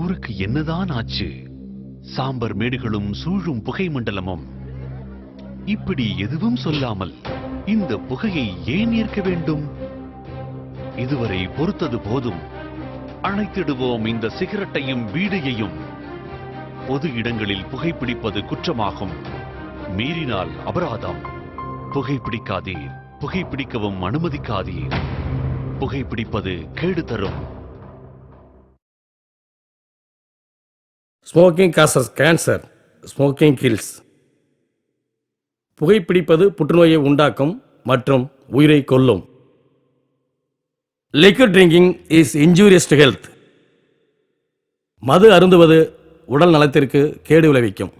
ஊருக்கு என்னதான் ஆச்சு? சாம்பர் மேடுகளும் சூழும் புகை மண்டலமும். இப்படி எதுவும் சொல்லாமல் இந்த புகையை ஏன் ஏற்க வேண்டும்? இதுவரை பொறுத்தது போதும். அணைத்திடுவோம் இந்த சிகரெட்டையும் வீடையையும். பொது இடங்களில் புகைப்பிடிப்பது குற்றமாகும். மீறினால் அபராதம். புகைப்பிடிக்காதீர், புகைப்பிடிக்கவும் அனுமதிக்காதீர். புகைப்பிடிப்பது கேடு தரும். Smoking causes cancer, smoking kills. புகைப்பிடிப்பது புற்றுநோயை உண்டாக்கும் மற்றும் உயிரை கொல்லும். Liquid drinking is injurious to health. மது அருந்துவது உடல் நலத்திற்கு கேடு விளைவிக்கும்.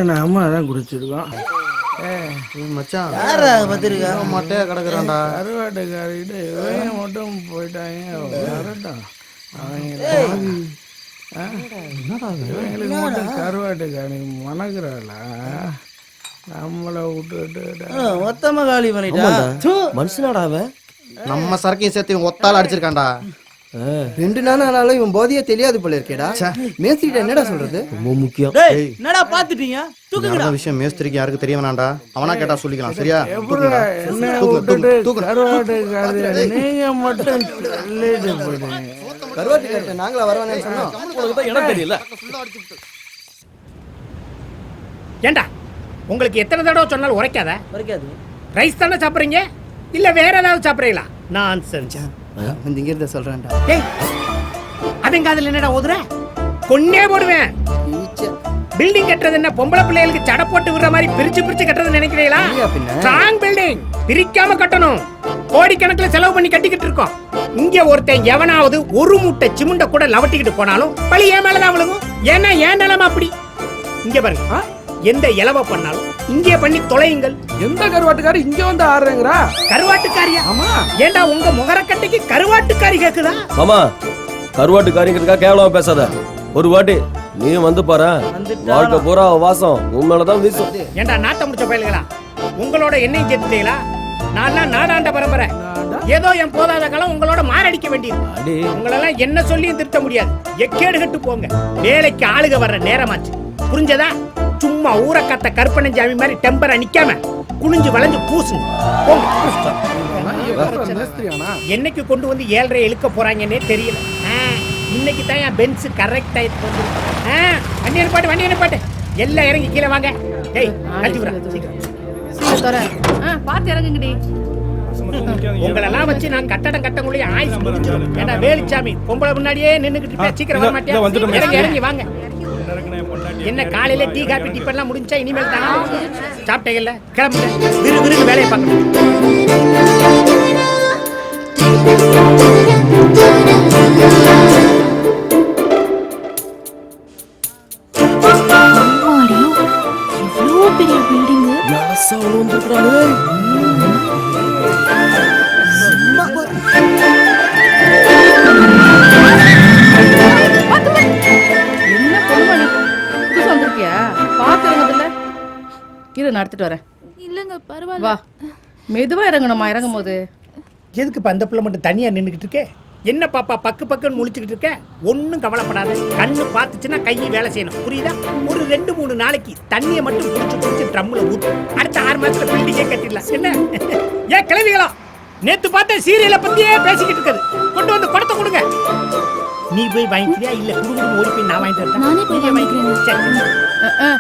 நம்ம தான் குடிச்சிருக்கோம். மச்சான் மட்டையா கிடக்குறான்டா. கருவாட்டுக்காரிட்டு இவங்க மட்டும் போயிட்டாங்க. வரட்டும், இவங்களுக்கு மட்டும் கருவாட்டுக்காரி மணக்குறாளா? நம்மளை விட்டுட்டு மொத்தமா காலி பண்ணிட்டா. மனுஷனாடா அவன். நம்ம சரக்கையும் சேர்த்து ஒத்தால அடிச்சிருக்கான்டா. 2 நாள் ஆனாலும் இவன் போதியே தெரியாது போல இருக்கேடா. மேஸ்திரிட்ட என்னடா சொல்றது? ரொம்ப முக்கியம். என்னடா பாத்துட்டீங்க? தூக்குங்கடா. விஷயம் மேஸ்திரிக்கு யாருக்கு தெரிய வேணாம்டா. அவனா கேட்டா சொல்லிக்கலாம். சரியா? நீங்க மட்டும் சொல்லிட்டு போயிட்டீங்க. கருவாட்டுக்காரத்தை நாங்களா வரவேன்னு சொன்னோம். எனக்கு தெரியல. ஏண்டா உங்களுக்கு எத்தனை தடவை சொன்னாலும் உரைக்காத? வரைக்காது. ரைஸ் தானே சாப்பிட்றீங்க, இல்ல வேற ஏதாவது சாப்பிட்றீங்களா? நான் செஞ்சேன். இங்க இருந்த சொல்றேன்டா. ஏய், அவன் காதுல என்னடா ஓதுற? கொன்னே போடுவேன். பில்டிங் கட்டுறது என்ன பொம்பளை பிள்ளைகளுக்கு சடை போட்டு விடுற மாதிரி பிரிச்சு பிரிச்சு கட்டுறது நினைக்கிறீங்களா? ஸ்ட்ராங் பில்டிங் பிரிக்காம கட்டணும். கோடிக்கணக்கில் செலவு பண்ணி கட்டிக்கிட்டு இருக்கோம். இங்க ஒருத்தன் எவனாவது ஒரு மூட்டை சிமுண்ட கூட லவட்டிக்கிட்டு போனாலும் பழி ஏன் மேலதான் விழுகும். ஏன்னா ஏன் நிலைமை அப்படி. இங்க பாருங்க, எந்த இலவ பண்ணாலும் இங்கே பண்ணி தொலையுங்கள். எந்த கருவாட்டுக்காரி இங்க வந்து ஆடுறேங்கிறா? கருவாட்டுக்காரியா? ஆமா. ஏண்டா உங்க முகரக்கட்டைக்கு கருவாட்டுக்காரி கேக்குதா? ஆமா, கருவாட்டுக்காரிங்கிறதுக்கா கேவலமா பேசாத. ஒரு வாட்டி நீ வந்து பாரு, வாழ்க்கை பூரா வாசம் உண்மையிலதான் வீசும். ஏண்டா நாட்ட முடிச்ச பயல்களா, உங்களோட என்னையும் சேர்த்துட்டீங்களா? நான் நாடாண்ட பரம்பரை. ஏதோ என் போதாத காலம் உங்களோட மாரடிக்க வேண்டியது. உங்களெல்லாம் என்ன சொல்லியும் திருத்த முடியாது. எக்கேடு கட்டு போங்க. வேலைக்கு ஆளுக வர்ற நேரமாச்சு, புரிஞ்சதா? சும்மா ஊரக்கத்த கற்பனஞ்சாமி மாதிரி டெம்பரா நிக்காம குனிஞ்சு வளைஞ்சு பூசுங்க. என்னைக்கு கொண்டு வந்து 7:30 இழுக்க போறாங்கன்னே தெரியல. இன்னைக்கு தான் என் பென்ஸ் கரெக்ட் ஆயிட்டு வந்து. வண்டி பாட்டு எல்லாம் இறங்கி கீழே வாங்க. ஏய் கட்டி விடுறா சீக்கிரம். பாத்து இறங்குங்கடி. உங்களெல்லாம் வச்சு நான் கட்டடம் கட்டங்குள்ளே ஆயுசு முடிஞ்சிடும். ஏண்டா வேலுச்சாமி பொம்பளை முன்னாடியே நின்னுக்கிட்டு சீக்கிரம் வர மாட்டேன். இறங்கி வாங்க. என்ன காலையில டீ காபி டிஃபன் எல்லாம் முடிஞ்சா? இனிமேல் தானே சாப்பிட்டீங்கல்ல, கிளம்புங்க. விறுவிறு வேலையை பார்க்கணும். பெரிய பில்டிங் இரு, நான் எடுத்துட்டு வரேன். வா மெதுவா இறங்கணுமா இறங்கும் போது. எதுக்கு இப்ப அந்த பிள்ளை மட்டும் தனியா நின்னுக்கிட்டு இருக்கே? என்ன பாப்பா பக்கு பக்குன்னு முழிச்சுக்கிட்டு இருக்க? ஒன்னும் கவலைப்படாத. கண்ணு பார்த்துச்சுன்னா கையை வேலை செய்யணும், புரியுதா? ஒரு 2-3 நாளைக்கு தண்ணியை மட்டும் குடிச்சு ட்ரம்ல ஊத்து. அடுத்த 6 மாசத்துல பில்டிங்கே கட்டிடலாம். என்ன ஏன் கிளவிகளா? நேத்து பார்த்த சீரியலை பத்தியே பேசிக்கிட்டு இருக்குது. கொண்டு வந்து படத்தை கொடுங்க. நீ போய் வாங்கிக்கிறியா இல்ல குடுகுடு ஓடி போய் நான் வாங்கிட்டு வரேன்? நானே போய் வாங்கிக்கிறேன்.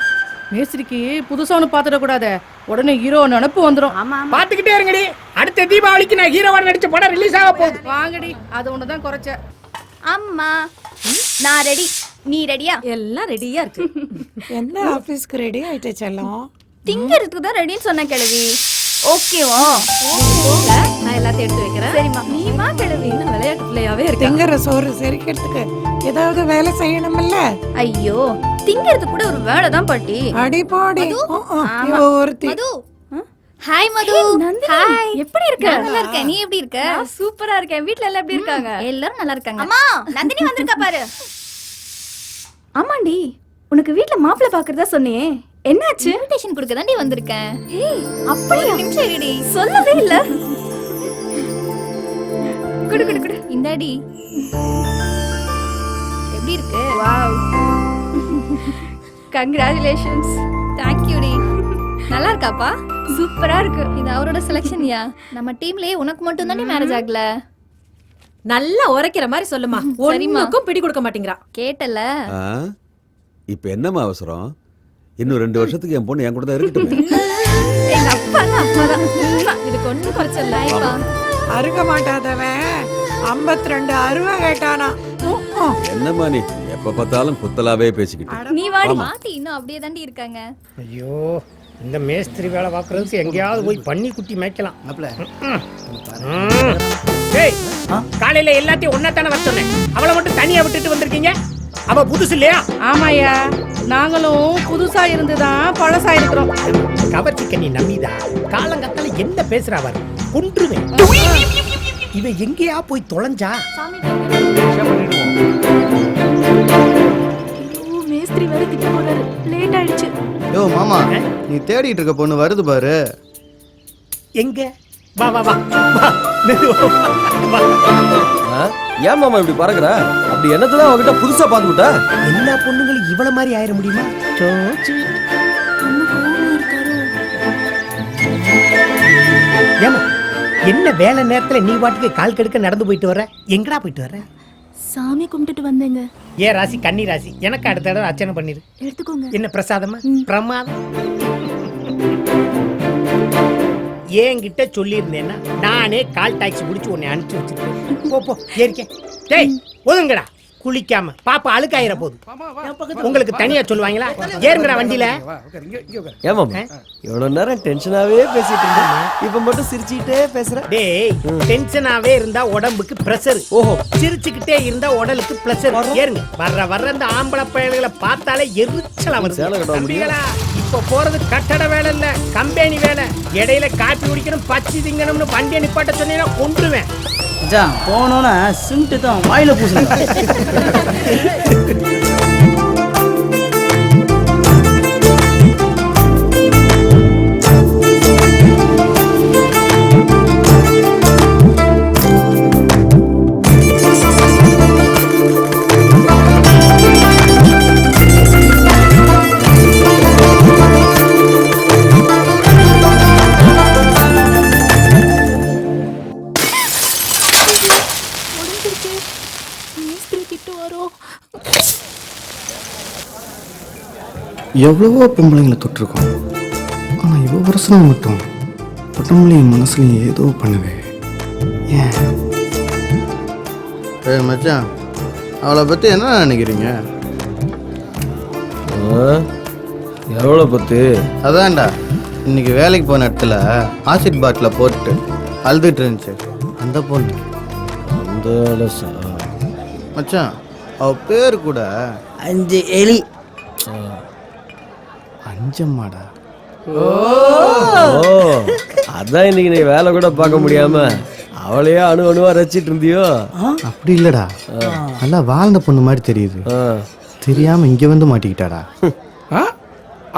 மேஸ்திரிக்கு புதுசா ஒண்ணு பாத்துட கூடாது, உடனே ஹீரோ நினப்பு வந்துரும். பாத்துக்கிட்டே இருங்கடி. அடுத்த தீபாவளிக்கு நான் ஹீரோவா நடிச்ச படம் ரிலீஸ் ஆக போகுது. வாங்கடி, அது ஒண்ணுதான் குறைச்ச. அம்மா நான் ரெடி, நீ ரெடியா? எல்லாம் ரெடியா இருக்கு. என்ன ஆபீஸ்க்கு ரெடி ஆயிட்டே செல்லம்? திங்கிறதுக்கு தான் ரெடின்னு சொன்ன கிழவி. ஓகேவா? நான் எல்லாத்தையும் எடுத்து வைக்கிறேன். சரிம்மா. நீமா கிழவி இன்னும் விளையாட்டு பிள்ளையாவே இருக்கு. திங்கிற சோறு செரிக்கிறதுக்கு ஏதாவது வேலை செய்யணும்ல? ஐயோ, திங்கிறதுக்கு கூட ஒரு வேலை தான் பாட்டி. அடி பாடி ஒருத்தி. மது, ஹாய் மது. ஹாய், எப்படி இருக்க? நல்லா இருக்கேன். நீ எப்படி இருக்க? சூப்பரா இருக்கேன். வீட்ல எல்லாம் எப்படி இருக்காங்க? எல்லாரும் நல்லா இருக்காங்க. அம்மா, நந்தினி வந்திருக்கா பாரு. ஆமாண்டி, உனக்கு வீட்ல மாப்பிள்ளை பாக்குறதா சொன்னியே, என்னாச்சு? இன்விடேஷன் கொடுக்க தாண்டி வந்திருக்கேன். ஏய், அப்படியே நிமிஷம் இருடி, சொல்லவே இல்ல. குடு குடு குடு, இந்தாடி. எப்படி இருக்கு? Wow, congratulations. தேங்க் யூ டி. நல்லா இருக்காப்பா? சூப்பரா இருக்கு. இது அவரோட செலக்ஷன்யா. நம்ம டீம்லயே உனக்கு மட்டும் தானே மேரேஜ் ஆகல. நல்லா உரைக்கிற மாதிரி சொல்லுமா. ஒண்ணுக்கும் பிடி கொடுக்க மாட்டேங்கறா. கேட்டல. இப்போ என்னம்மா அவசரம்? இன்னும் 2 வருஷத்துக்கு என் பொண்ணு என் கூட தான் இருக்கட்டும். எங்க அப்பா அப்பதான். இதுக்கு ஒண்ணும் குறைச்சல. அருக மாட்டாதவன் 52 அருவா கேட்டானா? என்னம்மா நீ எப்ப பார்த்தாலும் குத்தலாவே பேசிக்கிட்டு. நீ வாடி. மாட்டி இன்னும் அப்படியே தாண்டி இருக்காங்க. ஐயோ, இந்த மேஸ்திரி வேலை பார்க்கறதுக்கு எங்கேயாவது போய் பண்ணி குட்டி மேய்க்கலாம். ஏய், காலையில எல்லாத்தையும் ஒண்ணாத்தானே வர சொன்னேன். அவளை மட்டும் தனியா விட்டுட்டு வந்திருக்கீங்க. அவ புதுசு இல்லையா? ஆமாயா, நாங்களும் புதுசா இருந்துதான் பழசா இருக்கிறோம். கவர்ச்சி கண்ணி நம்பிதா காலங்கத்தால என்ன பேசுறா பாரு, கொன்றுவேன். இவ எங்கேயா போய் தொலைஞ்சா? மேஸ்திரி வேற திட்ட போறாரு. லேட் ஆயிடுச்சு. யோ மாமா, நீ தேடிட்டு இருக்க பொண்ணு வருது பாரு. எங்க? வா வா வா வா. ஏன் மாமா இப்படி பறக்குற? அப்படி என்னதான் அவகிட்ட புதுசா பாத்துக்கிட்ட? எல்லா பொண்ணுங்களும் இவ்வளவு மாதிரி ஆயிட முடியுமா? சோச்சு. ஏமா, என்ன வேலை நேரத்துல நீ வாட்டுக்கு கால் கெடுக்க நடந்து போயிட்டு வர? எங்கடா போயிட்டு வர? சாமி கும்பிட்டுட்டு வந்தேங்க. ஏ ராசி கன்னி ராசி, எனக்கு அடுத்த தடவை அர்ச்சனை பண்ணிரு. எடுத்துக்கோங்க. என்ன பிரசாதமா? பிரமாதம். என்கிட்ட சொல்லியிருந்தேன்னா நானே கால் டாக்ஸி பிடிச்சி உன்னை அனுப்பிச்சு வச்சிருக்கேன். போ போ ஏறிக்க. டேய் ஒதுங்கடா, குளிக்காம பாப்பா அழுக்காயிர போகுது. உங்களுக்கு தனியா சொல்லுவாங்களா? ஏறுங்கடா வண்டியில. ஏமா இவ்வளவு நேரம் டென்ஷனாவே பேசிட்டு இருந்தேன், இப்ப மட்டும் சிரிச்சுக்கிட்டே பேசுற. டேய், டென்ஷனாவே இருந்தா உடம்புக்கு பிரஷர். ஓஹோ, சிரிச்சுக்கிட்டே இருந்தா உடலுக்கு பிரஷர். ஏறுங்க. வர்ற இந்த ஆம்பளை பயல்களை பார்த்தாலே எரிச்சலா வருது. இப்ப போறது கட்டட வேலை இல்ல, கம்பெனி வேலை. இடையில காப்பி குடிக்கணும், பச்சி திங்கணும்னு வண்டியை நிப்பாட்ட சொன்னீங்கன்னா கொன்றுவேன். போனோன்னா சிம்ட்டு தான் வாயில பூசுங்க. எவ்வளவோ பொம்பளைங்களை தொட்டிருக்கோம், ஆனால் இவ்வளோ வருஷம் மட்டும் உடம்புலையும் மனசுலையும் ஏதோ பண்ணுவே. ஏன்? மச்சான், அவளை பற்றி என்ன நினைக்கிறீங்க? எவ்வளோ பத்து? அதான்டா, இன்னைக்கு வேலைக்கு போன இடத்துல ஆசிட் பாட்டில் போட்டு அழுதுட்டு இருந்துச்சு அந்த பொண்ணு. அந்த மச்சான், அவ பேர் கூட 5 எலி. 5 அம்மாடா. அதான் இன்னைக்கு நீ வேலை கூட பார்க்க முடியாம அவளையே அணுவா ரசிச்சிட்டு இருந்தியோ? அப்படி இல்லடா, நல்லா வாழ்ந்த பொண்ணு மாதிரி தெரியுது. தெரியாம இங்க வந்து மாட்டிக்கிட்டாடா.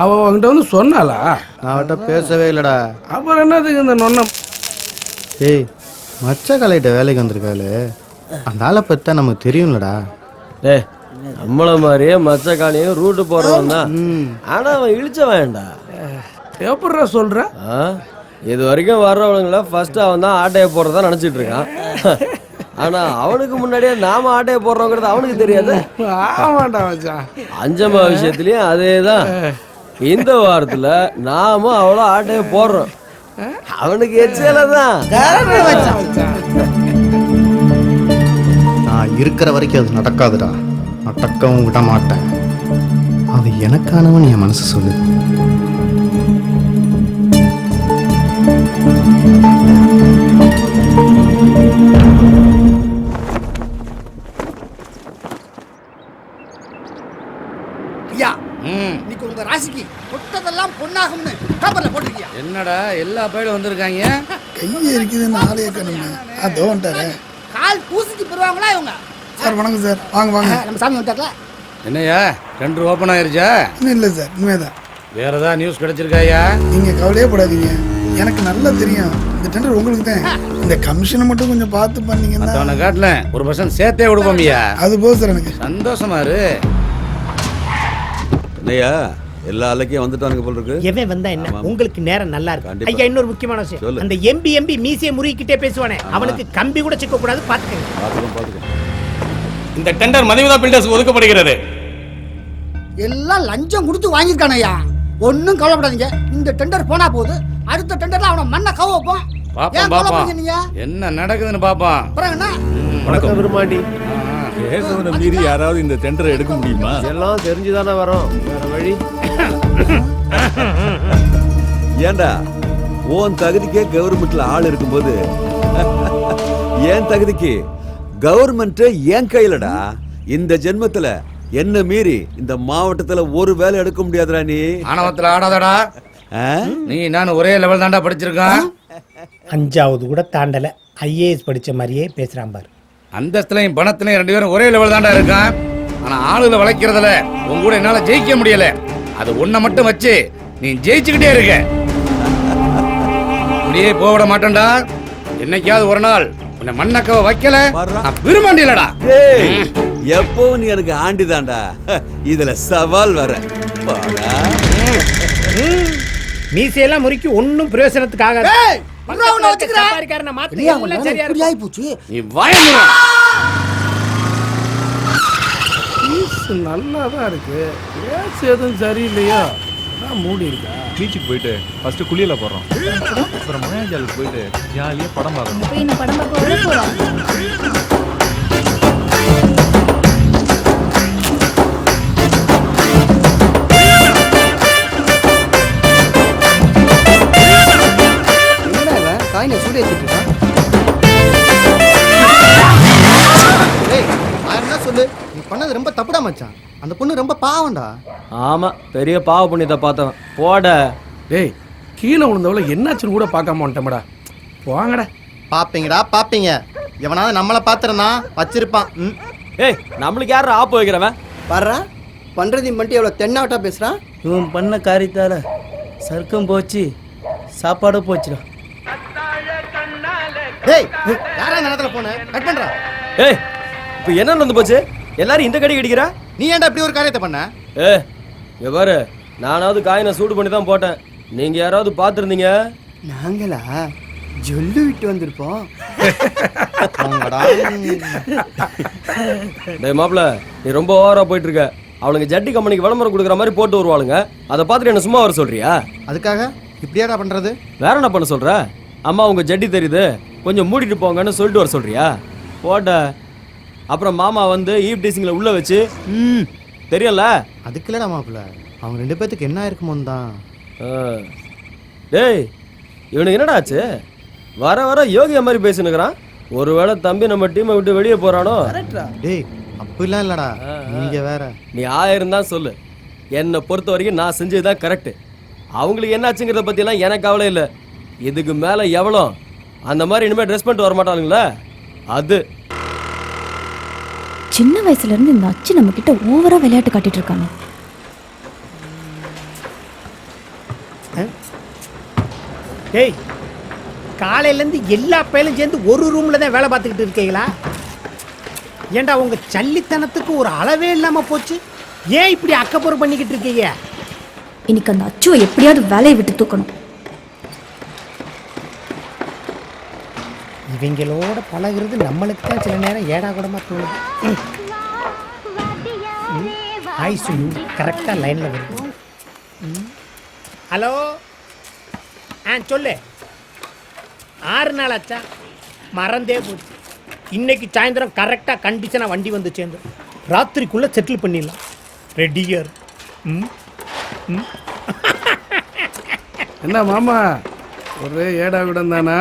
அவ அவங்கிட்ட வந்து சொன்னாளா? நான் அவட்ட பேசவே இல்லடா. அப்புறம் என்னதுக்கு இந்த நொன்னம்? ஏய், மச்ச கலையிட்ட வேலைக்கு வந்திருக்காளு, அந்த ஆளை பற்றி தான் நமக்கு தெரியும்லடா. டே நம்மள மாதிரியே மச்ச காலையும் ரூட்டு போறவன் தான். ஆனா அவன் இழிச்ச வேண்டா. எப்படா சொல்ற? இது வரைக்கும் வர்றவனுங்கள ஃபர்ஸ்ட் அவன் தான் ஆட்டையை போடுறதா நினைச்சிட்டு இருக்கான். ஆனா அவனுக்கு முன்னாடியே நாம ஆட்டையை போடுறோங்கிறது அவனுக்கு தெரியாது. ஆமாண்டா மச்சான். அஞ்சம்மா விஷயத்திலயும் அதேதான். இந்த வாரத்துல நாமும் அவ்வளோ ஆட்டையை போடுறோம். அவனுக்கு எச்சலதான். நான் இருக்கிற வரைக்கும் அது நடக்காதுடா. நடக்கவும் விட மாட்டேன். அது எனக்கானவன் என் மனசு சொல்லுது. ஐயா, இன்னைக்கு உங்க ராசிக்கு தொட்டதெல்லாம் பொன்னாகும்னு பேப்பர்ல போட்டிருக்கியா? என்னடா எல்லா பயிலும் வந்திருக்காங்க? கையே இருக்குதுன்னு ஆளையே கணுங்க. அதோ வந்துட்டாரு. கால் தூசிக்கு பெறுவாங்களா இவங்க? சார் வணக்கம் சார். வாங்க வாங்க. நம்ம சாமி வந்துட்டார்ல. என்னய்யா டெண்டர் ஓப்பன் ஆயிருச்சா? இன்னும் இல்லை சார், இனிமேதான். வேற ஏதாவது நியூஸ் கிடைச்சிருக்காயா? நீங்க கவலையே படாதீங்க, எனக்கு நல்லா தெரியும் இந்த டெண்டர் உங்களுக்கு தான். இந்த கமிஷனை மட்டும் கொஞ்சம் பார்த்து பண்ணீங்கன்னா அவனை காட்டல 1% சேர்த்தே விடுவோம்யா. அது போதும் சார், எனக்கு சந்தோஷமா இரு. என்னையா எல்லா அலைக்கும் வந்துட்டானுங்க போல இருக்கு. எவன் வந்தா என்ன, ஆமா. உங்களுக்கு நேரம் நல்லா இருக்கு. கண்டிப்பா. ஐயா, இன்னொரு முக்கியமான விஷயம், சொல்லு. அந்த எம்பி மீசிய முறுக்கிட்டே பேசுவானே, அவனுக்கு கம்பி கூட சிக்க கூடாது, பாத்துக்கங்க. பாத்துக்கோ. இந்த டெண்டர் மதிவதா பில்டர்ஸ் ஒதுக்கப்படுகிறது. எல்லாம் லஞ்சம் கொடுத்து வாங்கியிருக்கான ஐயா. ஒன்னும் கவலைப்படாதீங்க, இந்த டெண்டர் போனா போகுது, அடுத்த டெண்டர்ல அவன மண்ணை கவ வைப்போம். ஏன் கவலைப்படுறீங்க நீங்க? என்ன நடக்குதுன்னு பாப்போம். அப்புறம் என்ன? வணக்கம் விரும்மாண்டி. பேசவனை மீறி யாராவது இந்த டெண்டரை எடுக்க முடியுமா? எல்லாம் தெரிஞ்சுதானே வரோம், வேற வழி. ஏண்டா உன் தகுதிக்கே கவர்மெண்ட்ல ஆள் இருக்கும்போது ஏன் தகுதிக்கு கவர்மெண்ட் ஏன் கையிலடா? இந்த ஜென்மத்துல என்ன மீறி இந்த மாவட்டத்துல ஒரு வேலை எடுக்க முடியாதுடா. நீ ஆணவத்துல ஆடாதடா. நீ நான் ஒரே லெவல் தாண்டா படிச்சிருக்கான். 5வது கூட தாண்டல, ஐஏஎஸ் படிச்ச மாதிரியே பேசுறான் பாரு. அந்தஸ்துலையும் பணத்திலையும் 2 பேரும் ஒரே லெவல் தாண்டா இருக்கான். ஆனா ஆளுல வளைக்கிறதுல உங்க கூட என்னால ஜெயிக்க முடியல. அது ஒன்ன மட்டும் வச்சு நீ ஜெயிச்சுக்கிட்டே இருக்க. அப்படியே போவிட மாட்டேன்டா. என்னைக்காவது ஒரு நாள் உன்னை மண்ணக்கவ வைக்கல விரும்பாண்டிலடா. எப்பவும் நீ எனக்கு ஆண்டி தாண்டா. இதுல சவால் வர மீசையெல்லாம் முறுக்கி ஒன்னும் பிரயோசனத்துக்கு ஆகாது. நல்லா தான் இருக்கு. பேசு எதுவும் சரியில்லையா? மூடி இருக்கா? பீச்சுக்கு போயிட்டு ஃபர்ஸ்ட் குளியல போறோம், அப்புறம் மயாஜாலுக்கு போயிட்டு ஜாலியா படம் பார்க்கணும். போய் இந்த படம் பார்க்க வர போறோம். காயினை சூடு ஏற்றிட்டு இருக்கான். ஏய், நான் என்ன சொல்லு, நீ பண்ணது ரொம்ப தப்புடா மச்சான். அந்த பொண்ணு ரொம்ப பாவம்டா. ஆமா, பெரிய பாவ புண்ணியத்தை பார்த்தவன். போட. டேய், கீழே விழுந்தவள என்னாச்சுன்னு கூட பார்க்காம வந்துட்டோம்டா. போங்கடா. பாப்பீங்கடா பாப்பீங்க. எவனாவது நம்மளை பார்த்துருந்தா வச்சிருப்பான். ஏய், நம்மளுக்கு யாரும் ஆப்பு வைக்கிறவன்? பாரு, பண்றதையும் பண்ணிட்டு எவ்வளோ தென்னாவட்டா பேசுறான். இவன் பண்ண காரியத்தால சர்க்கம் போச்சு, சாப்பாடு போச்சுடா. டேய், யாரா இந்த நேரத்துல போன? கட் பண்றா. ஏய், இப்போ என்ன நடந்து போச்சு? எல்லாரும் இந்த கடி அடிக்கிறா. நீ ஏன்டா இப்படி ஒரு காரியத்தை பண்ண? எவ்வாறு நானாவது காயினை சூடு பண்ணி தான் போட்டேன். நீங்க யாராவது பார்த்துருந்தீங்க? நாங்களா ஜொல்லு விட்டு வந்திருப்போம். டேய் மாப்பிள்ள, நீ ரொம்ப ஓவரா போயிட்டு இருக்க. அவளுங்க ஜட்டி கம்பெனிக்கு விளம்பரம் கொடுக்குற மாதிரி போட்டு வருவாளுங்க. அதை பார்த்துட்டு என்ன சும்மா வர சொல்றியா? அதுக்காக இப்படியாடா பண்றது? வேற என்ன பண்ண சொல்ற? அம்மா உங்க ஜட்டி தெரியுது, கொஞ்சம் மூடிட்டு போங்கன்னு சொல்லிட்டு வர சொல்றியா? போட்ட அப்புறம் மாமா வந்து ஈவ் டீசிங்ல உள்ள வச்சு தெரியல. அதுக்கு இல்லடா மாப்பிள்ள, அவங்க 2 பேத்துக்கு என்ன இருக்குமோன்னு தான். டேய், இவனுக்கு என்னடா ஆச்சு? வர வர யோகியா மாதிரி பேசினுக்கிறான். ஒருவேளை தம்பி நம்ம டீமை விட்டு வெளியே போறானோ? டேய், அப்படிலாம் இல்லடா, நீங்க வேற. நீ 1000 தான் சொல்லு, என்னை பொறுத்த வரைக்கும் நான் செஞ்சதுதான் கரெக்ட். அவங்களுக்கு என்னாச்சுங்கிறத பத்தியெல்லாம் எனக்கு கவலை இல்லை. இதுக்கு மேல எவ்வளோ அந்த மாதிரி இனிமேல் ட்ரெஸ் பண்ணிட்டு வர மாட்டானுங்களே, அது. சின்ன வயசுல இருந்து இந்த அச்சு நம்ம கிட்ட ஓவரா விளையாட்டு காட்டிட்டு இருக்காங்க. டேய் காலையிலேருந்து எல்லா பையலும் சேர்ந்து ஒரு ரூமில் தான் வேலை பார்த்துக்கிட்டு இருக்கீங்களா? ஏண்டா உங்க சல்லித்தனத்துக்கு ஒரு அளவே இல்லாமல் போச்சு. ஏன் இப்படி அக்கப்புறம் பண்ணிக்கிட்டு இருக்கீங்க? இன்னைக்கு அந்த அச்சுவை எப்படியாவது வேலையை விட்டு தூக்கணும். இவங்களோட பழகுறது நம்மளுக்கு தான் சில நேரம் ஏடா கூடமா தோணுது. ஆயிசு கரெக்டாக லைனில் வருது. ஹலோ, சொல்லு. 6 நாள் ஆச்சா? மறந்தே போச்சு. இன்னைக்கு சாயந்தரம் கரெக்டாக கண்டிஷனாக வண்டி வந்து சேர்ந்துடும். ராத்திரிக்குள்ளே செட்டில் பண்ணிடலாம். ரெடியர். என்ன மாமா ஒரே ஏடா விடம் தானா?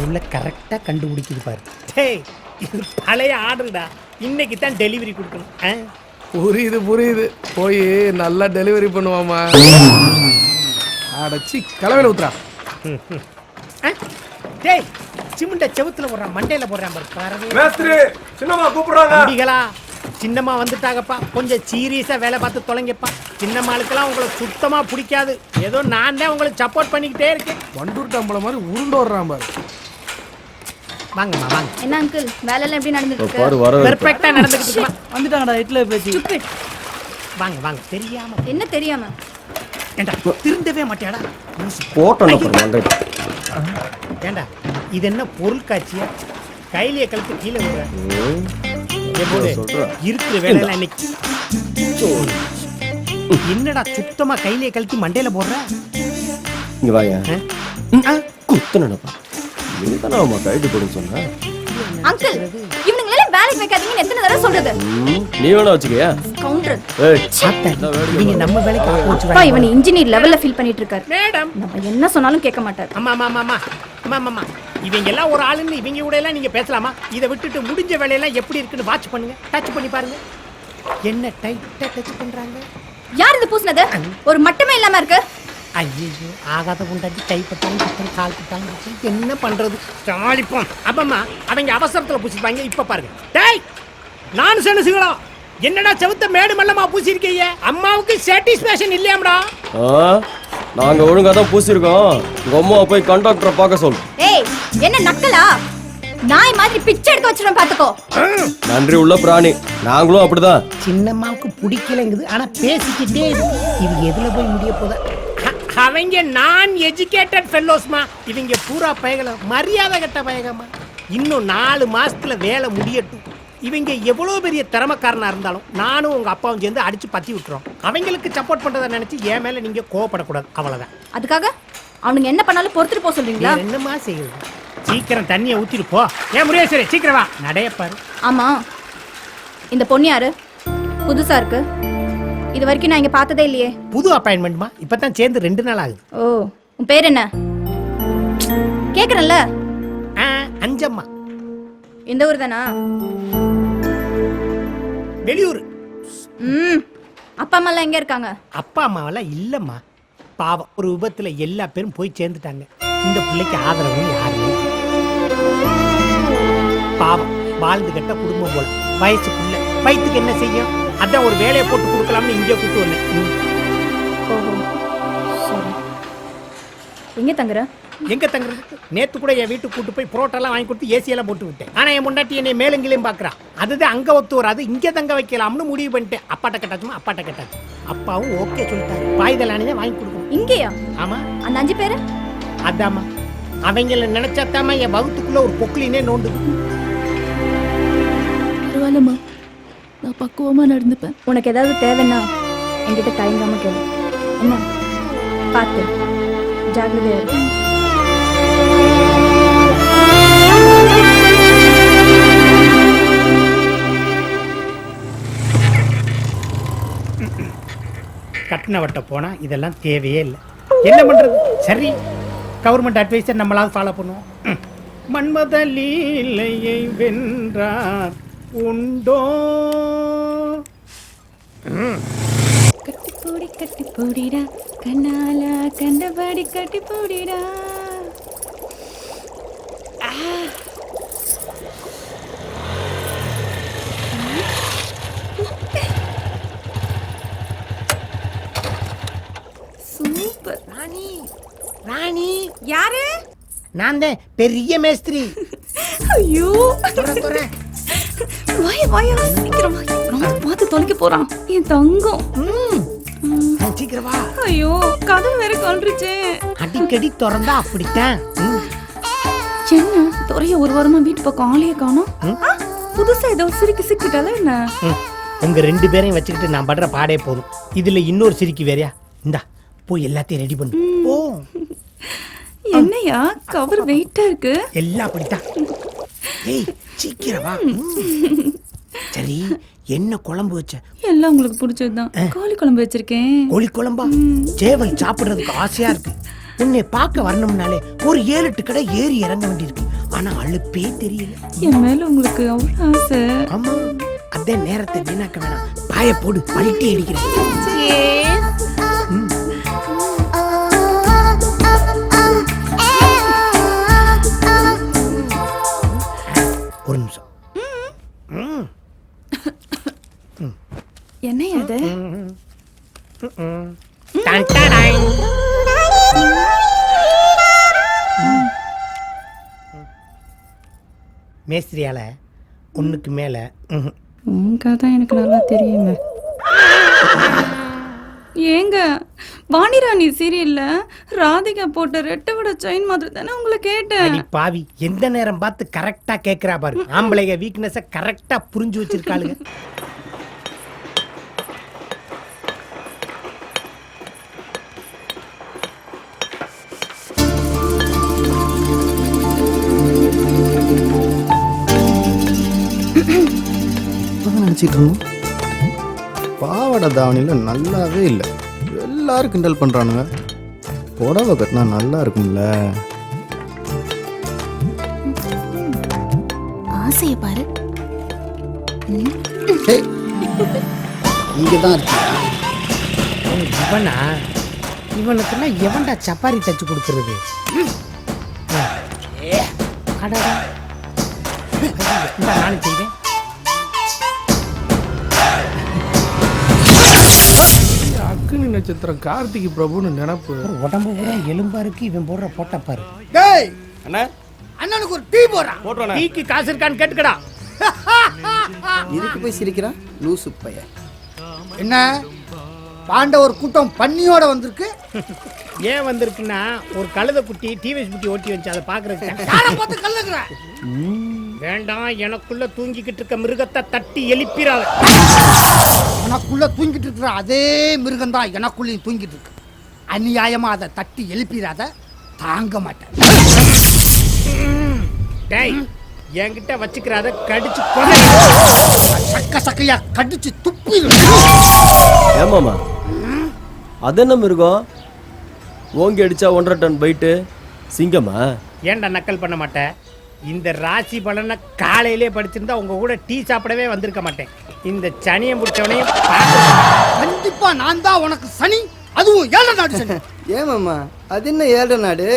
உள்ள கரெக்டாக கண்டுபிடிக்குது பாரு. டேய் இது பழைய ஆர்டர்டா. இன்னைக்கு தான் டெலிவரி கொடுக்கணும். புரியுது புரியுது. போய் நல்லா டெலிவரி பண்ணுவாமா. அடச்சி கலவையில் ஊத்துறா. டேய் சிமெண்ட செவுத்துல போடுறான், மண்டையில போடுறான் பாரு. மேஸ்திரி சின்னம்மா கூப்பிடுறாங்க. அடிகளா சின்னம்மா வந்துட்டாங்கப்பா. கொஞ்சம் சீரியஸா வேலை பார்த்து தொலைங்கப்பா. சின்னம்மாளுக்கெல்லாம் உங்களை சுத்தமா பிடிக்காது. ஏதோ நான் தான் உங்களுக்கு சப்போர்ட் பண்ணிக்கிட்டே இருக்கேன். வண்டூர் டம்பளை மாதிரி உருண்டு வர்றான் பாரு. வாங்கம்மா வாங்க. என்ன அங்கிள் வேலை எல்லாம் எப்படி நடந்துட்டு பாரு வர இருக்கு? பெர்ஃபெக்ட்டா நடந்துக்கிட்டு இருக்குமா? வந்துட்டாங்கடா இட்ல பேசி. வாங்க வாங்க. தெரியாம என்ன தெரியாம? ஏண்டா திருந்தவே மாட்டியாடா? போட்டோம். ஏண்டா இது என்ன பொருள் காட்சியா? கையிலேயே கழுத்து கீழே இருக்கிற வேலை இன்னைக்கு. என்னடா சுத்தமா கையிலேயே கழுத்தி மண்டையில போடுற? இங்க வாயா. குத்து நினைப்பா. நீதானமா கைடு போடுன்னு சொன்ன. அங்கிள் இவனுங்கள வேலைக்கு வைக்காதீங்கன்னு எத்தனை தடவை சொல்றது? நீ வேணா வச்சுக்கயா? கவுண்டர். ஏய் நீங்க நம்ம வேலைக்கு போச்சு. அப்பா இவன் இன்ஜினியர் லெவல்ல ஃபீல் பண்ணிட்டு இருக்காரு. மேடம் நம்ம என்ன சொன்னாலும் கேட்க மாட்டார். அம்மா அம்மா அம்மா அம்மா அம்மா இவங்க எல்லாம் ஒரு ஆளுன்னு இவங்க கூட எல்லாம் நீங்க பேசலாமா? இதை விட்டுட்டு முடிஞ்ச வேலையெல்லாம் எப்படி இருக்குன்னு வாட்ச் பண்ணுங்க. டச் பண்ணி பாருங்க. என்ன டைட்டா டச் பண்றாங்க. யார் இந்த பூசினது? ஒரு மட்டமே இல்லாம இருக்கு. ஐயோ ஆகாத உண்டாக்கி கைப்பட்டாங்க கால் பட்டாங்க. என்ன பண்றது? சாலிப்போம். அப்பம்மா அவங்க அவசரத்துல பூசிப்பாங்க. இப்ப பாருங்க. டேய் நான் சொன்னசுங்களா என்னடா செவுத்த மேடு மல்லமா பூசிருக்கீங்க? அம்மாவுக்கு சாட்டிஸ்ஃபேக்ஷன் இல்லையாம்டா? நாங்க ஒழுங்கா தான் பூசிருக்கோம். உங்க அம்மா போய் கண்டக்டரை பார்க்க சொல்லு. ஏய் என்ன நக்கலா? நாய் மாதிரி பிச்சை எடுத்து வச்சிரும் பாத்துக்கோ. நன்றி உள்ள பிராணி. நாங்களும் அப்படிதான். சின்னம்மாவுக்கு பிடிக்கலங்குது. ஆனா பேசிக்கிட்டே இது எதுல போய் முடிய போதா? அவங்க நான் எஜுகேட்டட் ஃபெல்லோஸ்மா. இவங்க பூரா பயகல மரியாதை கட்ட பயகமா. இன்னும் 4 மாசத்துல வேலை முடியட்டும். இவங்க எவ்வளவு பெரிய திறமைக்காரனா இருந்தாலும் நானும் உங்க அப்பாவும் சேர்ந்து அடிச்சு பத்தி விட்டுறோம். அவங்களுக்கு சப்போர்ட் பண்றதை நினைச்சு என் மேல நீங்க கோவப்படக்கூடாது. அவ்வளவுதான். அதுக்காக அவனுங்க என்ன பண்ணாலும் பொறுத்துட்டு போக சொல்றீங்களா? என்னமா செய்யுது? சீக்கிரம் தண்ணியை ஊத்திட்டு போ. ஏன் முருகேஸ்வரி சீக்கிரம் வா. நடையப்பாரு. ஆமா இந்த பொண்ணு யாரு? புதுசா இருக்கு. இது வரைக்கும் நான் இங்க பார்த்ததே இல்லையே. புது அப்பாயின்மெண்ட்மா. இப்பதான் சேர்ந்து 2 நாள் ஆகுது. ஓ உன் பேர் என்ன? கேக்குறேன்ல. அஞ்சம்மா. இந்த ஊர் தானா? வெளியூர். அப்பா அம்மா எல்லாம் எங்க இருக்காங்க? அப்பா அம்மாவெல்லாம் இல்லம்மா. பாவம் ஒரு விபத்துல எல்லா பேரும் போய் சேர்ந்துட்டாங்க. இந்த பிள்ளைக்கு ஆதரவு யாருமே. பாவம் வாழ்ந்து கட்ட குடும்பம் போல. வயசுக்குள்ள வயிற்றுக்கு என்ன செய்யும்? அதான் ஒரு வேலையை போட்டு கொடுக்கலாம்னு இங்கே கூட்டு வந்தேன். எங்க தங்குற? எங்க தங்குறதுக்கு? நேத்து கூட என் வீட்டுக்கு கூட்டு போய் புரோட்டெல்லாம் வாங்கி கொடுத்து ஏசி எல்லாம் போட்டு விட்டேன். ஆனா என் முன்னாடி என்னை மேலங்கிலையும் பாக்குறான். அதுதான் அங்க ஒத்து வராது. இங்க தங்க வைக்கலாம்னு முடிவு பண்ணிட்டேன். அப்பாட்ட கட்டாச்சுமா அப்பாட்ட கட்டாச்சு. அப்பாவும் ஓகே சொல்லிட்டாரு. பாய்தலானே வாங்கி கொடுக்கணும். இங்கேயா? ஆமா. அந்த 5 பேரு? அதாமா. அவங்கள நினைச்சாத்தாமா என் வகுத்துக்குள்ள ஒரு பொக்லினே நோண்டுது. பரவாயில்லம்மா, நான் பக்குவமா நடந்துப்பேன். உனக்கு ஏதாவது தேவைன்னா என்கிட்ட தயங்காம கேளு. என்ன பார்த்து ஜாகிரதையா இருக்கு. கட்டின வட்ட போனா இதெல்லாம் தேவையே இல்லை. என்ன பண்றது? சரி கவர்மெண்ட் அட்வைசர் நம்மளாவது ஃபாலோ பண்ணுவோம். மன்மத லீலையை வென்றார் உண்டோ? கட்டிப்பூடி கட்டிப்பூடிடா கண்ணாலா கண்டபடி கட்டிப்பூடிடா. யாரு? நான் தான் பெரிய மேஸ்திரி. ஐயோ துறை வாயா சீக்கிரம் வா. ரொம்ப பார்த்து தொலைக்க போறான் என் தங்கம். சீக்கிரம் வா. ஐயோ கதவு வேற கலண்டுருச்சே. அடிக்கடி திறந்தா அப்படித்தான். என்ன துறைய ஒரு வாரமா வீட்டு பக்கம் ஆளையே காணோம். புதுசா ஏதோ சிரிக்கு சிக்கிட்டால என்ன? உங்க 2 பேரையும் வச்சுக்கிட்டு நான் படுற பாடே போதும். இதுல இன்னொரு சிரிக்கி வேறையா? இந்தா போய் எல்லாத்தையும் ரெடி பண்ணு. போ. என்னையா கவர் வெயிட்டா இருக்கு? எல்லாம் அப்படித்தான். ஏய் சீக்கிரம் வா. சரி என்ன குழம்பு வச்ச? எல்லாம் உங்களுக்கு பிடிச்சதுதான். கோழி குழம்பு வச்சிருக்கேன். கோழி குழம்பா? சேவல் சாப்பிடுறதுக்கு ஆசையா இருக்கு. உன்னை பார்க்க வரணும்னாலே ஒரு 7-8 கடை ஏறி இறங்க வேண்டியிருக்கு. ஆனா அழுப்பே தெரியல. என் மேல உங்களுக்கு அவ்வளவு ஆசை. ஆமா அதே நேரத்தை வீணாக்க வேணாம். பாய போடு பல்ட்டி அடிக்கிறேன். ஒரு நிமிஷம். என்ன அது? மேஸ்திரியால ஒண்ணுக்கு மேல உங்க கதை எனக்கு நல்லா தெரியுங்க. ஏங்க வாணிராணி சீரியல்ல ராதிகா போட்ட ரெட்டோட செயின் மாதிரி தானே உங்களை கேட்டேன். பாவி எந்த நேரம் பார்த்து கரெக்டா கேக்குறா பாரு. ஆம்பளைங்க வீக்னஸ கரெக்டா புரிஞ்சு வச்சிருக்காளுங்க. நினச்சிட்டு இருந்தோம் பாவாடை தாவணியில் நல்லாவே இல்லை. எல்லாரும் கிண்டல் பண்ணுறானுங்க. புடவை கட்டினா நல்லா இருக்கும்ல. ஆசைய பாரு. இங்கே தான் இருக்கு. இவனா? இவனுக்குலாம் எவன்டா சப்பாரி தச்சு கொடுக்கறது? நானும் செய்வேன். அக்னி நட்சத்திரம் கார்த்திகை பிரபுன்னு நினைப்பு. உடம்பு கூட எலும்பா இருக்கு. இவன் போடுற போட்ட பாரு. டேய் அண்ணா அண்ணனுக்கு ஒரு டீ போடுறான். போட்டுறேன். டீக்கு காசு இருக்கான்னு கேட்டுக்கடா. இதுக்கு போய் சிரிக்கிறான் லூசு பையன். என்ன பாண்டவர் கூட்டம் பண்ணியோட வந்திருக்கு. ஏன் வந்திருக்குன்னா ஒரு கழுத குட்டி டிவிஎஸ் குட்டி ஓட்டி வச்சு அதை பாக்குறதுக்கு. யாரை பார்த்து கல்லுக்குறேன்? வேண்டாம், எனக்குள்ள தூங்கிக்கிட்டு இருக்க மிருகத்தை தட்டி எழுப்பிடாத. எனக்குள்ள தூங்கிட்டு இருக்கிற அதே மிருகம் தான் எனக்குள்ளேயும் தூங்கிட்டு இருக்கு. அநியாயமா அதை தட்டி எழுப்பிடாத. தாங்க மாட்டேன். டேய் என்கிட்ட வச்சுக்கிறாத கடிச்சு சக்க சக்கையா கடிச்சு துப்பி. ஏமாமா அது என்ன மிருகம்? ஓங்கி அடிச்சா 1.5 டன் பைட்டு சிங்கமா? ஏன்டா நக்கல் பண்ண மாட்டேன்? இந்த ராசி பலனை காலையிலே படிச்சிருந்தா உங்க கூட டீ சாப்பிடவே வந்திருக்க மாட்டேன். இந்த சனியை முடிச்சவனையும் கண்டிப்பா நான் தான் உனக்கு சனி. அதுவும் 7 நாடு சனி. ஏமாம்மா அது என்ன 7 நாடு?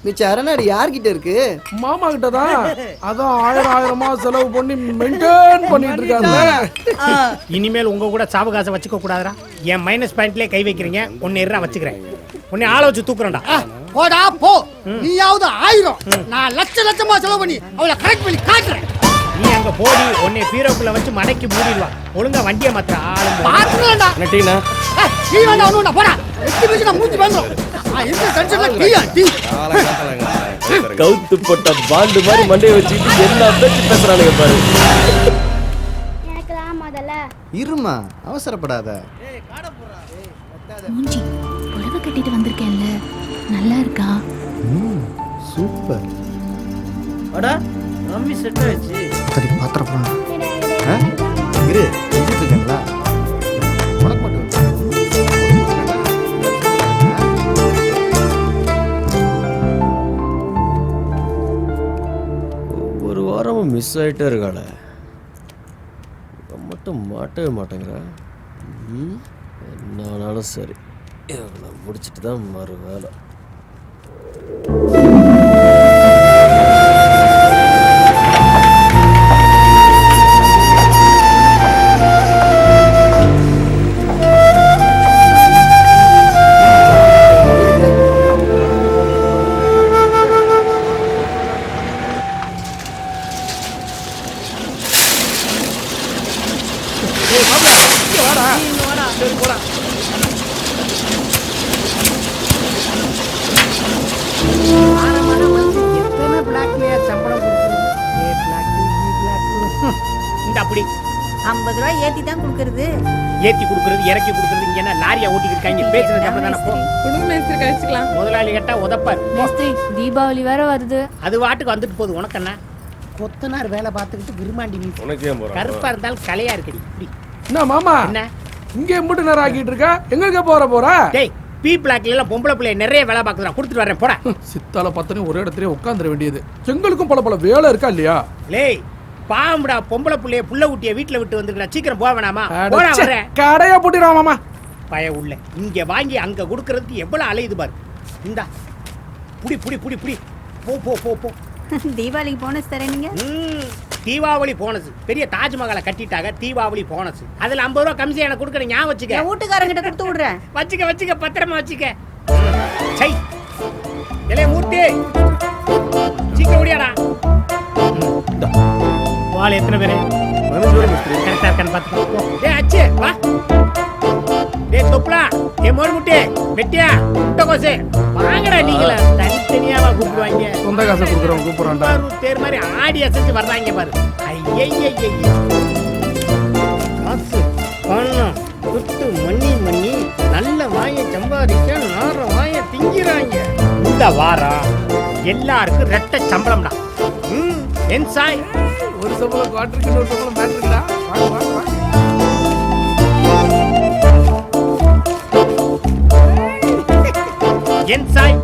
மிச்ச அரைநாடு யார்கிட்ட இருக்கு? மாமா கிட்ட தான். அதான் 1000 செலவு பண்ணி மெயின்டைன் பண்ணிட்டு இருக்காங்க. இனிமேல் உங்க கூட சாவகாசம் வச்சுக்க கூடாதுடா. என் மைனஸ் பாயிண்ட்லயே கை வைக்கிறீங்க. ஒன்னு எறா வச்சுக்கிறேன். உன்னை ஆள வச்சு தூக்குறேன்டா. போடா போ. நீயாவது 1000 நான் லட்சமா செலவு பண்ணி அவளை கரெக்ட் பண்ணி காட்டுறேன். நீ அங்க போடி. உன்னை பீரோக்குள்ள வச்சு மடக்கி மூடிடுவா. ஒழுங்கா வண்டியை மாத்திர ஆளு பாத்துறேன்டா. நட்டீனா நீ வேண்டாம் ஒண்ணுடா போடா. எட்டி வச்சு நான் மூஞ்சி வந்துரும். இந்த டென்ஷன்ல டீயா டீ. கவுத்து போட்ட பாண்டு மாதிரி மண்டையை வச்சுட்டு எல்லா பேச்சு பேசுறானுங்க பாரு. எனக்குலாம் முதல்ல இருமா அவசரப்படாத. மூஞ்சி புடவை கட்டிட்டு வந்திருக்கேன்ல, நல்லா இருக்கா? சூப்பர். அடா ரம்மி செட் ஆயிடுச்சு. சரி பாத்திரம் இரு செஞ்சுட்டு இருக்கேன்ல. உனக்கு மட்டும் ஒரு வாரமும் மிஸ் ஆகிட்டே இருக்காள. மட்டும் மாட்டவே மாட்டேங்கிறா. என்ன ஆனாலும் சரி இவனை முடிச்சுட்டு தான் மறு வேலை. சரி போடா. எத்தனை பிளாக்லயா சம்பளம் கொடுக்குறது? ஏ பிளாக், பி பிளாக். இந்த அப்படி 50 ரூபாய் ஏத்தி தான் கொடுக்கறது. ஏத்தி கொடுக்கறது இறக்கி கொடுக்கறது இங்க என்ன லாரியா ஓட்டிட்டு இருக்காங்க? பேசுற சம்பளம் தானே போ. மேஸ்திரி கழிச்சுக்கலாம். முதலாளி கேட்டா உதப்பார். மேஸ்திரி தீபாவளி வேற வருது. அது வாட்டுக்கு வந்துட்டு போகுது. உனக்கு என்ன? கொத்தனார் வேலை பார்த்துக்கிட்டு விரும்மாண்டி நீ கருப்பா இருந்தாலும் கலையா இருக்கடி. என்ன மாமா என்ன இங்க எம்பிட்டு நேரம் ஆக்கிட்டு இருக்க? எங்க போற டேய், பி பிளாக்ல எல்லாம் பொம்பளை பிள்ளை நிறைய வேலை பார்க்குறான். கொடுத்துட்டு வரேன் போடா. சித்தால பத்தனே ஒரே இடத்துல உட்காந்துட வேண்டியது. எங்களுக்கும் பல வேலை இருக்கா இல்லையா? லேய் பாம்புடா, பொம்பளை பிள்ளைய புள்ள குட்டிய வீட்டுல விட்டு வந்துருக்கா. சீக்கிரம் போக வேணாமா? போடா வரேன். கடையா போட்டிரா மாமா. பய உள்ள இங்க வாங்கி அங்க கொடுக்கறதுக்கு எவ்வளவு அலையுது பாரு. இந்தா புடி புடி புடி புடி. போ போ போ போ. தீபாவளிக்கு போனஸ் தரேன் நீங்க. தீபாவளி போனஸ். பெரிய தாஜ்மஹாலை கட்டிட்டாங்க. தீபாவளி போனஸ். அதுல 50 ரூபாய் கமிஷன் எனக்கு கொடுக்கணும். ஞாபகம் வச்சுக்க. என் வீட்டுக்காரங்கிட்ட கொடுத்து விடுறேன். வச்சுக்க பத்திரமா வச்சுக்க. சை இளைய மூர்த்தி சீக்கிரம் ஓடியாடா. வாள் எத்தனை பேரு? கரெக்டா இருக்கான்னு பார்த்துக்கோ. டேய் அச்சு வா. டேய் தொப்லா, டேய் மோர்முட்டி, வெட்டியா, முட்டைக்கோசு வாங்கடா. நீங்களா தனித்தனியாவா கூப்பிடுவாங்க? சொந்த காசை கொடுக்குறவங்க கூப்பிடுறான்டா. தேர் மாதிரி ஆடி அசைச்சு வர்றாங்க பாரு. ஐயய்ய காசு பணம் குட்டு மண்ணி நல்ல வாயை சம்பாதிக்க நார வாயை திங்கிறாங்க. இந்த வாரம் எல்லாருக்கும் ரெட்டை சம்பளம்டா. என் சாய் ஒரு சம்பளம் குவார்டருக்கு இன்னொரு சம்பளம் மேட்ருக்குடா. வாங்க என் சாய்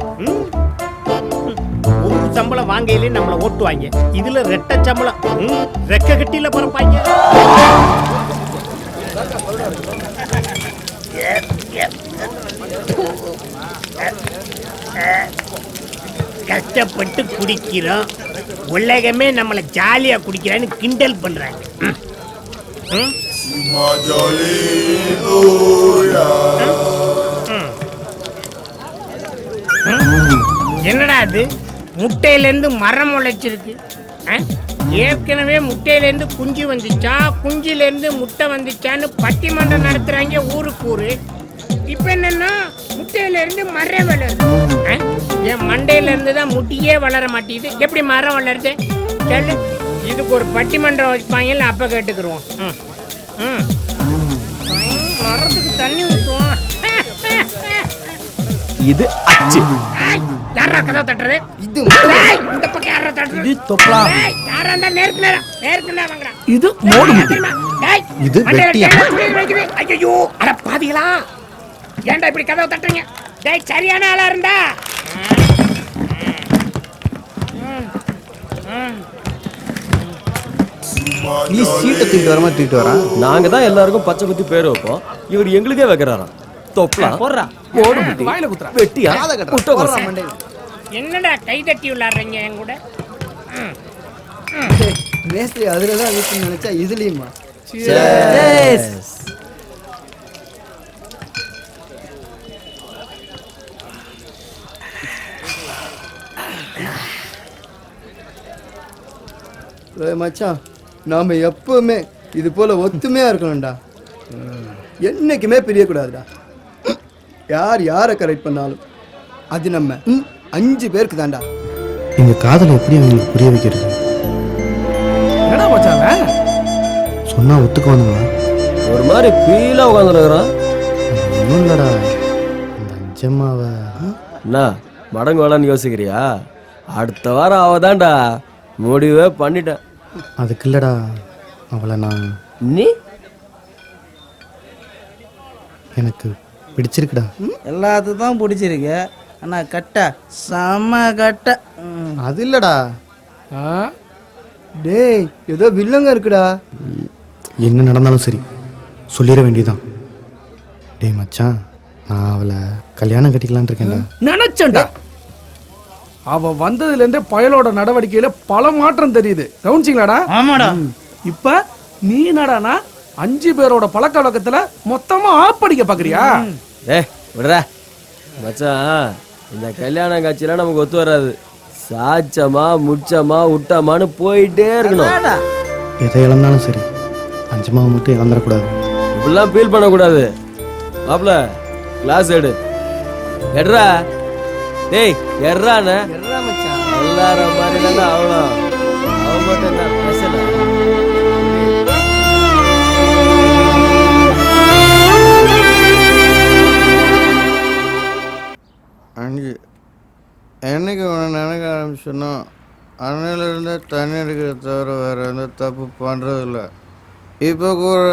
ஒரு சம்பளம் வாங்கையிலே நம்மளை ஓட்டுவாங்க. இதுல ரெட்டை சம்பளம். ரெக்க கட்டியில பறப்பாங்க. கஷ்டப்பட்டு குடிக்கிறோம். உலகமே நம்மளை ஜாலியா குடிக்கிறான்னு கிண்டல் பண்றாங்க. என்னடா அது? முட்டையில இருந்து மரம் முளைச்சிருக்கு. ஏற்கனவே முட்டையில இருந்து குஞ்சு வந்துச்சா, குஞ்சில இருந்து முட்டை வந்துச்சான்னு பட்டிமன்றம் நடத்துறாங்க ஊருக்கு ஊரு. இப்ப என்னன்னா முட்டையில இருந்து மரம் வளருது. என் மண்டையில இருந்து தான் முட்டியே வளர மாட்டேங்குது. எப்படி மரம் வளருது? சொல்லு. இதுக்கு ஒரு பட்டிமன்றம் வைப்பாங்கல்ல, அப்ப கேட்டுக்குருவோம். மரத்துக்கு தண்ணி ஊற்றுவோம். இது அச்சு. யாரா கதவை தட்டுறது? இது இந்த பக்கம் யாரா தட்டுறது? இது தொப்லா. யாரா இருந்தா நேருக்கு நேரா வாங்குறா. இது மோடுமுட்டி. இது வெட்டியா. ஐயோ அட பாவிகளா, ஏன்டா இப்படி கதவை தட்டுறீங்க? டேய் சரியான ஆளா இருந்தா நீ சீட்டை தூக்கிட்டு வர மாதிரி தூக்கிட்டு வரான். நாங்க தான் எல்லாருக்கும் பச்சை குத்தி பேர் வைப்போம். இவர் எங்களுக்கே வைக்கிறாராம். தொப்லா போடுறா. மோடுமுட்டி, வாயில குத்துறா. வெட்டியா, காதை கட்டுறா. முட்டைக்கோசு. மண்டையில. என்னடா கை தட்டி விளையாடுறீங்க என் கூட? மேஸ்திரி அதுலதான் வீட்டுன்னு நினைச்சா இதுலயுமா? மச்சான், நாம எப்பவுமே இது போல ஒத்துமையா இருக்கணும்டா. என்னைக்குமே பிரியக்கூடாதுடா. யார் யாரை கரெக்ட் பண்ணாலும் அது நம்ம 5 பேருக்கு தான்டா. எங்க காதலை எப்படி அவங்களுக்கு புரிய வைக்கிறது? என்னடா மச்சான் சொன்னா ஒத்துக்குவானுங்களா? ஒரு மாதிரி ஃபீலா உட்காந்துருக்கிறான். ஒன்றும் இல்லடா, அந்த அஞ்சம்மாவை என்ன மடங்கு வேளான்னு யோசிக்கிறியா? அடுத்த வாரம் அவதான்டா முடிவே பண்ணிட்டேன். அதுக்கு இல்லடா, அவளை நான் நீ எனக்கு பிடிச்சிருக்குடா. எல்லாத்துக்கும் தான் பிடிச்சிருக்கு. ஆனா கட்ட செம்ம கட்ட. அது இல்லடா. டேய் ஏதோ வில்லங்க இருக்குடா. என்ன நடந்தாலும் சரி சொல்லிட வேண்டியதான். டேய் மச்சான், நான் அவளை கல்யாணம் கட்டிக்கலான் இருக்கேன்டா. நினைச்சேன்டா. அவ வந்ததுல இருந்தே பயலோட நடவடிக்கையில பல மாற்றம் தெரியுது. கவனிச்சிங்களாடா? ஆமாடா. இப்ப நீ என்னடானா 5 பேரோட பழக்க வழக்கத்துல மொத்தமா ஆப்படிக்க பாக்குறியா? விடுறா மச்சான், இந்த கல்யாண காட்சியெல்லாம் நமக்கு ஒத்து வராது. சாச்சமா முச்சமா விட்டமான்னு போயிட்டே இருக்கணும். எதை இழந்தாலும் சரி அஞ்சம்மாவை மட்டும் இழந்துடக்கூடாது. இப்படிலாம் ஃபீல் பண்ணக்கூடாது. மாப்ள கிளாஸ் எடு எட்ரா டேய் எட்ராண்ணே எல்லாரும் மாதிரி தானே அவ்வளோ அவன் மட்டும் என்ன பேசல அஞ்சு என்னைக்கு உன்னை நினைக்க ஆரம்பிச்சோன்னா அன்னையிலேருந்து தண்ணி அடிக்கிறத தவிர வேறு எந்த தப்பு பண்ணுறதில்ல. இப்போ கூட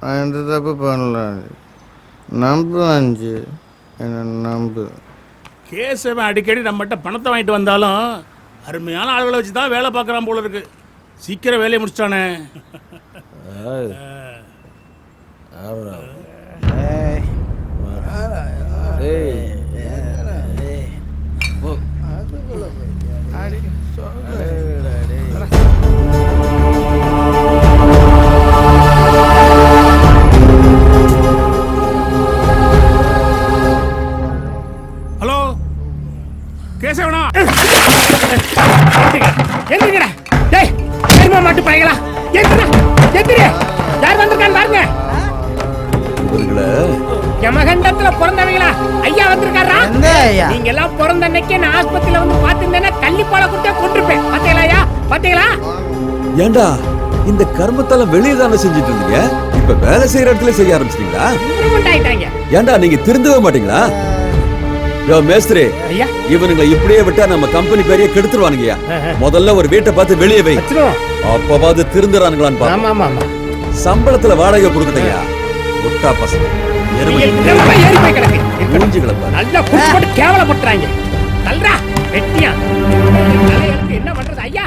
நான் எந்த தப்பு பண்ணல. நம்பு அஞ்சு, என்னை நம்பு. கேசவன் அடிக்கடி நம்மகிட்ட பணத்தை வாங்கிட்டு வந்தாலும் அருமையான ஆளுகளை வச்சு தான் வேலை பார்க்குறான் போல இருக்கு. சீக்கிரம் வேலையை முடிச்சிட்டானே. ஹலோ கேசவனா, எந்திரிங்கடா. டேய் சரிமா மாட்டு பாய்களா, எந்திரா எந்திரி. யார் வந்திருக்கான்னு பாருங்க. யமகண்டத்துல பிறந்தவங்களா ஐயா வந்திருக்காரா? நீங்க எல்லாம் பிறந்த அன்னைக்கு நான் ஆஸ்பத்திரியில வந்து பாத்துட்டேன்னா கள்ளிப்பால குட்டே கொண்டிருப்பேன். பாத்தீங்களா ஐயா, பாத்தீங்களா? ஏண்டா இந்த கர்மத்தால வெளியே தானே செஞ்சுட்டு இருந்தீங்க, இப்ப வேலை செய்யற இடத்துல செய்ய ஆரம்பிச்சிட்டீங்களா? ஏண்டா நீங்க திருந்தவே மாட்டீங்களா? யோ மேஸ்திரி, இவனுங்களை இப்படியே விட்டா நம்ம கம்பெனி பேரையே கெடுத்துருவானுங்கயா. முதல்ல ஒரு வீட்டை பார்த்து வெளியே வை, அப்பவாது திருந்துறானுங்களான்னு பாரு. சம்பளத்துல வாடகை கொடுக்கட்டையா முட்டா பசங்க. கேவலப்படுறாங்க. என்ன பண்றது ஐயா?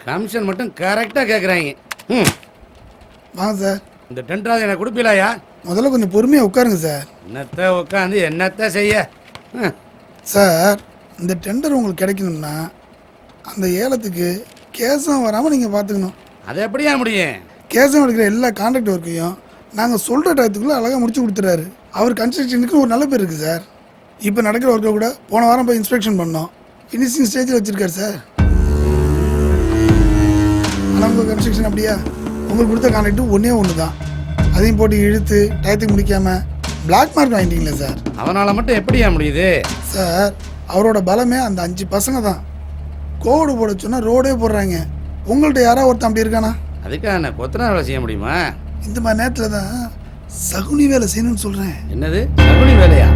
கமிஷன் மட்டும் கரெக்டா கேக்குறாங்க. வாங்க சார். இந்த டென்டாவது எனக்கு கொடுப்பீங்களா? முதல்ல கொஞ்சம் பொறுமையாக உட்காருங்க சார். என்னத்த உட்காந்து என்னத்த செய்ய சார்? இந்த டெண்டர் உங்களுக்கு கிடைக்கணும்னா அந்த ஏலத்துக்கு கேசம் வராமல் நீங்கள் பார்த்துக்கணும். அது எப்படியா முடியும்? கேசம் எடுக்கிற எல்லா கான்ட்ராக்ட் ஒர்க்கையும் நாங்கள் சொல்கிற டயத்துக்குள்ளே அழகாக முடிச்சு கொடுத்துறாரு. அவர் கன்ஸ்ட்ரக்ஷனுக்கு ஒரு நல்ல பேர் இருக்குது சார். இப்போ நடக்கிற ஒர்க்கை கூட போன வாரம் போய் இன்ஸ்பெக்ஷன் பண்ணோம். ஃபினிஷிங் ஸ்டேஜில் வச்சுருக்காரு சார். ஆனால் உங்கள் கன்ஸ்ட்ரக்ஷன் அப்படியா? உங்களுக்கு கொடுத்த கான்ட்ராக்ட்டு ஒன்று தான். அதையும் போட்டு இழுத்து டயத்துக்கு முடிக்காமல் பிளாக் மார்க் வாங்கிட்டீங்களே சார். அவனால் மட்டும் எப்படியா முடியுது சார்? அவரோட பலமே அந்த 5 பசங்க தான். கோடு போட சொன்னால் ரோடே போடுறாங்க. உங்கள்கிட்ட யாராவது ஒருத்தன் அப்படி இருக்கானா? அதுக்காக நான் கொத்தனா வேலை செய்ய முடியுமா? இந்த மாதிரி நேரத்தில் தான் சகுனி வேலை செய்யணும்னு சொல்கிறேன். என்னது சகுனி வேலையா?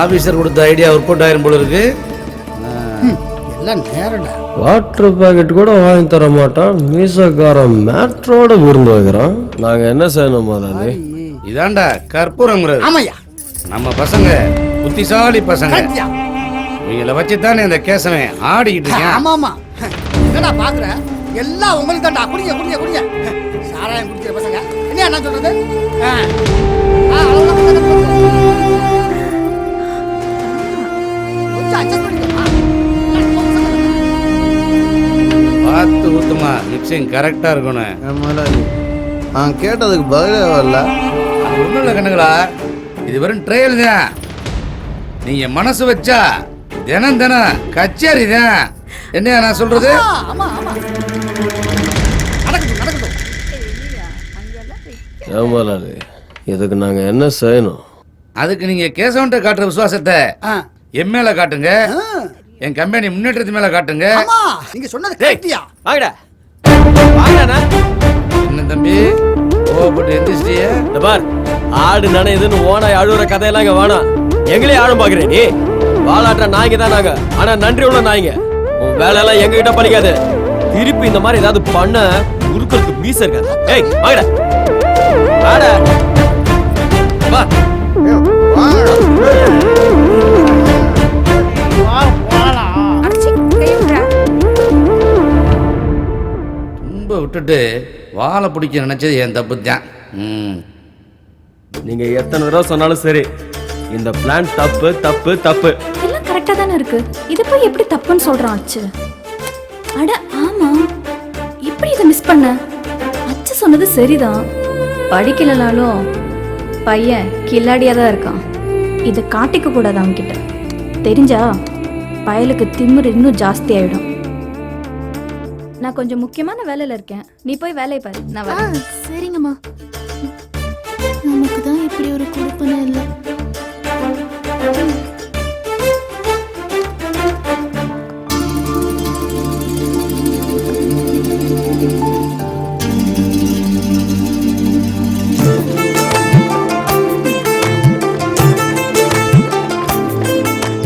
ஆபீசர் கொடுத்த ஐடியா ஒர்க் அவுட் ஆயிரும் போல இருக்கு. எல்லாம் நேரடா. வாட்டர் பாக்கெட் கூட வாங்கி தர மாட்டான், மீசக்காரன் மேட்ரோட விருந்து வைக்கிறான். நாங்க என்ன செய்யணும் முதலாளி? இதாண்டா கற்பூரம். ஆமாய்யா, நம்ம பசங்க புத்திசாலி பசங்க. இவங்கள வச்சுதானே இந்த கேசவன் ஆடிக்கிட்டு இருக்கேன். ஆமா ஆமா. என்னடா பாக்குற? எல்லாம் உங்களுக்கு தான்டா. குடிங்க குடிங்க குடிங்க. சாராயம் குடிக்கிற பசங்க. என்ன நான் சொல்றது? பார்த்து ஊத்துமா, மிக்சிங் கரெக்டா இருக்கணும். நான் கேட்டதுக்கு பதிலே வரல. அது ஒண்ணும் இல்லை கண்ணுங்களா, இது வெறும் ட்ரையல் தான். நீங்க மனசு வச்சா தினம் தினம் கச்சேரி தான். என்ன நான் சொல்றது? ஏமாலாது, இதுக்கு நாங்க என்ன செய்யணும்? அதுக்கு நீங்க கேசவன்ட்ட காட்டுற விசுவாசத்தை என் மேல காட்டுங்க, என் கம்பெனி முன்னேற்றத்து மேல காட்டுங்க. நீங்க சொன்னது கரெக்ட்டியா? வாங்கடா வாங்கடா. என்ன தம்பி கோபப்பட்டு எந்திரிச்சிட்டியே? இந்த பார், ஆடு நனையுதுன்னு ஓனாய் அழுகுற கதையெல்லாம் இங்க வேணாம். எங்களே ஆடும் பாக்குறேன் நீ. வாலாட்ட நாய்ங்க தான் நாங்க, ஆனா நன்றி உள்ள நாய்ங்க. உன் வேலையெல்லாம் எங்க கிட்ட பண்ணிக்காது. திருப்பி இந்த மாதிரி ஏதாவது பண்ண உருக்கிறதுக்கு மீச இருக்காது. ஏய் வாங்கடா வாடா வா. தும்ப விட்டுட்டு வாழை பிடிக்க நினைச்சது என் தப்பு தான். நீங்க எத்தனை தடவை சொன்னாலும் சரி, இந்த பிளான் தப்பு தப்பு தப்பு. எல்லாம் கரெக்டா தானே இருக்கு. இது போய் எப்படி தப்புன்னு சொல்றான் ஆச்சு? அட ஆமா, எப்படி இதை மிஸ் பண்ண? அச்சு சொன்னது சரிதான். படிக்கலனாலும் பையன் கில்லாடியா தான் இருக்கான். இதை காட்டிக்க கூடாது அவன்கிட்ட. தெரிஞ்சா பயலுக்கு திமிரு இன்னும் ஜாஸ்தி ஆயிடும். நான் கொஞ்சம் முக்கியமான வேலையில இருக்கேன், நீ போய் வேலையை பாரு. நான் வரேன். சரிங்கம்மா. நமக்கு தான் இப்படி ஒரு கொடுப்பனை இல்லை.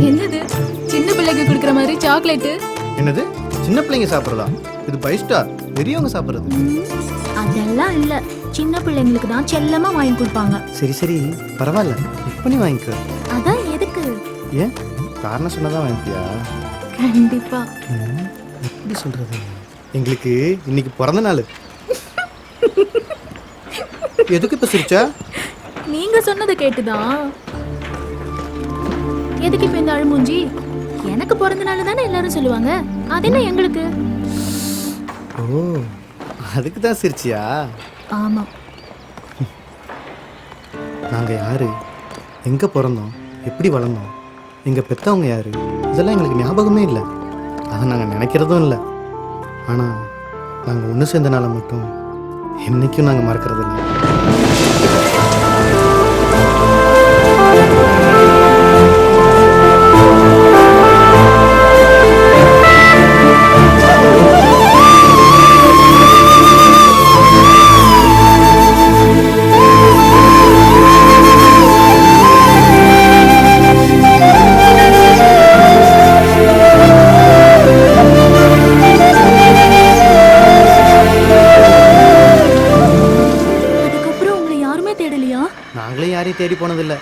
என்னது சின்ன பிள்ளைக்கு கொடுக்குற மாதிரி சாக்லேட்டு? என்னது சின்ன பிள்ளைங்க சாப்பிட்றதா? இது 5 ஸ்டார், பெரியவங்க சாப்பிட்றது. அதெல்லாம் இல்ல, சின்ன பிள்ளைங்களுக்கு தான் செல்லமா வாங்கி கொடுப்பாங்க. சரி சரி பரவாயில்ல, புக் பண்ணி வாங்கிக்க. அதான் எதுக்கு? ஏன் காரணம் சொன்னதான் வாங்கிப்பியா? கண்டிப்பா. எப்படி சொல்றது, எங்களுக்கு இன்னைக்கு பிறந்த நாள். எதுக்கு இப்ப சிரிச்சா? நீங்க சொன்னதை கேட்டுதான். எதுக்கு இப்ப இந்த அழுமூஞ்சி? எனக்கு பிறந்த நாள் தானே எல்லாரும் சொல்லுவாங்க, அது என்ன எங்களுக்கு? ஓ, அதுக்கு தான் சிரிச்சியா? ஆமா. நாங்க யாரு, எங்க பிறந்தோம், எப்படி வளர்ந்தோம், எங்க பெத்தவங்க யாரு, இதெல்லாம் எங்களுக்கு ஞாபகமே இல்லை. அதை நாங்க நினைக்கிறதும் இல்லை. ஆனா நாங்க ஒன்று சேர்ந்தனால மட்டும் என்னைக்கும் நாங்க மறக்கிறது இல்லை. யாரையும் தேடி போனதில்லை.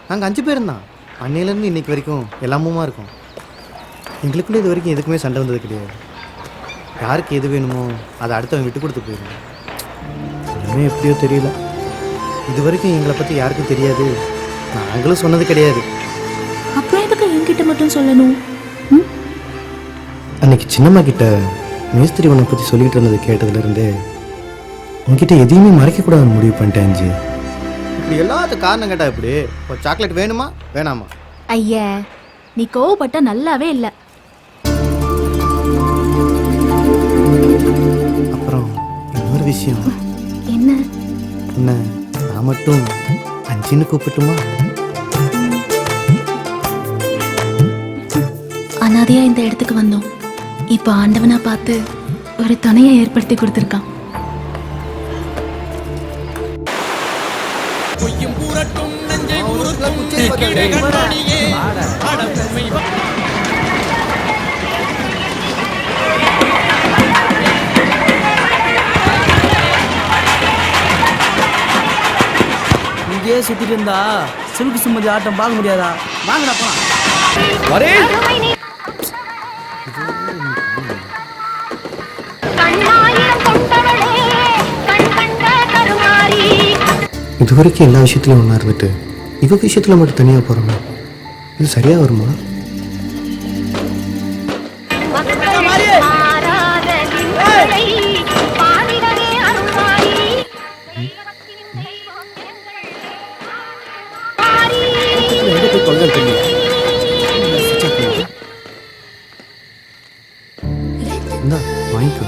நாங்கள் 5 பேரும் தான். அன்னையிலேருந்து இன்னைக்கு வரைக்கும் எல்லாமுமா இருக்கும். எங்களுக்குள்ளே இது வரைக்கும் எதுக்குமே சண்டை வந்தது கிடையாது. யாருக்கு எது வேணுமோ அதை அடுத்தவங்க விட்டு கொடுத்து போயிடும். ஒன்றுமே எப்படியோ தெரியல, இது வரைக்கும் எங்களை பற்றி யாருக்கும் தெரியாது, நாங்களும் சொன்னது கிடையாது. அப்புறம் எதுக்கு என்கிட்ட மட்டும் சொல்லணும்? அன்னைக்கு சின்னம்மா கிட்ட மேஸ்திரி உன்னை பற்றி சொல்லிகிட்டு இருந்தது கேட்டதுலேருந்தே உங்ககிட்ட எதையுமே மறைக்கக்கூடாதுன்னு முடிவு பண்ணிட்டேன். இப்படி எல்லாத்துக்கும் காரணம் கேட்டா இப்படி ஒரு சாக்லேட் வேணுமா வேணாமா? ஐயா, நீ கோவப்பட்ட நல்லாவே இல்லை. அப்புறம் இன்னொரு விஷயம். என்ன? என்ன நான் மட்டும் 5ன்னு கூப்பிட்டுமா? அனாதையா இந்த இடத்துக்கு வந்தோம். இப்ப ஆண்டவனா பார்த்து ஒரு துணையை ஏற்படுத்தி கொடுத்துருக்கான். இங்கேயே சுத்திட்டு இருந்தா சிலுக்கு சுமதி ஆட்டம் பார்க்க முடியாதா? வாங்கடா போலாம். இது வரைக்கும் எல்லா விஷயத்துலையும் ஒன்றா இருந்துட்டு இவ விஷயத்தில் மட்டும் தனியாக போகிறோம். இது சரியாக வருமா? இந்தா வாங்கிக்கோ.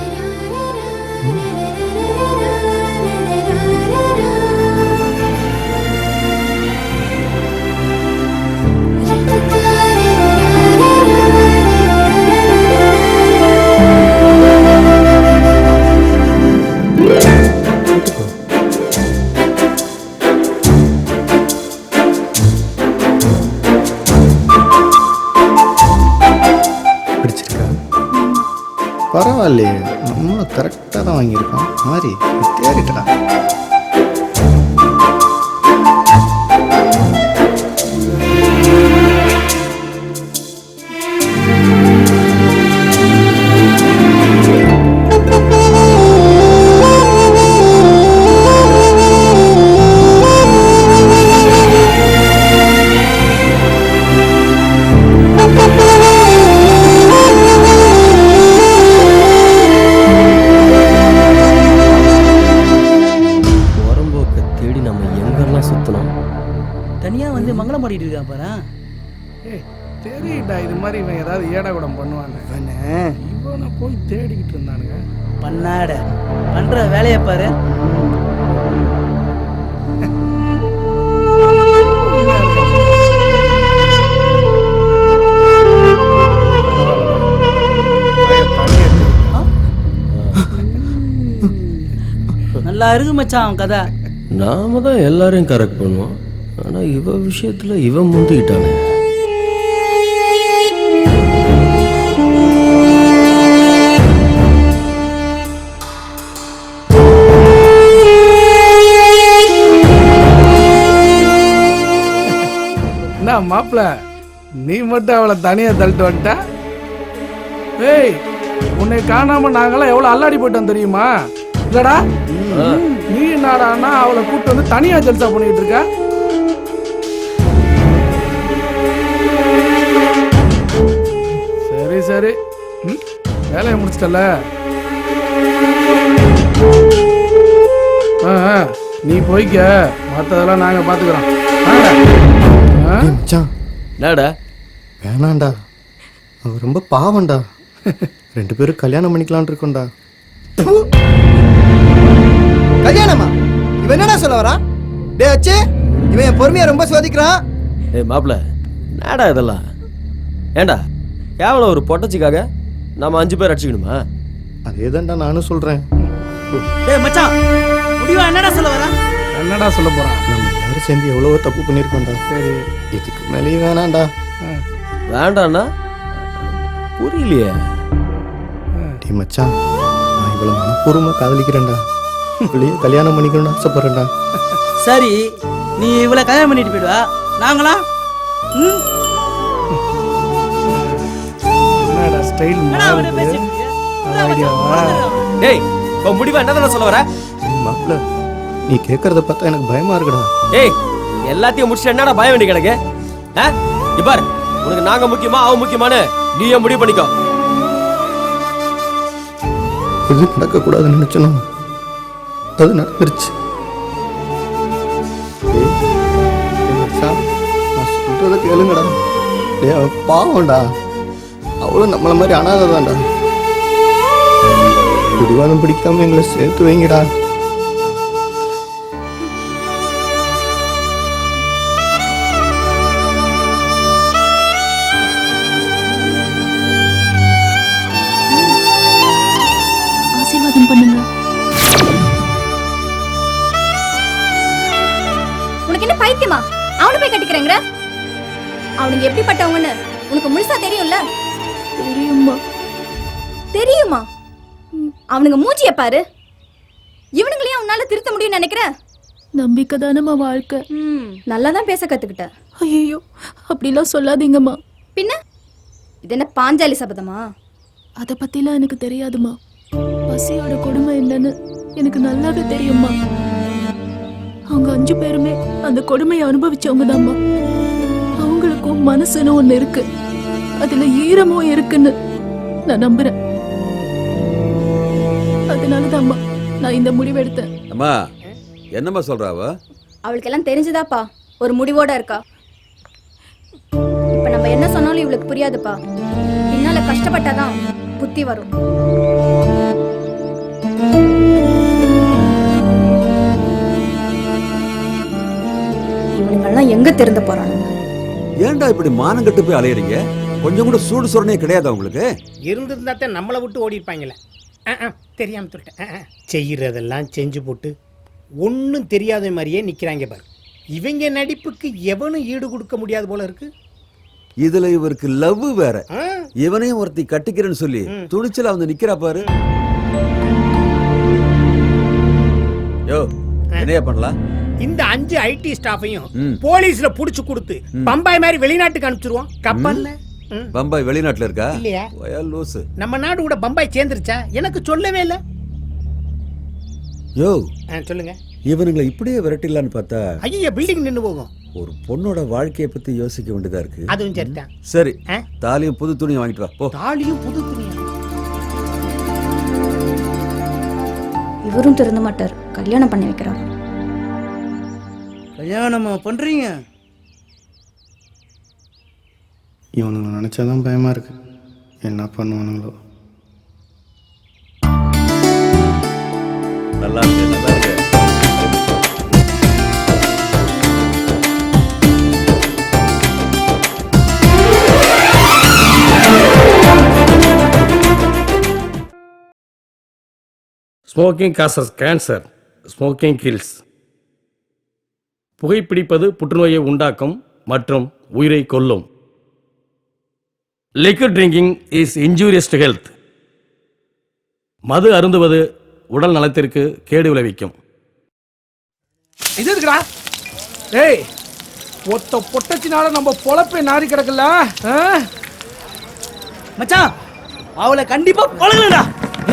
பரவாயில்லையே, நம்ம கரெக்டாக தான் வாங்கியிருக்கோம். மாதிரி தேடிட்டா. இருக்கான் பாரு. ஏய் தெரியுடா, இது மாதிரி இவன் ஏதாவது ஏடாகுடம் பண்ணுவாங்க. இவனை போய் தேடிக்கிட்டு இருந்தானுங்க. பண்ணாட பண்ற வேலையை பாரு. நல்லா இருக்கு மச்சான் கதை. நாம தான் எல்லாரையும் கரெக்ட் பண்ணுவோம், ஆனா இவ விஷயத்துல இவன் முந்திக்கிட்டானே. என்ன மாப்பிள்ள, நீ மட்டும் அவளை தனியா தள்ளிட்டு வந்துட்ட? ஏய், உன்னை காணாம நாங்கெல்லாம் எவ்வளவு அல்லாடி போயிட்டோம் தெரியுமா? இல்லடா, நீ என்னடான்னா அவளை கூப்பிட்டு வந்து தனியா ஜல்சா பண்ணிட்டு இருக்க. சரி சரி, வேலையை முடிச்சிட்டல. நீ போய்க்க, மற்றதெல்லாம் நாங்க பாத்துக்கிறோம். வேணாண்டா, அவன் ரொம்ப பாவம்டா. 2 பேரும் கல்யாணம் பண்ணிக்கலான் இருக்கோம்டா. கல்யாணமா? இவன் என்னடா சொல்ல வரா? டேய் அச்சே, இவன் என் பொறுமையை ரொம்ப சோதிக்கிறான். ஏய் மாப்ள, என்னடா இதெல்லாம்? ஏண்டா கேவலம் ஒரு பொட்டச்சிக்காக நம்ம 5 பேர் அடிச்சுக்கணுமா? அதேதான்டா நானும் சொல்றேன். டேய் மச்சான், முடிவா என்னடா சொல்ல வரா? என்னடா சொல்ல போறான்? நம்ம எல்லாரும் சேர்ந்து எவ்வளவோ தப்பு பண்ணிருக்கோம்டா. சரி, இதுக்கு மேலேயும் வேணாண்டா. வேண்டாண்ணா புரியலையே. டே மச்சான், நான் இவ்வளவு மனப்பூர்வமா காதலிக்கிறேன்டா. இவளையே கல்யாணம் பண்ணிக்கணும்னு ஆசைப்படுறேன்டா. சரி, நீ இவளை கல்யாணம் பண்ணிட்டு போயிடுவா, நாங்களா? என்னடா ஸ்டைல் மாறுது? ஐடியாவா? டேய், உன் முடிவா என்னதான சொல்ல வர? மாப்ள, நீ கேக்குறத பார்த்தா எனக்கு பயமா இருக்குடா. ஏய், எல்லாத்தையும் முடிச்சு என்னடா பயம் வேண்டி கிடக்கு? இப்பாரு, உனக்கு நாங்க முக்கியமா அவன் முக்கியமானு நீயே முடிவு பண்ணிக்கோ. இது நடக்க கூடாதுன்னு நினைச்சனும் அது நடந்துருச்சு. நான் சொல்றத கேளுங்கடா. பாவம்டா, அவளும் நம்மள மாதிரி அனாததான்டா. பிடிவாதம் பிடிக்காம எங்களை சேர்த்து வைங்கடா. ஆசீர்வாதம் பண்ணுங்க. உனக்கு என்ன பைத்தியமா? அவனை போய் கட்டிக்கிறேங்கிற? அவனுங்க எப்படிப்பட்டவங்கன்னு உனக்கு முழுசா தெரியும்ல? தெரியுமா? தெரியுமா? அவனுங்க மூஞ்சிய பாரு. இவனுங்களையும் அவனால திருத்த முடியும்னு நினைக்கிற? நம்பிக்கை தானம்மா வாழ்க்கை. நல்லா தான் பேச கத்துக்கிட்ட. ஐயோ, அப்படிலாம் சொல்லாதீங்கம்மா. பின்ன இது என்ன பாஞ்சாலி சபதமா? அதை பத்திலாம் எனக்கு தெரியாதுமா. பசியோட கொடுமை என்னன்னு எனக்கு நல்லாவே தெரியுமா. அவங்க 5 பேருமே அந்த கொடுமையை அனுபவிச்சவங்க தான்மா. அவங்களுக்கும் மனசுன்னு ஒண்ணு இருக்கு, அதுல ஈரமும் இருக்குன்னு நான் நம்புறேன். அதனாலதான்மா நான் இந்த முடிவு எடுத்தேன். அம்மா, என்னம்மா சொல்றாவ? அவளுக்கு எல்லாம் தெரிஞ்சுதாப்பா ஒரு முடிவோட இருக்கா. இப்ப நம்ம என்ன சொன்னாலும் இவளுக்கு புரியாதுப்பா. பின்னால கஷ்டப்பட்டாதான் புத்தி வரும். இவனுங்கெல்லாம் எங்க திறந்து போறானுங்க? ஏன்டா இப்படி மானங்கட்டு போய் அலையறீங்க? கொஞ்சம் கூட சூடு சொரணே கிடையாது உங்களுக்கு? இருந்திருந்தாத்தான் நம்மளை விட்டு ஓடி இருப்பாங்கல்ல. தெரியாம சொல்லிட்டேன். செய்யறதெல்லாம் செஞ்சு போட்டு ஒன்னும் தெரியாத மாதிரியே நிக்கிறாங்க பாரு. இவங்க நடிப்புக்கு எவனும் ஈடு கொடுக்க முடியாது போல இருக்கு. இதுல இவருக்கு லவ் வேற. இவனையும் ஒருத்தி கட்டிக்கிறேன்னு சொல்லி துணிச்சல வந்து நிக்கிறா பாரு. யோ, என்னையா பண்ணலாம்? இந்த 5 ஐடி ஸ்டாஃபையும் போலீஸ்ல புடிச்சு கொடுத்து பம்பாய் மாதிரி வெளிநாட்டுக்கு அனுப்பிச்சிருவோம். கப்பல்ல. பம்பாய் வெளிநாட்டுல இருக்கா? இல்லையா? லூசு. நம்ம நாடு கூட பம்பாய் சேர்ந்துருச்சா? எனக்கு சொல்லவே இல்ல. யோ, சொல்லுங்க. இவனுங்களை இப்படியே விரட்டிடலான்னு பார்த்தா ஐயா பில்டிங் நின்னு போகும். ஒரு பொண்ணோட வாழ்க்கையை பத்தி யோசிக்க வேண்டியதா இருக்கு. அதுவும் சரிதான். சரி, தாலியும் புது துணியும் வாங்கிட்டு வா போ. தாலியும் புது துணியும்? இவரும் திறந்த மாட்டார். கல்யாணம் பண்ணி வைக்கிறார். கல்யாணமா பண்றீங்க? இவனுங்களை நினச்சாதான் பயமாக இருக்கு, என்ன பண்ணுவானுங்களோ. நல்லா இருக்கு, நல்லா இருக்கு. Smoking causes cancer, smoking kills. புகைப்பிடிப்பது புற்றுநோயை உண்டாக்கும் மற்றும் உயிரை கொல்லும். Liquid drinking is injurious to health. மது அருந்துவது உடல் நலத்திற்கு கேடு விளைவிக்கும். இது இருக்குடா. ஏய், ஒத்த பொட்டச்சினால நம்ம பொழப்பே நாரி கிடக்கல. மச்சான் அவளை கண்டிப்பா பழகலடா.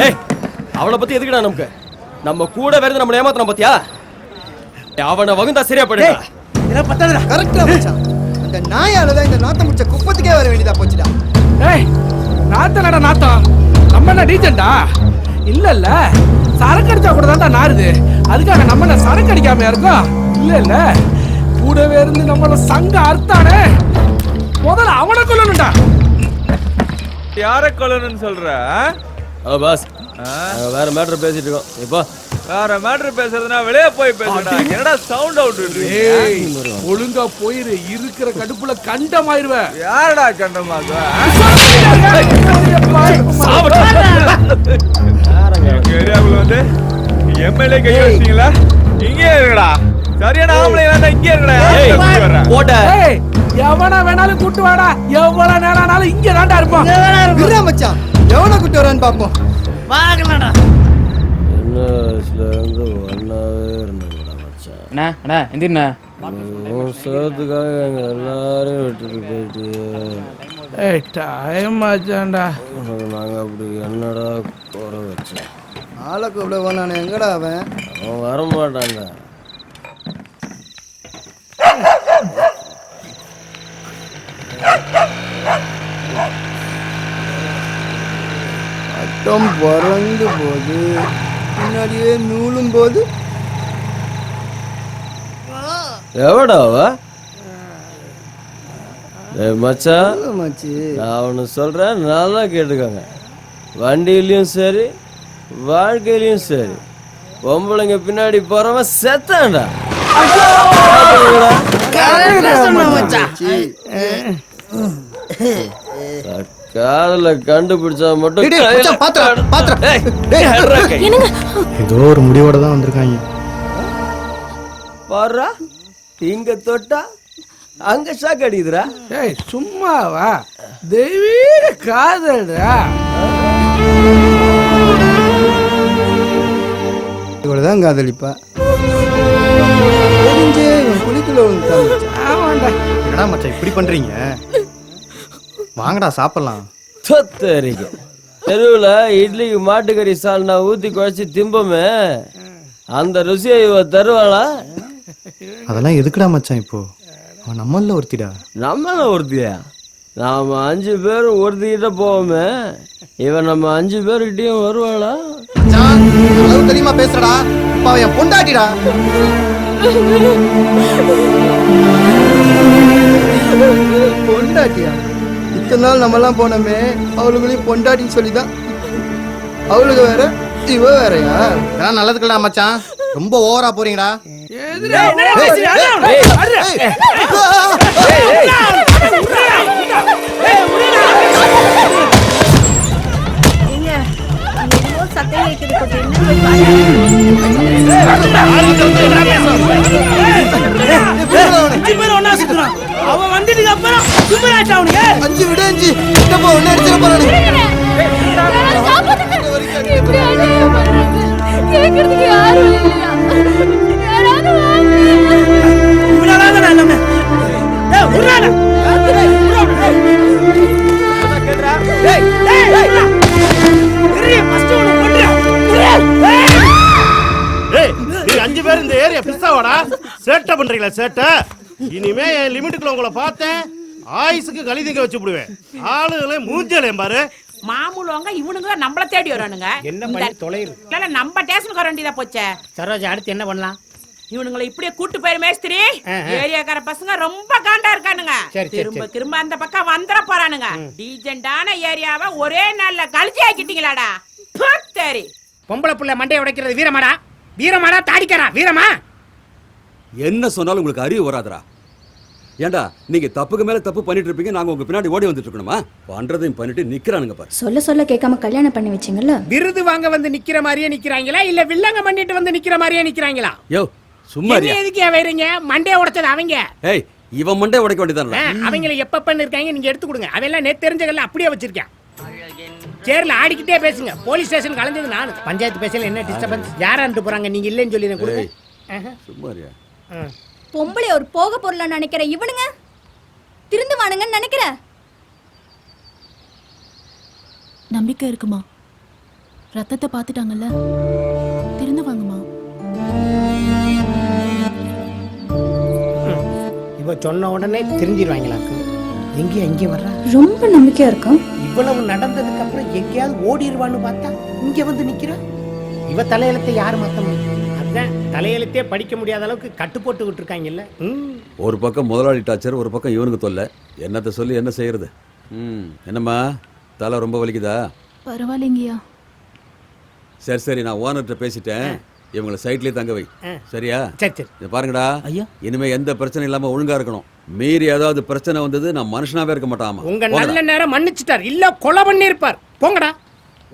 ஏய், அவளை பத்தி எதுக்குடா நமக்கு? நம்ம கூட வேறது நம்மள ஏமாத்தணும் பாத்தியா? அவனை வகுந்தா சரியா போயிடுடா. இதெல்லாம் பத்தாதடா. கரெக்டா மச்சான். அந்த நாயால தான் இந்த நாத்தம் முடிச்ச குப்பத்துக்கே வர வேண்டியதா போச்சுடா. ஏய், நாத்தனடா நாத்தம். நம்ம என்ன டீசன்டா? இல்ல இல்ல, சரக்கு அடிச்சா கூட தான்டா நாருது. அதுக்காக நம்ம என்ன சரக்கு அடிக்காம இருக்கோம்? இல்ல இல்ல, கூடவே இருந்து நம்மள சங்க அர்த்தானே. முதல்ல அவனை கொல்லணும்டா. யாரை கொல்லணும்னு சொல்ற? பாஸ், வேற மேட்டர் பேசிட்டு இருக்கோம். இப்போ வேற மேட்டர் பேசுறதுனா வெளியே போய் பேசுடா. என்னடா சவுண்ட் அவுட் விடுறீங்க? ஏய், ஒழுங்கா போயிரு. இருக்கிற கடுப்புல கண்டமாயிருவ. யாரடா கண்டமாக? ஏரியாவுல வந்து எம்எல்ஏ கை வச்சீங்களா? இங்கே இருக்கடா. சரியான ஆம்பளை வேணா இங்கே இருக்கடா. போட. ஏய், எவனா வேணாலும் கூட்டு வாடா. எவ்வளவு நேரம்னாலும் இங்க தான்டா இருப்பான். விடுறா மச்சான், எவனை கூட்டு வரான்னு பாப்போம். வாங்கடா. என்ன வயசுல இருந்து ஒன்னாவே இருந்தீங்களா மச்சான்? அண்ணா அண்ணா எந்திரண்ணா. சேர்த்துக்காக எங்க எல்லாரும் விட்டுட்டு போயிட்டு. ஏய், டைம் ஆச்சான்டா. நாங்க அப்படி என்னடா குறை வச்சோம்? ஆளை கூப்பிட போனானே, எங்கடா அவன்? அவன் வரமாட்டான்டா. அட்டம் பறந்து போது, பின்னாடியே நூலும் போது. எவடா அவ? மச்சான், மச்சி, நான் அவனு சொல்றேன், நல்லா கேட்டுக்கோங்க. வண்டியிலயும் சரி, வாழ்க்கையிலயும் சரி, பொம்பளைங்க பின்னாடி போறவன் செத்தான்டா. காதல கண்டுபிடிச்சா மட்டும் ஏதோ ஒரு முடிவோட தான் வந்திருக்காங்க. பாருடா, இங்க தொட்டா அங்க ஷாக் அடிக்குதுடா. ஏய், சும்மாவா? தெய்வீக காதல்டா. இவ்வளவுதான் காதலிப்பா. குளிக்குள்ள ஆமாண்டா. என்னடா மச்சான் இப்படி பண்றீங்க? வாங்கடா சாப்பிடலாம். தொத்தரிக்க தெருவில் இட்லிக்கு மாட்டுக்கறி சால்னா ஊற்றி குழச்சி திம்பமே, அந்த ருசியை இவ தருவாளா? அதெல்லாம் எதுக்குடா மச்சான் இப்போ? அவன் நம்மள ஒருத்திடா. நம்மள ஒருத்தியா? நாம 5 பேரும் ஒருத்திக்கிட்ட போவோமே, இவன் நம்ம 5 பேருக்கிட்டையும் வருவாளா? தெரியுமா பேசுறடா? என் பொண்டாட்டிடா. பொண்டாட்டியா? இத்தனை நாள் நம்மலாம் போனோமே, அவளுக்குள்ளேயும் பொண்டாட்டின்னு சொல்லிதான். அவளுக்கு வேற, இவ வேறயா? இதெல்லாம் நல்லதுக்குடா மச்சான், ரொம்ப ஓவரா போறீங்கடா. அவன் வந்துட்டு அப்புறம் சூப்பராச்சா அவனுக்கு 5 விட 5 கிட்டப்போ ஒன்னு அடிச்சிட போறானே. கேக்குறதுக்கு யாரும் இல்லையா? யாராவது வாங்க. இவனால தான் நம்ம டேய் உர்றாடா. டேய் டேய் டேய் பெரிய ஃபர்ஸ்ட் ஒன்னு போடுடா. டேய், நீ 5 பேர் இந்த ஏரியா பிஸ்ஸாவாடா? சேட்டை பண்றீங்களா? சேட்டை இனிமே என் லிமிட்டுக்குள்ள உங்களை பார்த்தேன், ஆயுசுக்கு கழிதிங்க வச்சு விடுவேன். ஆளுகளே மூஞ்சலையும் பாரு. மாமூலவங்க இவனுங்க நம்மள தேடி வரானுங்க. என்ன பண்ணி தொலைரு? இல்ல நம்ம ஸ்டேஷனுக்கு வர வேண்டியதா போச்சே. சரோஜா, அடுத்து என்ன பண்ணலாம்? இவனுங்களை இப்படியே கூட்டு போயிரு மேஸ்திரி. ஏரியாக்கார பசங்க ரொம்ப காண்டா இருக்கானுங்க. திரும்ப திரும்ப அந்த பக்கம் வந்துட போறானுங்க. டீசென்டான ஏரியாவை ஒரே நாள்ல கழிச்சு ஆக்கிட்டீங்களாடா. சரி, பொம்பளை புள்ள மண்டையை உடைக்கிறது வீரமாடா? வீரமாடா தாடிக்கறா வீரமா? என்ன சொன்னாலும் உங்களுக்கு அறிவு வராதரா? ஏண்டா நீங்க தப்புக்கு மேல தப்பு பண்ணிட்டு இருப்பீங்க, நாங்க உங்க பின்னாடி ஓடி வந்துட்டு இருக்கணுமா? பண்றதையும் பண்ணிட்டு நிக்கிறானுங்க பாரு. சொல்ல சொல்ல கேட்காம கல்யாணம் பண்ணி வச்சீங்கல்ல. விருது வாங்க வந்து நிக்கிற மாதிரியே நிக்கிறாங்களா இல்ல வில்லங்க பண்ணிட்டு வந்து நிக்கிற மாதிரியே நிக்கிறாங்களா? யோ சும்மா நீ எதுக்கு வைறீங்க? மண்டையை உடைச்சது அவங்க. ஏய் இவன் மண்டையை உடைக்க வேண்டியதானே? அவங்கள எப்ப பண்ணிருக்காங்க நீங்க எடுத்து கொடுங்க. அவெல்லாம் நேத்து தெரிஞ்சதெல்லாம் அப்படியே வச்சிருக்கேன். சேர்ல ஆடிக்கிட்டே பேசுங்க. போலீஸ் ஸ்டேஷன் கலந்தது நானு. பஞ்சாயத்து பேசல என்ன டிஸ்டர்பன்ஸ்? யாரான்ட்டு போறாங்க? நீங்க இல்லன்னு சொல்லி கொடுங்க. சும்மாரியா? பொம்பளை ஒரு போக பொருளா நினைக்கிற இவனுங்க திருந்துவானுங்கன்னு நினைக்கிற? நம்பிக்கை இருக்குமா? ரத்தத்தை பார்த்துட்டாங்கல்ல, திருந்துவாங்கம்மா. இவ சொன்ன உடனே தெரிஞ்சிருவாங்களாக்கு. எங்க வர்றா? ரொம்ப நம்பிக்கையா இருக்கும். இவ்வளவு நடந்ததுக்கு அப்புறம் எங்கேயாவது ஓடிடுவான்னு பார்த்தா இங்க வந்து நிக்கிறா. இவ தலையெழுத்தை யாரு மாத்த முடியும்? அதான் தலையெழுத்தே படிக்க முடியாத அளவுக்கு கட்டு போட்டு விட்டுருக்காங்கல்ல. ஒரு பக்கம் முதலாளி டாச்சர், ஒரு பக்கம் இவனுக்கு தொல்லை. என்னத்தை சொல்லி என்ன செய்யறது? என்னம்மா தலை ரொம்ப வலிக்குதா? பரவாயில்லைங்கய்யா. சரி சரி, நான் ஓனர்கிட்ட பேசிட்டேன். இவங்களை சைட்லயே தங்க வை. சரியா? சரி. பாருங்கடா ஐயா, இனிமே எந்த பிரச்சனை இல்லாம ஒழுங்கா இருக்கணும். மீறி ஏதாவது பிரச்சனை வந்தது நான் மனுஷனாவே இருக்க மாட்டாமா. உங்க நல்ல நேரம் மன்னிச்சிட்டார், இல்ல கொலை பண்ணி இருப்பார். போங்கடா.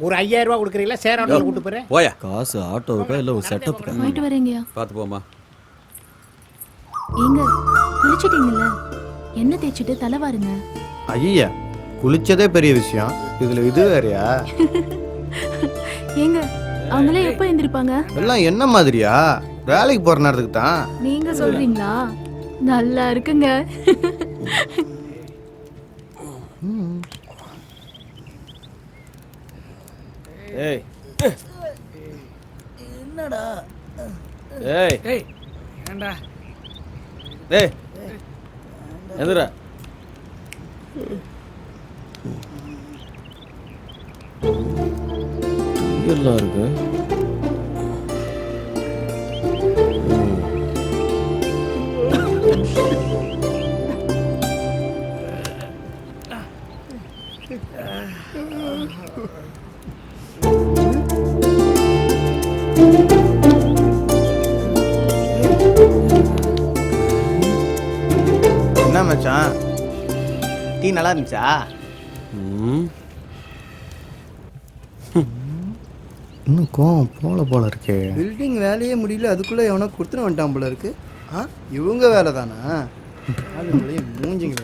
ஒரு 5000 ரூபாய் கொடுக்குறீங்களா? சேராடல கூட்டு போறேன். போயா. காசு ஆட்டோவுக்கா இல்ல ஒரு செட்டப்? போயிட்டு வரேங்கய்யா. பாத்து போமா. ஏங்க குளிச்சிட்டீங்கல்ல, என்ன தேய்ச்சிட்டு தலை வாருங்க. ஐயா குளிச்சதே பெரிய விஷயம், இதுல இது வேறயா? ஏங்க அவங்களே எப்ப எந்திரிப்பாங்க? எல்லாம் என்ன மாதிரியா? வேலைக்கு போற நேரத்துக்கு தான். நீங்க சொல்றீங்களா? நல்லா இருக்குங்க. ஏய் என்னடா? ஏய் ஏய் ஏண்டா? ஏய் எந்திரா. எல்லாம் இருக்கு. என்ன மச்சான், டீ நல்லா இருந்துச்சா? இன்னும் கோவம் போல இருக்கே. பில்டிங் வேலையே முடியல, அதுக்குள்ள எவனோ கொடுத்துட்டு வந்துட்டான் போல இருக்கு. இவங்க வேலை தானா? மூஞ்சிங்க.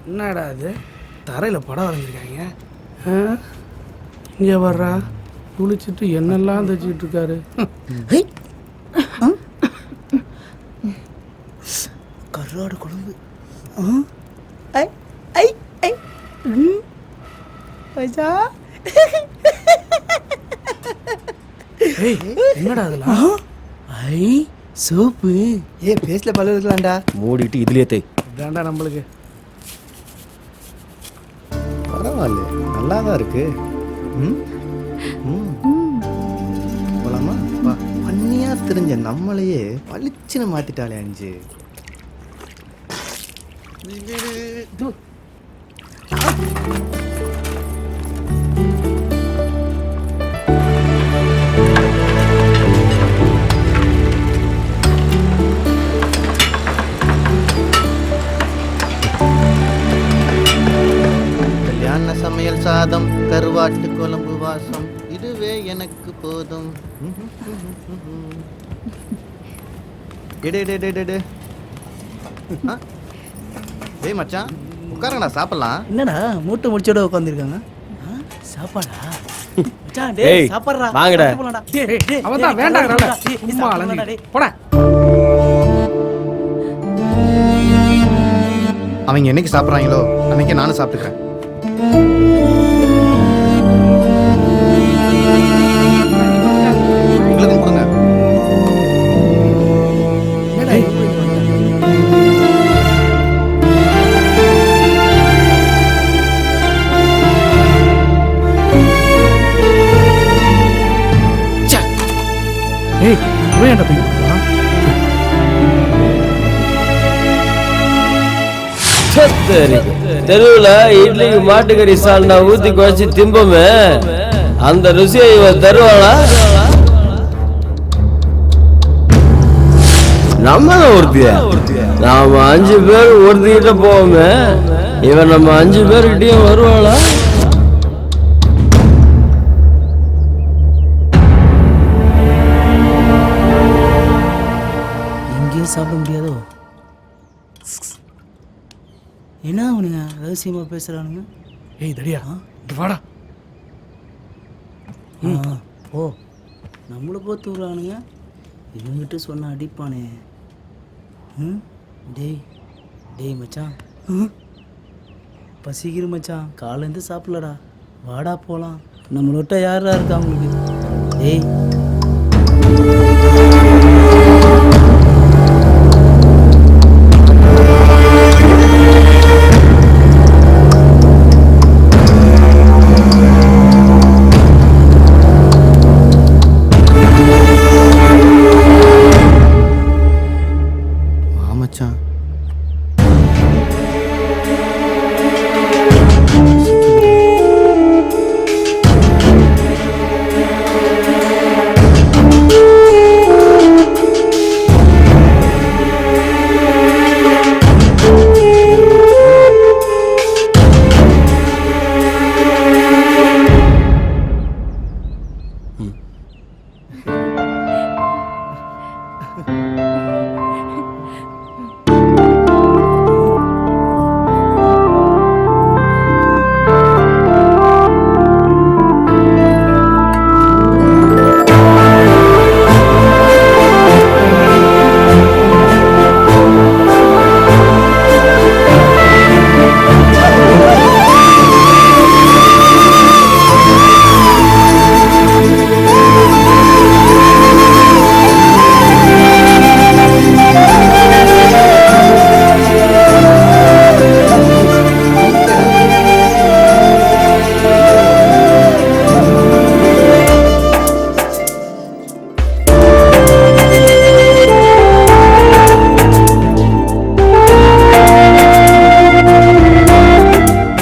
என்னடா அது, தரையில் படம் வரைஞ்சிருக்காங்க. இங்கே வர்றா, குளிச்சுட்டு என்னெல்லாம் தைச்சிட்டு இருக்காரு. கருவாடு குழம்பு. என்னடா அதெல்லாம்? ஐ சோப்பு. பேஸ்ல பல இருக்கலாம்டா. மூடிட்டு இதுலயே தேய். இதாண்டா நம்மளுக்கு. பரவாயில்ல, நல்லா தான் இருக்கு. போலாமா? பண்ணியா தெரிஞ்ச நம்மளையே பளிச்சுன்னு மாத்திட்டாலே அஞ்சு. கல்யாண சமையல் சாதம், கருவாட்டு குழம்பு வாசம், இதுவே எனக்கு போதும். டேய் மச்சான் உட்காருங்கடா, சாப்பிடலாம். என்னடா மூட்டை முடிச்சோட உட்காந்துருக்காங்க? சாப்பாடா? டேய் சாப்பாடுறா. வாங்கடா. அவன் தான் வேண்டாங்கடா. சும்மா அலஞ்சி போடா. அவங்க என்னைக்கு சாப்பிட்றாங்களோ அன்னைக்கு நானும் சாப்பிட்டுக்கிறேன். உங்களுக்கும் கொடுங்க. ஏய் ஏன்டா தூக்கி போடுறான்? தெருவுல இட்லிக்கு மாட்டுக்கறி சால்னா ஊத்தி குழச்சி திம்பமே அந்த ருசியை இவ தருவாளா? நம்ம ஒருத்திய நாம 5 பேர் ஒருத்திக்கிட்ட போவோமே இவன் நம்ம 5 பேர்கிட்டயும் வருவாளா? எங்கேயும் சாப்பிட முடியாதோ? என்ன அவனுங்க ரகசியமா பேசுறானுங்க? ஏய் தடியா இங்க வாடா. ஓ நம்மளை பார்த்து விடுறானுங்க. இவங்கிட்ட சொன்ன அடிப்பானே. டேய் டேய் மச்சான், பசிக்கிற மச்சான், காலேருந்து சாப்பிடலடா, வாடா போகலாம். நம்மளோட்ட யாரா இருக்கா அவங்களுக்கு? டேய் மச்சான்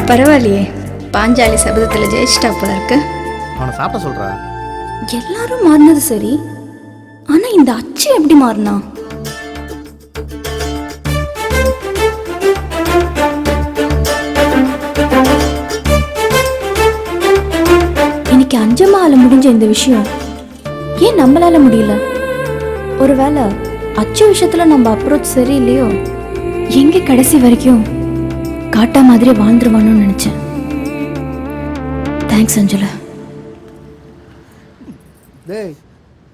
பரவாயில்லையே, பாஞ்சாலி சபதத்தில் ஜெயிச்சிட்டா போல இருக்கு. அவனை சாப்பிட சொல்றா. எல்லாரும் மாறினது சரி, ஆனா இந்த அச்சு எப்படி மாறினா? இன்னைக்கு அஞ்சம்மால முடிஞ்ச இந்த விஷயம் ஏன் நம்மளால முடியல? ஒருவேளை அச்சு விஷயத்துல நம்ம அப்ரோச் சரியில்லையோ? எங்க கடைசி வரைக்கும் காட்டா மாதிரி வாழ்ந்துருவானு நினைச்சேன். தேங்க்ஸ் அஞ்சலா. டேய்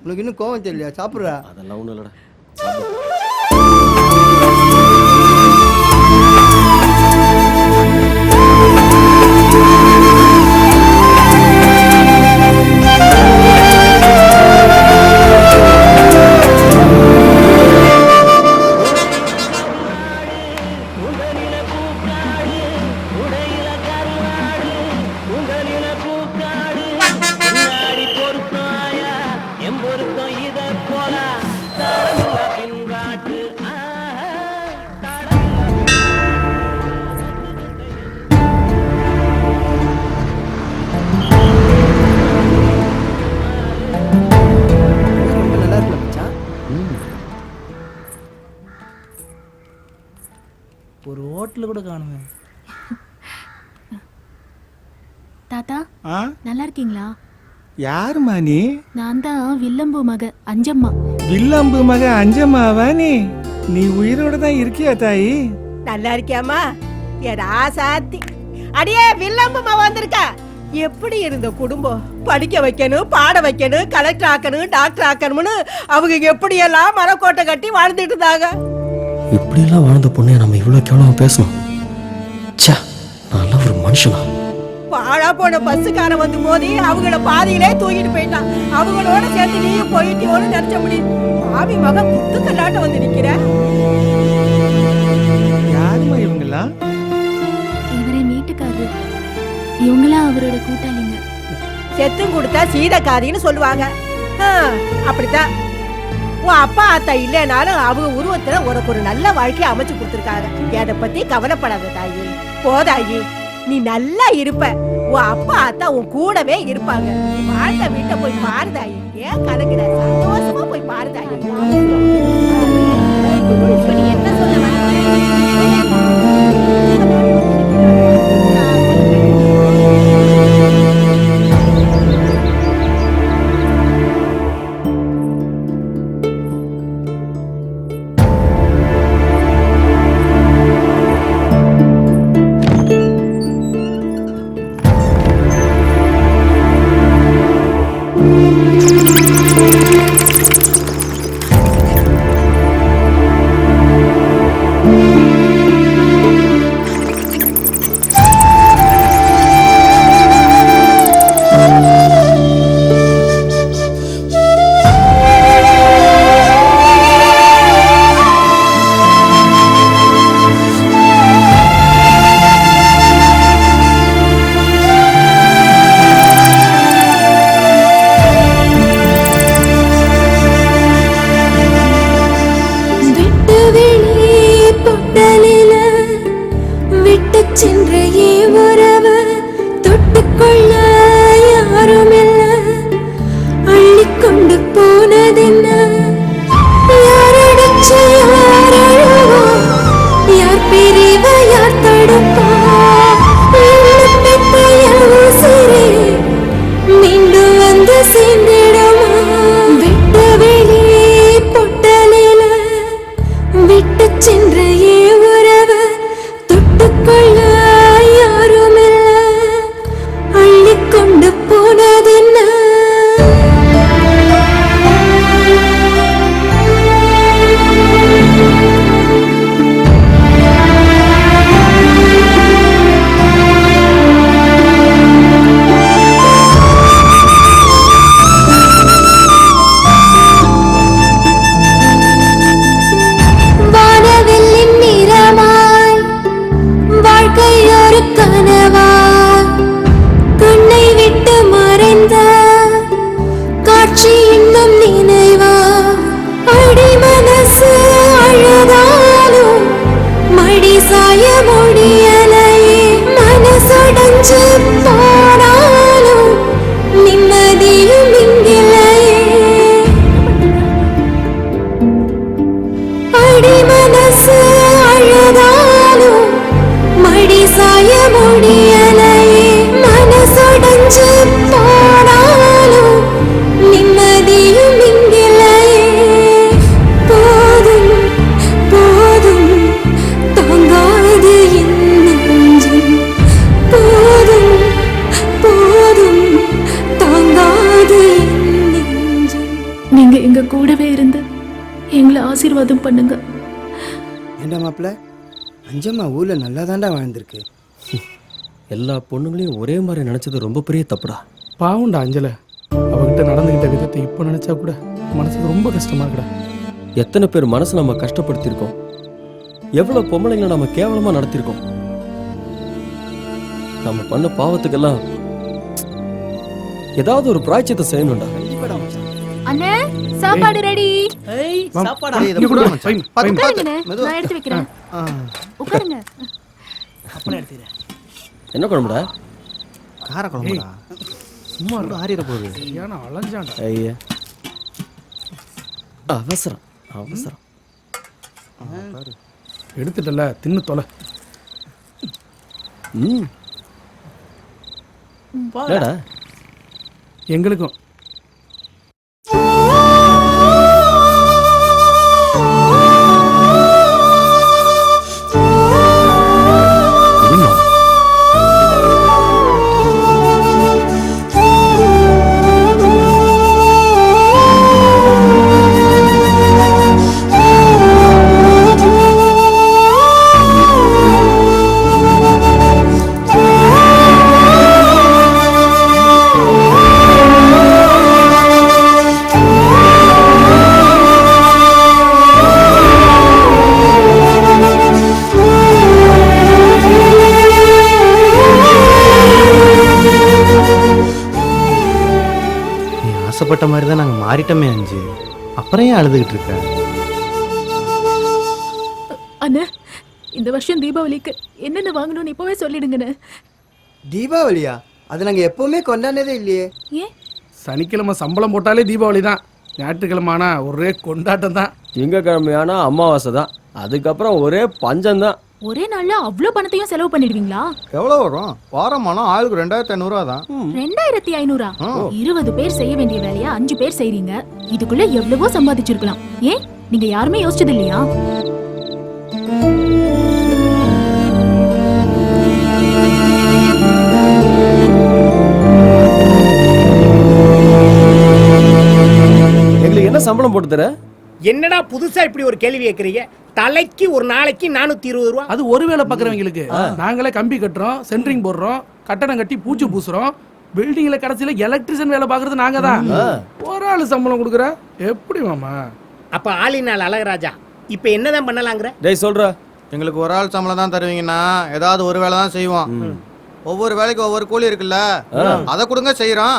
உனக்கு இன்னும் கோவம் தெரியலையா? சாப்பிட்றா. அதெல்லாம் ஒன்றும் இல்லைடா. ஒரு ஹோட்டல கூட காணுமே. தாத்தா நல்லா இருக்கீங்களா? யாருமா நீ? நான் தான் வில்லம்பு மக அஞ்சம்மா. வில்லம்பு மக அஞ்சம்மாவா நீ? நீ உயிரோட தான் இருக்கியா தாயி? நல்லா இருக்கியாமா? எடா சாத்தி அடியே வில்லம்புமா வந்திருக்கா. எப்படி இருந்த குடும்பம்? படிக்க வைக்கணும், பாட வைக்கணும், கலெக்டர் ஆக்கணும், டாக்டர் ஆக்கணும்னு அவங்க எப்படியெல்லாம் மரக்கோட்டை கட்டி வாழ்ந்துட்டு இருந்தாங்க. இப்படியெல்லாம் வாழ்ந்த பொண்ணே நம்ம இவ்வளோ கேவலமா பேசணும்? ச்சே, நல்ல ஒரு மனுஷனா? பாழா போன பஸ்ஸுக்காரன் வந்து மோதி அவங்கள பாதியிலே தூக்கிட்டு போயிட்டான். அவங்களோட சேர்ந்து நீயும் போயிட்டியோன்னு நினைச்ச முடியும். மாமி மகன் குத்துக்கல்லாட்ட வந்து நிக்கிற. யாருமா இவங்களா? இவரே வீட்டுக்காரரு. இவங்களாம் அவரோட கூட்டாளிங்க. செத்தும் கொடுத்தா சீதக்காரின்னு சொல்லுவாங்க. அப்படித்தான். உன் அப்பா அத்தா இல்லைனாலும் அவங்க உருவத்துல உனக்கு ஒரு நல்ல வாழ்க்கையை அமைச்சு கொடுத்துருக்காங்க. எதை பத்தி கவலைப்படாத தாயி. போதாயி, நீ நல்லா இருப்ப. உன் அப்பா அத்தா உன் கூடவே இருப்பாங்க. நீ வாழ்ந்த வீட்டை போய் பாருதாயி. ஏன் கலங்குற? சந்தோஷமா போய் பாருதாயி. என்ன சொல்ல ஆசீர்வாதம் பண்ணுங்க. ஏண்டா மாப்பிள்ள, அஞ்சம்மா ஊர்ல நல்லா தாண்டா வாழ்ந்திருக்கு. எல்லா பொண்ணுங்களையும் ஒரே மாதிரி நினைச்சது ரொம்ப பெரிய தப்புடா. பாவுண்டா அஞ்சல, அவகிட்ட நடந்துகிட்ட விதத்தை இப்போ நினைச்சா கூட மனசுக்கு ரொம்ப கஷ்டமா இருக்குடா. எத்தனை பேர் மனசை நம்ம கஷ்டப்படுத்தியிருக்கோம், எவ்வளவு பொம்பளைங்களை நம்ம கேவலமா நடத்திருக்கோம். நம்ம பண்ண பாவத்துக்கெல்லாம் ஏதாவது ஒரு பிராய்ச்சியத்தை செய்யணும்டா. அண்ணே, சாப்பாடு ரெடி. சாப்பாடா? நான் எடுத்து வைக்கிறேன். உட்காருங்க. அப்பனே எடுத்துறேன். என்ன குழம்புடா? கார குழம்புடா. சும்மா ஆறிற போகுது. ஏன்னா அலஞ்சாண்டா. ஐயா அவசரம் அவசரம். எடுத்துட்டல, தின்னு தொலை. எங்களுக்கும் ஆசைப்பட்ட மாதிரி தான் நாங்கள் மாறிட்டோமே அஞ்சு. அப்புறம் ஏன் அழுதுகிட்டு இருக்க? அண்ணா இந்த வருஷம் தீபாவளிக்கு என்னென்ன வாங்கணும்னு இப்பவே சொல்லிடுங்கண்ணே. தீபாவளியா? அது நாங்கள் எப்பவுமே கொண்டாடினதே இல்லையே. ஏன்? சனிக்கிழமை சம்பளம் போட்டாலே தீபாவளி தான். ஞாயிற்றுக்கிழமை ஆனா ஒரே கொண்டாட்டம் தான். திங்கக்கிழமையானா அமாவாசை தான். அதுக்கப்புறம் ஒரே பஞ்சம் தான். ஒரே நாள்ல அவ்வளவு பணத்தையும் செலவு பண்ணிடுவீங்களா? எவ்வளோ வரும்? வாரமானா ஆளுக்கு 2500 தான். 2500? 20 பேர் செய்ய வேண்டிய வேலையா 5 பேர் செய்றீங்க. இதுக்குள்ள எவ்வளவோ சம்பாதிச்சிருக்கலாம். ஏன் நீங்க யாருமே யோசிச்சது இல்லையா? எங்களுக்கு என்ன சம்பளம் போட்டு தர? என்னடா புதுசா இப்படி ஒரு கேள்வி கேக்குறீங்க? தலைக்கு ஒரு நாளைக்கு 420 ரூபா. அது ஒரு வேலை பாக்குறவங்களுக்கு. நாங்களே கம்பி கட்டுறோம், சென்ட்ரிங் போடுறோம், கட்டடம் கட்டி பூச்சி பூசுறோம். பில்டிங்ல கடைசியில எலக்ட்ரிஷியன் வேலை பாக்குறது நாங்க தான். ஒரு ஆளு சம்பளம் கொடுக்குற எப்படி மாமா? அப்ப ஆளினால் அழகராஜா இப்ப என்னதான் பண்ணலாங்கிற? டேய் சொல்ற. எங்களுக்கு ஒரு ஆள் சம்பளம் தான் தருவீங்கன்னா ஏதாவது ஒரு வேலை தான் செய்வோம். ஒவ்வொரு வேலைக்கு ஒவ்வொரு கூலி இருக்குல்ல, அதை கொடுங்க செய்யறோம்.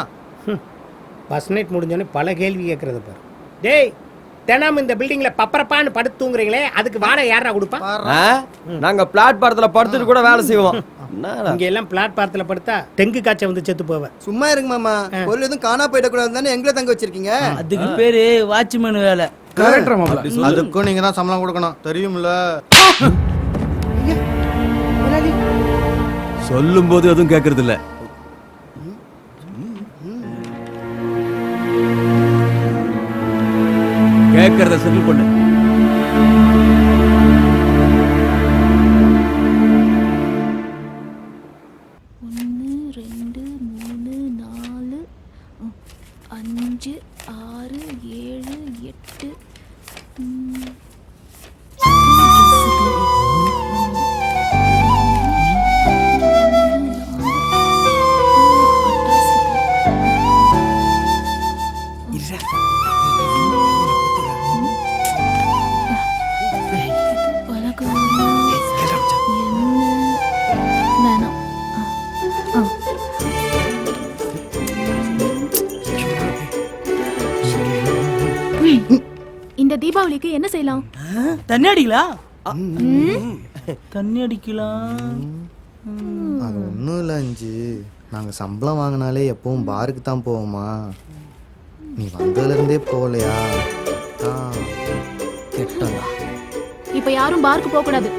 பஸ் நைட் முடிஞ்சோடனே பல கேள்வி கேட்கறது பாரு. டேய் தினம் இந்த பில்டிங்ல பப்பரப்பான்னு படுத்து தூங்குறீங்களே, அதுக்கு வாடகை யாரா கொடுப்பா? நாங்க பிளாட்பாரத்துல படுத்துட்டு கூட வேலை செய்வோம். இங்க எல்லாம் பிளாட்பாரத்துல படுத்தா டெங்கு காய்ச்சல் வந்து செத்து போவேன். சும்மா இருங்க மாமா. பொருள் எதுவும் காணா போயிடக்கூடாது தானே எங்களை தங்க வச்சிருக்கீங்க. அதுக்கு பேரு வாட்ச்மேன் வேலை. அதுக்கும் நீங்க தான் சம்பளம் கொடுக்கணும், தெரியும்ல? சொல்லும் போது எதுவும் கேட்கறது இல்ல. கேட்கறத செட்டில் பண்ணு. இந்த தீபாவளிக்கு என்ன செய்யலாம்? தண்ணி அடிக்கலாம். தண்ணி அடிக்கலாம். அது ஒன்றும் இல்லை அஞ்சு. நாங்கள் சம்பளம் வாங்கினாலே எப்பவும் பாருக்கு தான் போவோமா? நீ வந்ததுலேருந்தே போகலையா? கெட்டதா. இப்ப யாரும் பார்க்கு போக கூடாது.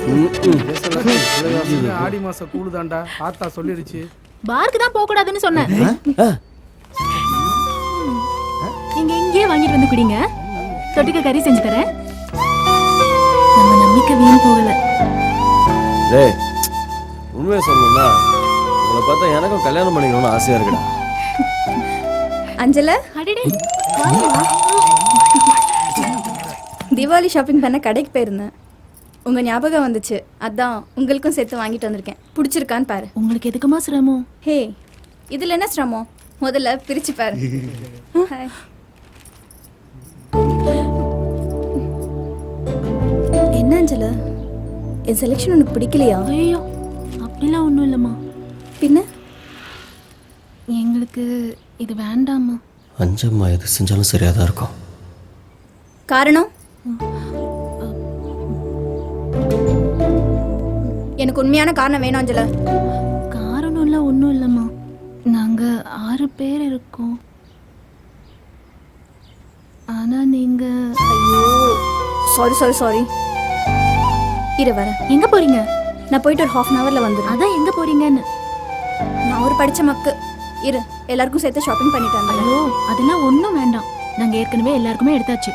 ஆடி மாசம் கூடுதாண்டா, ஆத்தா சொல்லிருச்சு. பார்க்கு தான் போக கூடாதுன்னு சொன்னேன். நீங்க இங்கே வாங்கிட்டு வந்து குடிங்க. தொட்டுக்க கறி செஞ்சு தரேன். நம்ம நம்பிக்கை வீண் போகல. டேய் உண்மையை சொல்லணும்னா உங்களை பார்த்தா எனக்கும் கல்யாணம் பண்ணிக்கணும்னு ஆசையா இருக்குடா. அஞ்சல, அடடே தீபாவளி ஷாப்பிங் பண்ண கடைக்கு போயிருந்தேன். உங்க ஞாபகம் வந்துச்சு, அதான் உங்களுக்கும் சேர்த்து வாங்கிட்டு வந்திருக்கேன். பிடிச்சிருக்கான்னு பாரு. உங்களுக்கு எதுக்குமா சிரமம்? ஹே, இதுல என்ன சிரமம்? முதல்ல பிரிச்சு பாரு. ஹாய். என்ன அஞ்சல, என் செலெக்ஷன் உனக்கு பிடிக்கலையா? ஐயோ அப்படிலாம் ஒன்றும் இல்லைம்மா. பின்ன எங்களுக்கு இது வேண்டாமா? அஞ்சம்மா எது செஞ்சாலும் சரியாக தான் இருக்கும். காரணம்? எனக்கு உண்மையான காரணம் வேணும் அஞ்சல. காரணம்லாம் ஒன்றும் இல்லைம்மா. நாங்கள் 6 பேர் இருக்கோம். ஆனால் நீங்கள்... ஐயோ சாரி சாரி சாரி. இரு வரேன். எங்கே போகிறீங்க? நான் போயிட்டு ஒரு 1/2 hourல வந்துடுறேன். அதான் எங்கே போகிறீங்கன்னு. நான் ஒரு படித்த மக்கு. இரு, எல்லாருக்கும் சேர்த்து ஷாப்பிங் பண்ணிட்டு வந்தேன். ஐயோ அதெல்லாம் ஒன்றும் வேண்டாம். நாங்கள் ஏற்கனவே எல்லாருக்குமே எடுத்தாச்சு.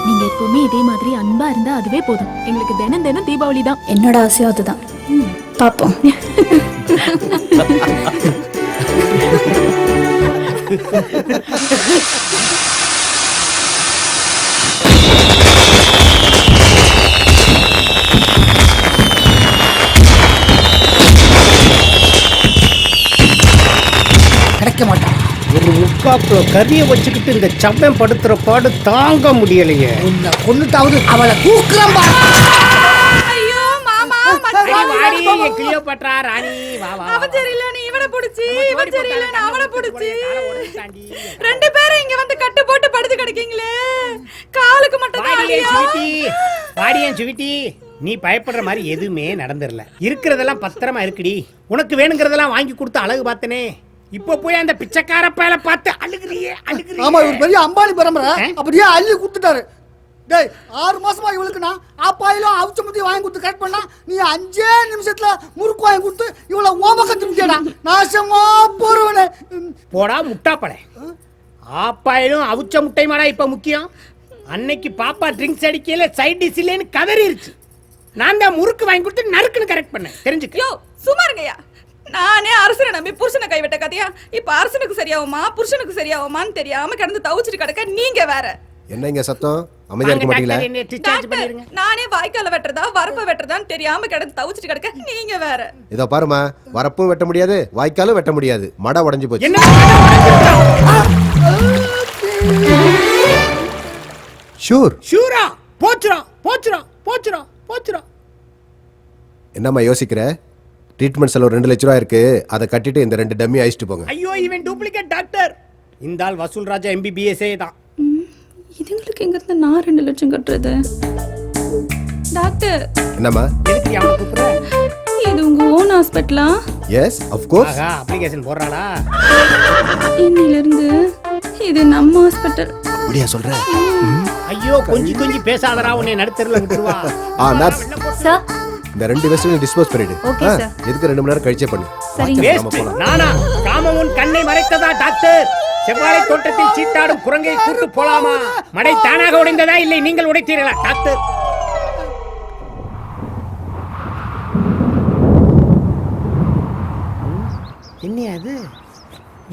நீங்க எப்பவுமே இதே மாதிரி அன்பா இருந்தா அதுவே போதும். எங்களுக்கு தினம் தினம் தீபாவளி தான். என்னோட ஆசையும் அதுதான். பாப்போம். கிடைக்க மாட்டான். ஒரு 3/4 கிலோ கறியை வச்சுக்கிட்டு இந்த சம்பம் படுத்துற பாடு தாங்க முடியலையே. கொன்னுட்டாவது அவளை தூக்குறம்பா. அழகிய கிளியோபாட்ரா ராணி வா வா அவன் சரியில்ல நீ இவனை புடிச்சி இவன் சரியில்ல நான் அவனை புடிச்சி ரெண்டு பேரும் இங்க வந்து கட்டு போட்டு படுத்து கிடக்கீங்களே காலுக்கு மட்டும் வாடியன் சுவிட்டி நீ பயப்படுற மாதிரி எதுவுமே நடந்துடல இருக்கிறதெல்லாம் பத்திரமா இருக்குடி உனக்கு வேணுங்கிறதெல்லாம் வாங்கி கொடுத்து அழகு பார்த்தனே இப்ப போய் அந்த பிச்சைக்கார பயல பார்த்து அழுகுறியே ஆமா இவர் பெரிய அம்பானி பரம்பரை அப்படியே அள்ளி கொடுத்துட்டாரு. டேய் 6 மாசமா இவளுக்கு நான் ஆப்பாயிலும் அவிச்ச முத்தி வாங்கி கொடுத்து கரெக்ட் பண்ணா நீ 5 நிமிஷத்துல முறுக்கு வாங்கி கொடுத்து இவள ஓமக்க திமிச்சேடா நாசமா போறவனே. போடா முட்டாப்படை ஆப்பாயிலும் அவிச்ச முட்டை மாடா இப்ப முக்கியம். அன்னைக்கு பாப்பா ட்ரிங்க்ஸ் அடிக்கல சைட் டிஷ் இல்லைன்னு கதறிருச்சு. நான் தான் முறுக்கு வாங்கி கொடுத்து நறுக்குன்னு கரெக்ட் பண்ணேன் தெரிஞ்சுக்க. யோ சும்மா இருங்கய்யா. நானே அரசனை நம்பி புருஷனை கைவிட்ட கதையா இப்ப அரசனுக்கு சரியாகுமா புருஷனுக்கு சரியாகுமான்னு தெரியாம கிடந்து தவிச்சிட்டு கிடக்க நீங்க வேற. என்ன இங்க சத்தம் அமைதியா இருக்க மாட்டீங்களா? நானே வாய்க்கால வெட்டுறதா வரப்ப வெட்டுறதான்னு தெரியாம கிடந்து தவிச்சிட்டு கிடக்க நீங்க வேற. இதோ பாருமா வரப்பும் வெட்ட முடியாது வாய்க்காலும் வெட்ட முடியாது மடை உடைஞ்சு போச்சு. ஷூரா போச்சுறோம் போச்சுறோம் போச்சுறோம் போச்சுறோம். என்னம்மா யோசிக்கிற? ட்ரீட்மெண்ட் செலவு 2 லட்ச ரூபா இருக்கு அதை கட்டிட்டு இந்த 2 டம்மி அழிச்சிட்டு போங்க. ஐயோ இவன் டூப்ளிகேட் டாக்டர். இந்த ஆள் வசூல் ராஜா MBBS தான். இதுங்களுக்கு எங்க இருந்து நான் 2 லட்சம் கட்டுறது? டாக்டர் என்னம்மா எதுக்கு அவனை கூப்பிடுற? இது உங்க ஓன் ஹாஸ்பிடலா? Yes of course. ஆகா அப்ளிகேஷன் போடுறாளா? இன்னில இருந்து இது நம்ம ஹாஸ்பிடல். அப்படியே சொல்ற? ஐயோ கொஞ்சி பேசாதடா உன்னை நடுத்தறல விட்டுருவா. நர்ஸ் சார் இந்த 2 வெஸ்டையும் டிஸ்போஸ் பண்ணிடு. Okay sir. எதுக்கு 2 மணி நேரம் கழிச்சே பண்ணு. வேஸ்ட். நானா காமமுன் கண்ணை மறைத்ததா டாக்டர்? செவ்வாழை தோட்டத்தில் சீட்டாடும் குரங்கை கூட்டு போலாமா? மடை தானாக உடைந்ததா இல்லை நீங்கள் உடைத்தீர்களா டாக்டர்? என்ன அது?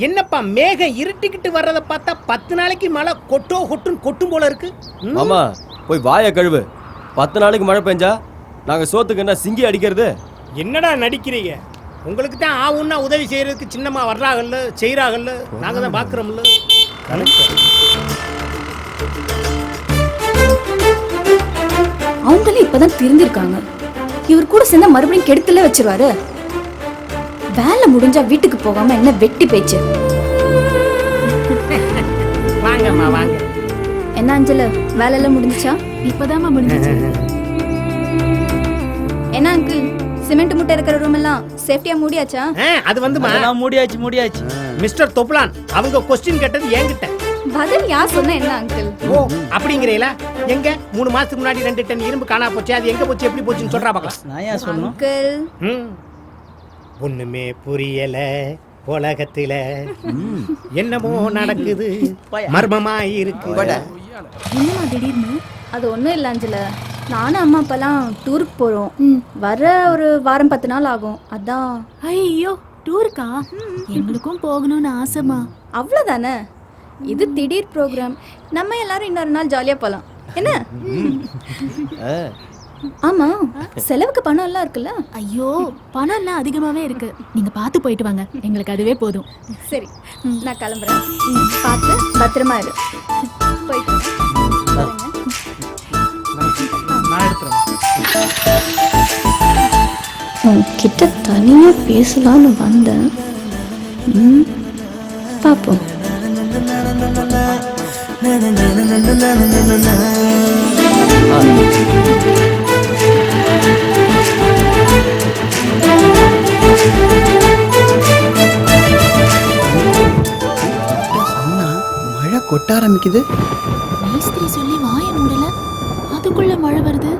என்னப்பா மேகம் இருட்டிக்கிட்டு வர்றத பார்த்தா 10 நாளைக்கு மழை கொட்டும் போல இருக்கு. ஆமா போய் வாயை கழுவு. 10 நாளைக்கு மழை பெஞ்சா நாங்க சோத்துக்கு என்ன சிங்கி அடிக்கிறது? என்னடா நடிக்கிறீங்க? உங்களுக்கு தான் ஆவுன்னா உதவி செய்யறதுக்கு சின்னமா வர்றாங்கல்ல செய்யறாங்கல்ல நாங்க தான் பாக்குறோம்ல. அவங்களே இப்பதான் திருந்திருக்காங்க. இவர் கூட சேர்ந்தா மறுபடியும் கெடுத்துல வச்சிருவாரு. வேலை முடிஞ்சா வீட்டுக்கு போகாம என்ன வெட்டி பேச்சு. வாங்கம்மா வாங்க. என்ன அஞ்சல வேலை எல்லாம் முடிஞ்சுச்சா? இப்பதாம்மா முடிஞ்சுச்சு. என்ன அங்கிள் சிமெண்ட் முட்டை இருக்கிற ரூம் எல்லாம் சேஃப்டியா மூடியாச்சா? அது வந்துமா அதெல்லாம் மூடியாச்சு. மிஸ்டர் தொப்லான் அவங்க क्वेश्चन கேட்டது என்கிட்ட. பதில் யார் சொன்னா என்ன அங்கிள்? ஓ அப்படிங்கறீங்களா? எங்க 3 மாசத்துக்கு முன்னாடி 2 டன் இரும்பு காணா போச்சு. அது எங்க போச்சு எப்படி போச்சுன்னு சொல்றா பார்க்கலாம். நான் ஏன் சொல்லணும்? அங்கிள் ஒண்ணுமே புரியல உலகத்துல என்னமோ நடக்குது மர்மமா இருக்கு. என்னமா திடீர்னு? அது ஒண்ணும் இல்ல அஞ்சல. நானும் அம்மா அப்பாலாம் டூருக்கு போறோம். வர ஒரு வாரம் 10 நாள் ஆகும். அதான். ஐயோ டூருக்கா? எங்களுக்கும் போகணும்னு ஆசைமா. அவ்வளவுதானே. இது திடீர் ப்ரோக்ராம். நம்ம எல்லாரும் இன்னொரு நாள் ஜாலியா போலாம். என்ன? ஆமா செலவுக்கு பணம் எல்லாம் இருக்குல்ல? ஐயோ பணம் எல்லாம் அதிகமாவே இருக்கு. நீங்க பார்த்து போயிட்டு வாங்க. எங்களுக்கு அதுவே போதும். சரி நான் கிளம்புறேன். பார்த்து பத்திரமா இரு. போயிட்டு உன்கிட்ட தனியா பேசலான்னு வந்தேன். பாப்போம். மழை கொட்ட ஆரம்பிக்குது. மேஸ்திரி சொல்லி வாய மூடல, அதுக்குள்ள மழை வருது.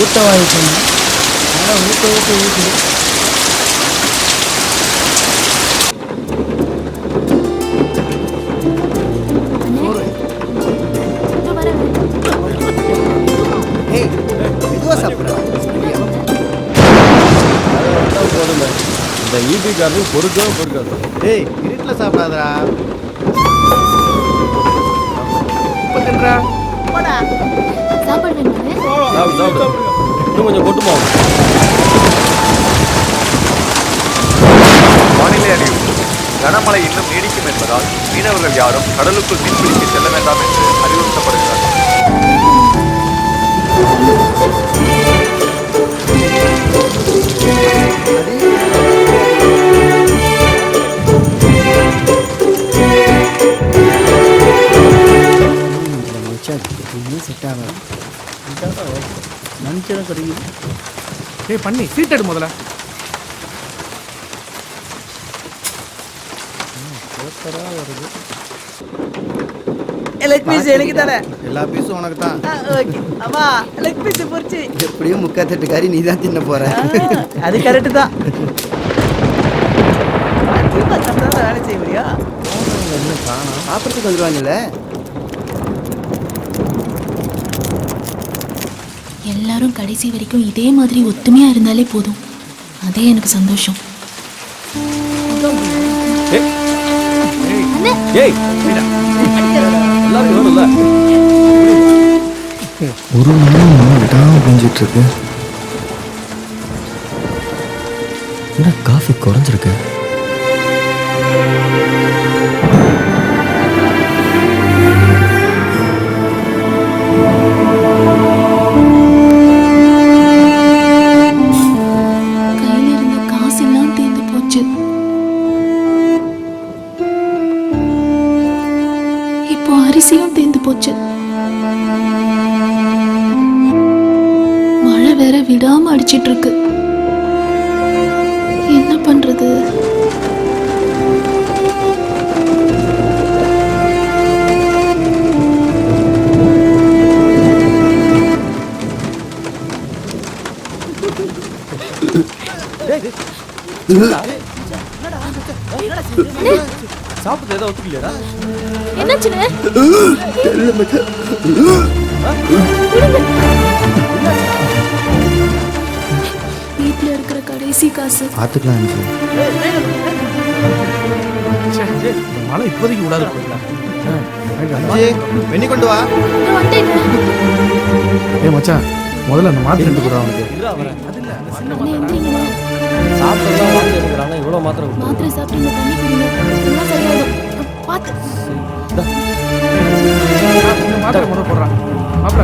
ஊட்ட வாங்கிக்கணும். ஊட்டு. மெதுவா சாப்பிடுறா. இந்த ஈபி காரனும் பொறுக்காது. டேய் இருட்டில் சாப்பிடாதடா. சாப்பாடு வேணுமா? சாப்பிடு. இன்னும் கொஞ்சம் கொட்டுமா? வானிலை அறிவிப்பு. கனமழை இன்னும் நீடிக்கும் என்பதால் மீனவர்கள் யாரும் கடலுக்குள் மீன்பிடிக்க செல்ல வேண்டாம் என்று அறிவுறுத்தப்படுகிறார்கள். ஏய் பண்ணி சீட் எடு முதல்ல. லெக் பீஸ் எனக்கு தானே. எல்லா பீஸும் உனக்கு தான். ஓகே அம்மா லெக் பீஸ் பொரிச்சு. எப்படியும் முக்காத்தட்டு கறி நீ தான் தின்ன போற. அது கரெக்ட் தான். வேலை செய்ய முடியா? சாப்பிட்றதுக்கு வந்துருவாங்கல்ல. எல்லாரும் கடைசி வரைக்கும் இதே மாதிரி ஒத்துமையா இருந்தாலே போதும். அதே எனக்கு சந்தோஷம். ஒரு மணி விடாம பெஞ்சிட்டு இருக்கு. என்ன காஃபி குறைஞ்சிருக்கு? கையில இருந்த காசெல்லாம் தீர்ந்து போச்சு. இப்போ அரிசியும் தீர்ந்து போச்சு. மழை வேற விடாம அடிச்சிட்டு இருக்கு. என்ன பண்றது? சாப்பிட்டு ஏதோ ஒத்துக்கலையாடா? என்னாச்சுன்னு? வீட்டுல இருக்கிற கடைசி காசு. பார்த்துக்கலாம். மழை இப்போதைக்கு விடாது. வெண்ணி கொண்டு வா. ஏ மச்சான் முதல்ல அந்த மாத்திரை எடுத்து கொடுறா அவனுக்கு. சாப்பிட்டதெல்லாம் வாங்கி எடுக்கிறாங்க. இவ்வளோ மாத்திரை மாத்திரை சாப்பிட்டு தண்ணி குடிங்க. எல்லாம் சரியாயிடும். பார்த்து மாத்திரை முதல் போடுறான். மாப்பிள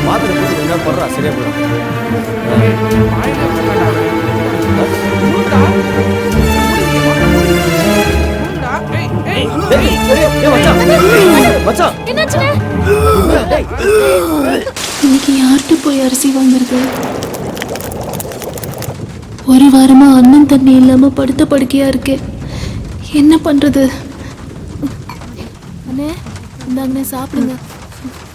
மாத்திரை போட்டு என்ன போடுறா சரியா போயிடும். இன்னைக்கு யார்கிட்ட போய் அரிசி வாங்குறது? ஒரு வாரமா அன்னம் தண்ணி இல்லாம படுத்த படுக்கையா இருக்கே. என்ன பண்றது? அண்ணே இந்தாங்கண்ணே சாப்பிடுங்க.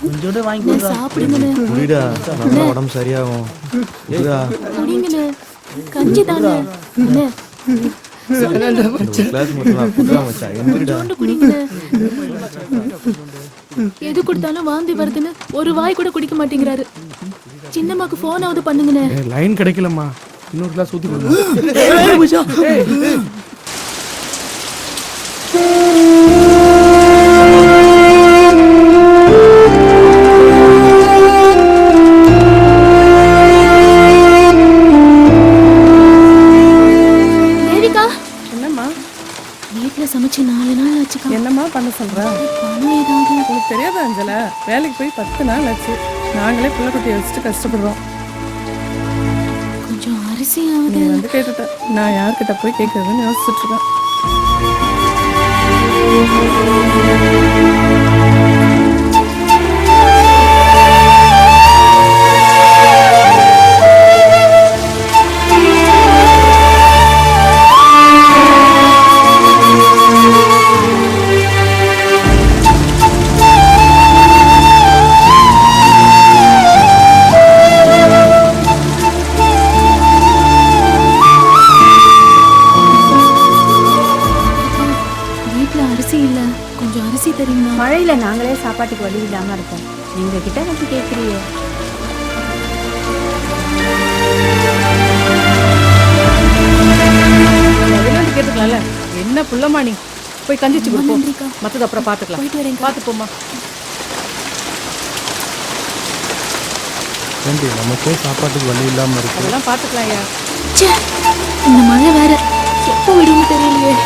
கொஞ்சோட வாங்கி சாப்பிடுங்கண்ணே. குடிடா, நல்லா உடம்பு சரியாகும். குடிங்கண்ணே. கஞ்சி தானே அண்ணே. எது கொடுத்தாலும் வாந்தி வருதுன்னு ஒரு வாய் கூட குடிக்க மாட்டேங்கிறாரு. சின்னம்மாக்கு போனாவது பண்ணுங்கண்ணே. லைன் கிடைக்கலம்மா. இன்னொரு கிளாஸ் ஊத்தி கொடுங்க. சமைச்சு 4 நாள் ஆச்சுக்கா. என்னம்மா பண்ண சொல்ற? பணம் ஏதாவது? உனக்கு தெரியாதா அஞ்சல, வேலைக்கு போய் 10 நாள் ஆச்சு. நாங்களே பிள்ளை குட்டியை வச்சுட்டு கஷ்டப்படுறோம். கொஞ்சம் அரிசியாவது. நீ வந்து கேட்டுட்ட, நான் யார்கிட்ட போய் கேட்கறதுன்னு யோசிச்சுட்டு இருக்கேன். மழையில நாங்களே சாப்பாட்டுக்கு வழி இல்லாம இருக்கோம். நீங்க கிட்ட வந்து கேக்குறீங்க. கேட்டுக்கலாம்ல. என்ன புள்ளமா நீ போய் கஞ்சிச்சு கொடுப்போம். மத்தது அப்புறம் பாத்துக்கலாம். பாத்து போமா. நமக்கே சாப்பாட்டுக்கு வழி இல்லாம இருக்கு. அதெல்லாம் பாத்துக்கலாம் ஐயா. இந்த மழை வேற எப்போ விடுன்னு தெரியலையே.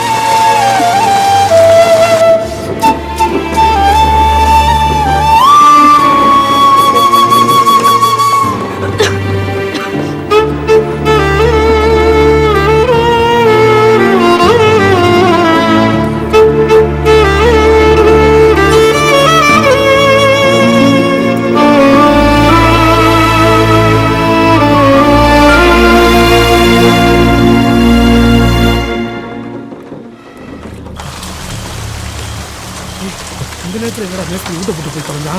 இந்த நேரத்தில் என்னடா மேஸ்திரி ஊட்ட போட்டு போய் தொலைஞ்சா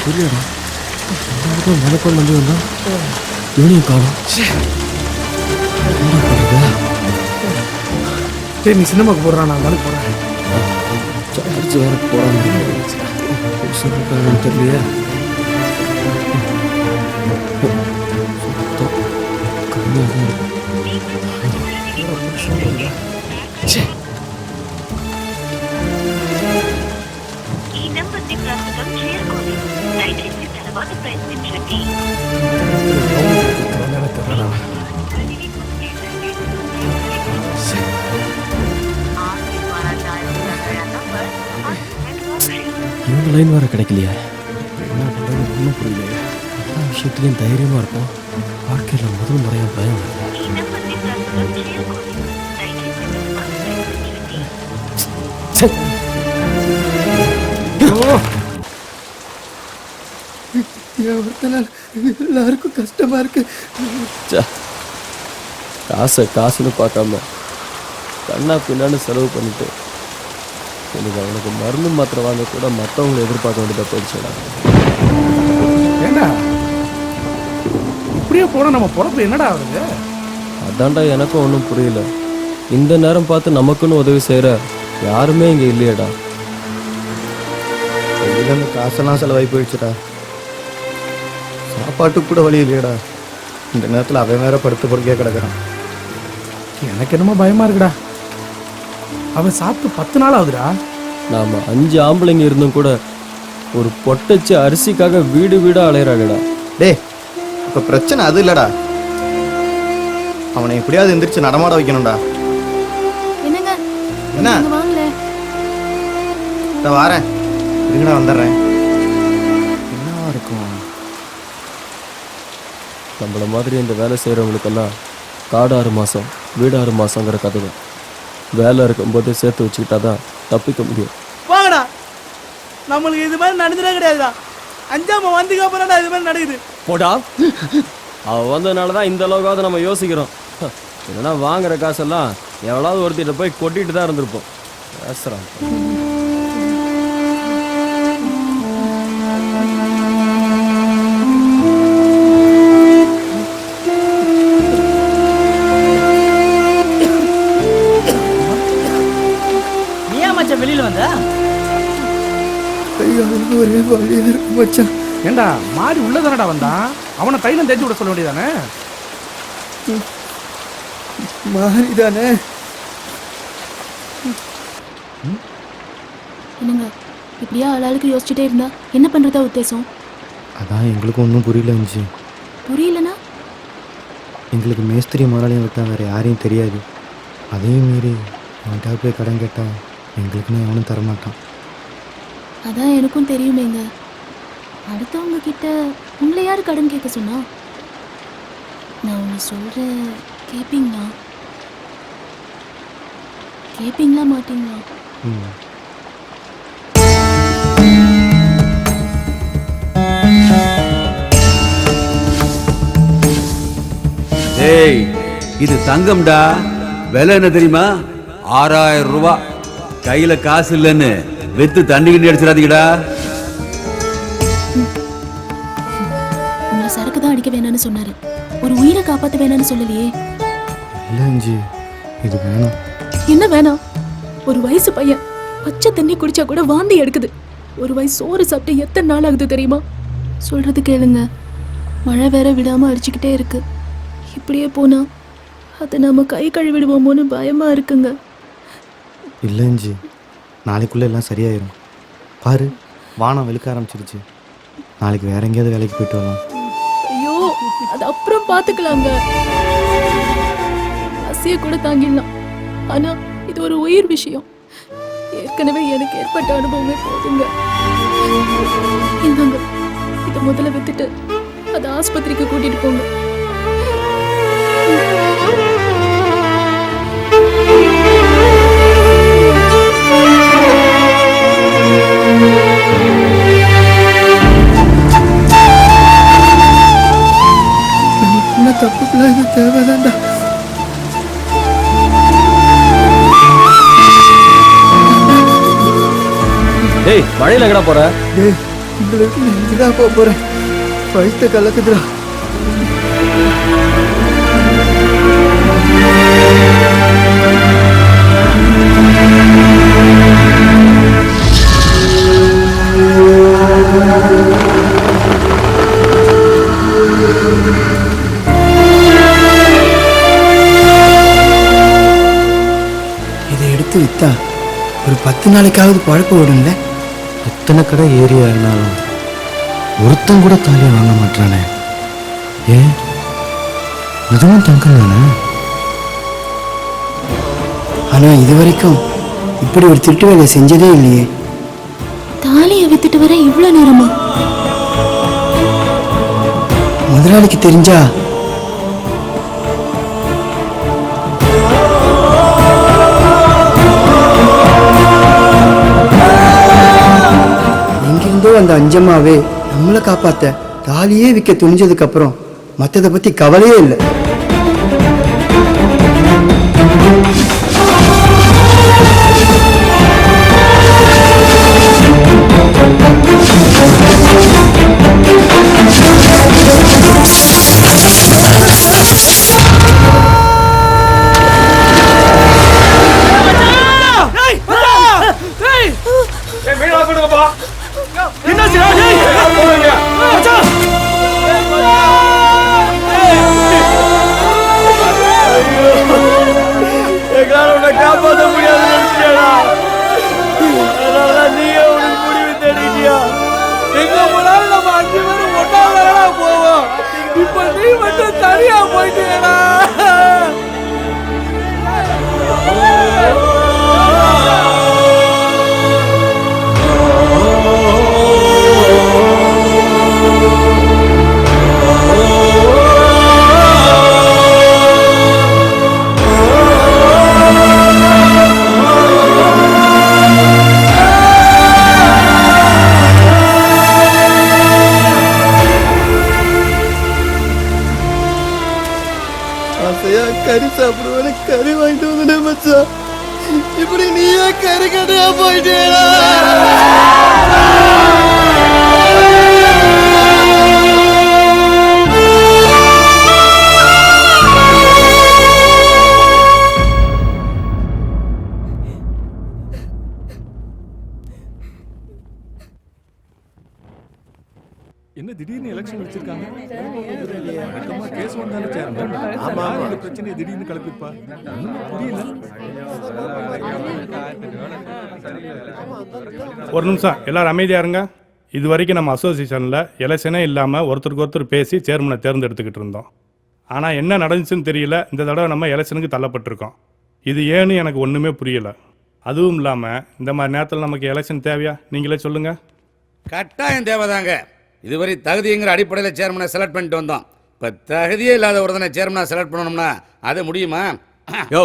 புரியடா மனக்கோள் நம்பி வந்தா இவனையும் காணும். சரி நீ சினிமாவுக்கு போடுறான், நான் தானே போகிறேன். சார்ஜ் வேற போடாம தெரியலையே. இவங்க லைன் வேற கிடைக்கலையா? என்ன பண்ணுறது ஒன்றும் புரியலையே. எல்லா விஷயத்துலையும் தைரியமாக இருப்போம். வாழ்க்கையில் முதல் முறையாக பயம் வருது. எல்லாருக்கும் கஷ்டமா இருக்கு. காசுன்னு பார்க்காம கண்ணா பின்னான்னு செலவு பண்ணிட்டு எனக்கு அவனுக்கு மருந்து மாத்திரை வாங்க கூட மற்றவங்களை எதிர்பார்க்க வேண்டியதாக போயிடுச்சுடா. ஏண்டா இப்படியே போனால் நம்ம பொறுப்பு என்னடா ஆகுது? அதான்டா எனக்கும் ஒன்றும் புரியல. இந்த நேரம் பார்த்து நமக்குன்னு உதவி செய்கிற யாருமே இங்கே இல்லையடா. கையில் காசெல்லாம் செலவாகி போயிடுச்சுடா. சாப்பாட்டுக்கு கூட வழி இல்லையடா. இந்த நேரத்தில் அவன் வேற படுத்து படுக்கையே கிடக்குறான். எனக்கு என்னமோ பயமா இருக்குடா. அவன் சாப்பிட்டு 10 நாள் ஆகுதுடா. நாம் 5 ஆம்பளைங்க இருந்தும் கூட ஒரு பொட்டச்சு அரிசிக்காக வீடு வீடாக அலையிறாங்கடா. டே இப்போ பிரச்சனை அது இல்லடா, அவனை எப்படியாவது எந்திரிச்சு நடமாட வைக்கணும்டா. என்னங்க என்ன வாங்கல வாரேன், இருங்கடா வந்துடுறேன். என்னவா இருக்கும்? நம்மள மாதிரி இந்த வேலை செய்கிறவங்களுக்கெல்லாம் காடு 6 மாதம் வீடு 6 மாதங்கிற கதை தான். வேலை இருக்கும்போது சேர்த்து வச்சுக்கிட்டா தான் தப்பிக்க முடியும். வாங்கடா, நம்மளுக்கு இது மாதிரி நடந்துடே கிடையாதுடா. 5ஆம் வந்துக்கு அப்புறம் இது மாதிரி நடக்குது. போடா, அவள் வந்ததுனால தான் இந்த அளவுக்காவது நம்ம யோசிக்கிறோம். இல்லைன்னா வாங்குற காசெல்லாம் எவ்வளவு ஒருத்திட்ட போய் கொட்டிட்டு தான் இருந்திருப்போம். பேசுகிறான். வெளியில வந்த ஒரே வழியா இருக்கு மச்சான். ஏண்டா மாறி உள்ளதானடா வந்தான், அவனை தைலம் தேய்ச்சி விட சொல்ல வேண்டியதானே? மாறிதானே? என்னங்க இப்படியா ஆளாளுக்கு யோசிச்சுட்டே இருந்தா என்ன பண்றதா உத்தேசம்? அதான் எங்களுக்கு ஒன்றும் புரியல. புரியலனா எங்களுக்கு மேஸ்திரி முதலாளியும் விட்டா வேற யாரையும் தெரியாது. அதையும் மீறி அவன்கிட்ட போய் கடன் கேட்டா எங்களுக்குன்னு எவனும் தரமாட்டான். அதான் எனக்கும் தெரியுமேங்க. அடுத்தவங்க கிட்ட உங்களை யாரு கடன் கேட்க சொன்னா? நான் ஒன்று சொல்கிறேன், கேட்பீங்களா மாட்டீங்களா? ஏய், இது தங்கம்டா. விலை என்ன தெரியுமா? 6000 ரூபாய். கையில காசு இல்லைன்னு வெத்து தண்ணி கிண்டி அடிச்சிடாதீங்கடா. உங்களை சரக்கு தான் அடிக்க வேணான்னு சொன்னாரு, ஒரு உயிரை காப்பாற்ற வேணான்னு சொல்லலையே. இல்லை இது வேணாம். என்ன வேணாம்? ஒரு வயசு பையன் பச்சை தண்ணி குடிச்சா கூட வாந்தி எடுக்குது. ஒரு வயசு சோறு சாப்பிட்டு எத்தனை நாள் ஆகுது தெரியுமா? சொல்றது கேளுங்க, மழை வேற விடாம அடிச்சுக்கிட்டே இருக்கு. இப்படியே போனா அது நம்ம கை கழுவிடுவோமோன்னு பயமா இருக்குங்க. இல்லை நாளைக்குள்ளே எல்லாம் சரியாயிரும். பாரு, வானம் வெளுக்க ஆரம்பிச்சிருச்சு. நாளைக்கு வேற எங்கேயாவது வேலைக்கு போயிட்டு வரலாம். ஐயோ, அது அப்புறம் பார்த்துக்கலாங்க. பசிய கூட தாங்கிடலாம். ஆனா இது ஒரு உயிர் விஷயம். ஏற்கனவே எனக்கு ஏற்பட்ட அனுபவமே போதுங்க. இந்தாங்க, இதை முதல்ல வித்துட்டு அதை ஆஸ்பத்திரிக்கு கூட்டிட்டு போங்க. தப்புக்குலாம் இது தேவைதான்டா. டேய் மழையில எங்கடா போற? டேய் இங்கதான் போறேன். வயிற்று கலக்குதுடா. இதை எடுத்து வித்தா ஒரு 10 நாளைக்காவது பழப்பு விடும்ல. எத்தனை கடை ஏரியா இருந்தாலும் ஒருத்தன் கூட தாலியை வாங்க மாட்டானே. ஏன் இதுவும் தங்கம் தானே? ஆனா இது வரைக்கும் இப்படி ஒரு திருட்டு வேலை செஞ்சதே இல்லையே. தாலியை வித்துட்டு வர இவ்வளவு நேரமா? முதலாளிக்கு தெரிஞ்சா எங்கிருந்தோ அந்த அஞ்சம்மாவே நம்மளை காப்பாத்த தாலியே விற்க துணிஞ்சதுக்கு அப்புறம் மற்றதை பத்தி கவலையே இல்லை. காப்பாற்ற முடியாது நீங்க உனக்கு முடிவு தெரியா? எங்க போனாலும் நம்ம 5 பேரும் ஒன்னால போவோம். இப்ப நீ மட்டும் தனியா போயிட்டேடா. கறி சாப்பிடுவேன், கறி வாங்கிட்டு வந்து மச்சான். இப்படி நீயே கறி கடையா போயிட்டேடா. என்ன திடீர்னு எலெக்ஷன் வச்சிருக்காங்க? கேஸ் வந்தாலும் சேர்மன். ஆமா இந்த பிரச்சனையை திடீர்னு கிளப்பிப்பா. புரியல. ஒரு நிமிஷம் எல்லாரும் அமைதியா இருங்க. இது வரைக்கும் நம்ம அசோசியேஷனில் எலெக்ஷனே இல்லாமல் ஒருத்தருக்கு ஒருத்தர் பேசி சேர்மனை தேர்ந்தெடுத்துக்கிட்டு இருந்தோம். ஆனால் என்ன நடந்துச்சுன்னு தெரியல. இந்த தடவை நம்ம எலெக்ஷனுக்கு தள்ளப்பட்டிருக்கோம். இது ஏன்னு எனக்கு ஒன்றுமே புரியலை. அதுவும் இல்லாமல் இந்த மாதிரி நேரத்தில் நமக்கு எலெக்ஷன் தேவையா? நீங்களே சொல்லுங்கள். கட்டாயம் தேவைதாங்க. இதுவரை தகுதிங்கிற அடிப்படையில் சேர்மனை செலக்ட் பண்ணிட்டு வந்தோம். இப்போ தகுதியே இல்லாத ஒருத்தனை சேர்மனை செலக்ட் பண்ணணும்னா அது முடியுமா? யோ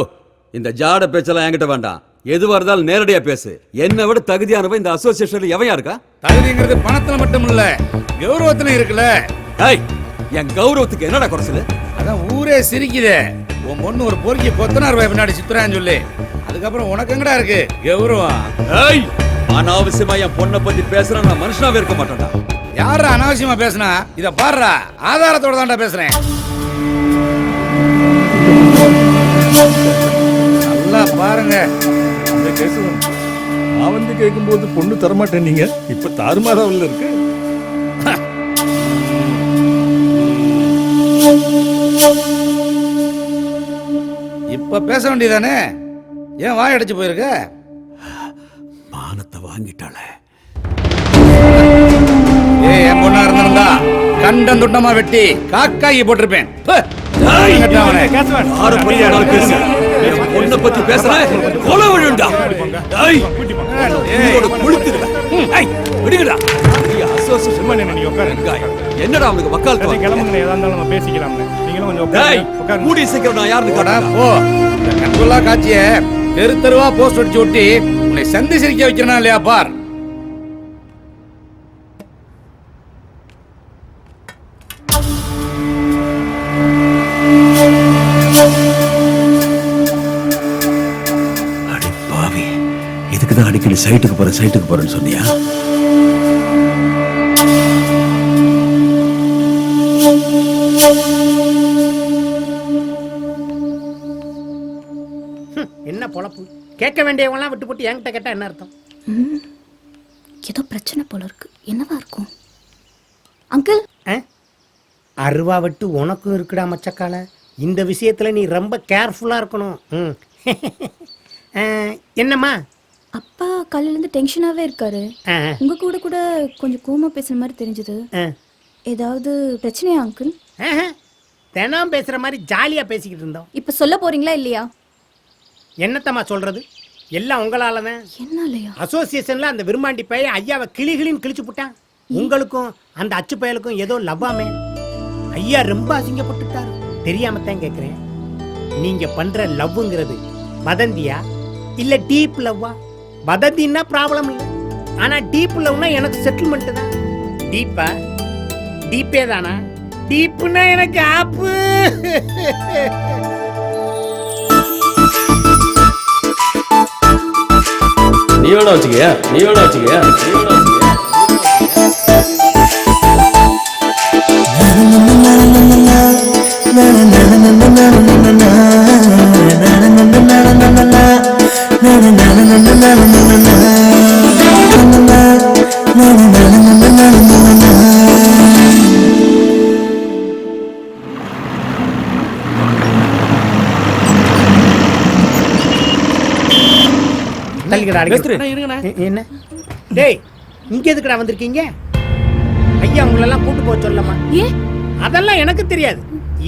இந்த ஜாட பேச்செல்லாம் என்கிட்ட வேண்டாம். எதுவாக இருந்தாலும் நேரடியா பேசு. என்னை விட தகுதியானவன் இந்த அசோசியேஷன்ல எவையா இருக்கா? தகுதிங்கிறது பணத்துல மட்டும் இல்ல, கௌரவத்துல இருக்குல்ல. என் கௌரவத்துக்கு என்னடா குறைச்சல்? அதான் ஊரே சிரிக்குதே. உன் பொண்ணு ஒரு பொறுக்கி கொத்தனார் போய் பின்னாடி சித்துறான்னு சொல்லி, அதுக்கப்புறம் உனக்கு எங்கடா இருக்கு கௌரவம்? அனாவசியமா என் பொண்ணை பத்தி பேசுறேன். நான் மனுஷனாவே இருக்க மாட்டேன்டா. யாரா அனாவசியமா பேசுனா? இத பாருடா, ஆதாரத்தோட தான்டா பேசுறேன். நல்லா பாருங்க. அந்த கேஸ் நான் வந்து கேட்கும்போது பொண்ணு தரமாட்டேன் நீங்க. இப்ப தாறுமாறாவில் இருக்கு. இப்ப பேச வேண்டியதானே? ஏன் வாய் அடைச்சு போயிருக்க? மானத்தை வாங்கிட்டாளே. என் பொண்ணா இருந்திருந்தா கண்டம் துண்டமா வெட்டி காக்காயி போட்டிருப்பேன். பொண்ணை பத்தி பேசுறேன். கொலை விழுண்டா. என்னடா அவனுக்கு வக்கால் கிளம்புங்க. ஏதா இருந்தாலும் நம்ம பேசிக்கலாம். நீங்களும் கொஞ்சம் கூடி சீக்கிரம் நான் யாருன்னு கேட்டா போ. கண்கொள்ளா காட்சிய தெரு தெருவா போஸ்ட் அடிச்சு ஒட்டி உன்னை சந்தி சிரிக்க வைக்கிறனா இல்லையா பார். இதுக்கு தான் அடிக்கடி சைட்டுக்கு போறேன்னு சொன்னியா? என்ன பொழப்பு? கேட்க வேண்டியவங்களாம் விட்டு போட்டு என்கிட்ட கேட்டா என்ன அர்த்தம்? ஏதோ பிரச்சனை போல இருக்கு. என்னவா இருக்கும்? அங்கிள், அருவா வெட்டு உனக்கும் இருக்குடா மச்சக்கால. இந்த விஷயத்துல நீ ரொம்ப கேர்ஃபுல்லா இருக்கணும். என்னம்மா? அப்பா காலையில இருந்து டென்ஷனாவே இருக்காரு. உங்க கூட கூட கொஞ்சம் கோமா பேசுற மாதிரி தெரிஞ்சது. ஏதாவது பிரச்சனையா அங்கிள்? தினம் பேசுற மாதிரி ஜாலியா பேசிக்கிட்டு இருந்தோம். இப்ப சொல்ல போறீங்களா இல்லையா? என்னத்தம்மா சொல்றது? எல்லாம் உங்களாலதான். என்னாலயா? அசோசியேஷன்ல அந்த விரும்மாண்டி பையன் ஐயாவை கிளிகளின்னு கிழிச்சு போட்டான். உங்களுக்கும் அந்த அச்சு பயலுக்கும் ஏதோ லவ்வாமே. ஐயா ரொம்ப அசிங்கப்பட்டுட்டாரு. தெரியாம தான் கேக்குறேன், நீங்க பண்ற லவ்ங்கிறது வதந்தியா இல்ல டீப் லவ்வா? வதந்தின்னா ப்ராப்ளம் இல்லை, ஆனா டீப் லவ்னா எனக்கு செட்டில்மெண்ட் தான். டீப்பா? டீப்பே தானா? டீப்னா எனக்கு ஆப்பு. நீ வேணா வச்சுக்கயா, நீ வேணா வச்சுக்கயா, நீ வேணா வச்சுக்கயா. என்ன டேய், இங்க எதுக்குடா வந்திருக்கீங்க? ஐயா உங்களெல்லாம் கூட்டு போக சொல்லமா? அதெல்லாம் எனக்கு தெரியாது.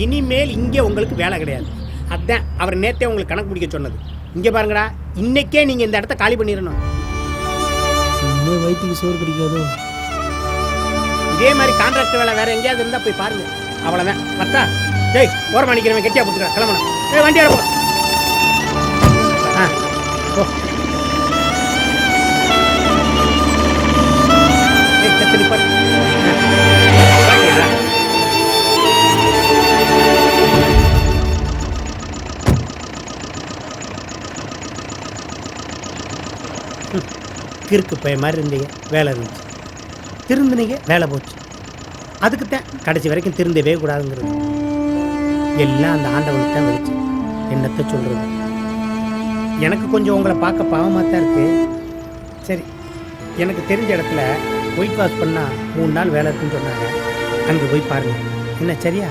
இனிமேல் இங்கே உங்களுக்கு வேலை கிடையாது. அதான் அவர் நேத்தே உங்களுக்கு கணக்கு பிடிக்க சொன்னது. இங்க பாருங்கடா, இன்னைக்கே நீங்க இந்த இடத்த காலி பண்ணிடணும். வயிற்றுக்கு சோறு பிடிக்காதோ? இதே மாதிரி கான்ட்ராக்ட் வேலை வேற எங்கேயாவது இருந்தா போய் பாருங்க. அவ்வளவுதான். பத்தா டேய், ஓரமா நிக்கிறவன் கெட்டியா போட்டுக்க. கிளம்பணும். ஏய், வண்டியாட போ. கிறுக்கு பைய மாதிரி இருந்தீங்க, வேலை இருந்துச்சு. திருந்தினீங்க, வேலை போச்சு. அதுக்குத்தான் கடைசி வரைக்கும் திருந்தவே கூடாதுங்கிறது. எல்லாம் அந்த ஆண்டவனுக்கு தான் வெளிச்சு. என்னத்தை சொல்றது? எனக்கு கொஞ்சம் உங்களை பார்க்க பாவமாக தான் இருக்கு. சரி, எனக்கு தெரிஞ்ச இடத்துல ஒயிட் வாஷ் பண்ணால் 3 நாள் வேலை இருக்குன்னு சொன்னாங்க. அங்கே போய் பாருங்க. என்ன சரியா?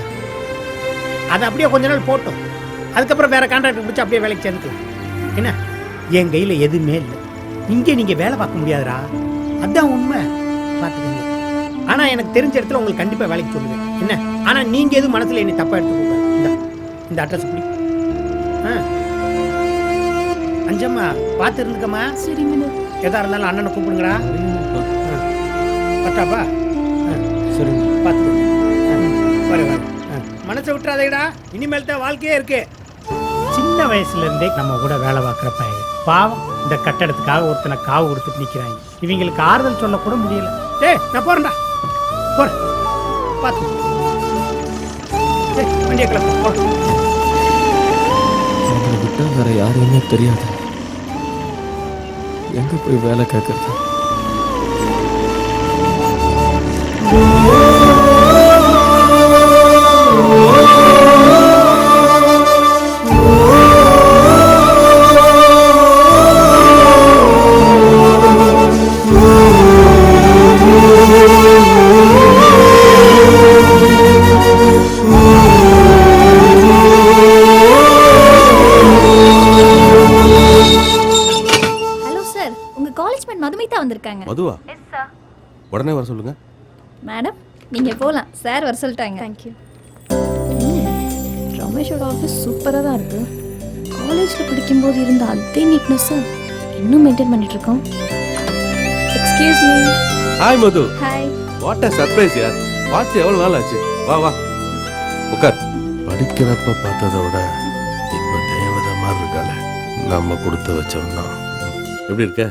அதை அப்படியே கொஞ்ச நாள் போட்டோம். அதுக்கப்புறம் வேற கான்ட்ராக்ட் பிடிச்சி அப்படியே வேலைக்கு சேர்ந்துக்கலாம். என்ன, என் கையில் எதுவுமே இல்லை. இங்கே நீங்கள் வேலை பார்க்க முடியாதுடா, அதுதான் உண்மை. பார்த்துக்கோங்க. ஆனால் எனக்கு தெரிஞ்ச இடத்துல உங்களுக்கு கண்டிப்பாக வேலைக்கு சொல்லுவேன். என்ன, ஆனால் நீங்கள் எதுவும் மனசில் என்னை தப்பாக எடுத்துக்கோங்க. இந்த அட்ரஸ் இப்படி. அஞ்சம்மா பார்த்து இருந்துக்கம்மா. சரிங்க. எதா இருந்தாலும் அண்ணனை கூப்பிடுங்கடா. பட்டாப்பா? சரி, பார்த்து வர மனசை விட்டுறாதேடா. இனிமேல் தான் வாழ்க்கையே இருக்கு. சின்ன வயசுல இருந்தே நம்ம கூட வேலை பார்க்குற பையன் பாவம் இந்த கட்டடத்துக்காக ஒருத்தனை காவு கொடுத்துட்டு நிற்கிறாங்க. இவங்களுக்கு ஆறுதல் சொல்ல கூட முடியல. ஏய், நான் போறேன்டா, போறேன். பார்த்து வண்டியை கிளம்ப போறேன். அவங்களை விட்டா வேற யாருமே தெரியாது. எங்க போய் வேலை கேட்கறது? மதுவா, உடனே வர சொல்லுங்க. மேடம், நீங்க போலாம். சார் வர சொல்லிட்டாங்க. தேங்க்யூ. ரமேஷோட ஆஃபீஸ் சூப்பராக தான் இருக்கு. காலேஜில் படிக்கும்போது இருந்த அதே நீட்னஸை இன்னும் மெயின்டைன் பண்ணிட்டு இருக்கோம். Excuse me. Hi Madhu. Hi. What a surprise யார். பார்த்து எவ்வளவு நாள் ஆச்சு. வா வா உட்கார். படிக்கிறப்ப பார்த்ததை விட இப்போ தேவதை மாதிரி இருக்காளே. நம்ம கொடுத்து வச்சவன் தான். எப்படி இருக்க?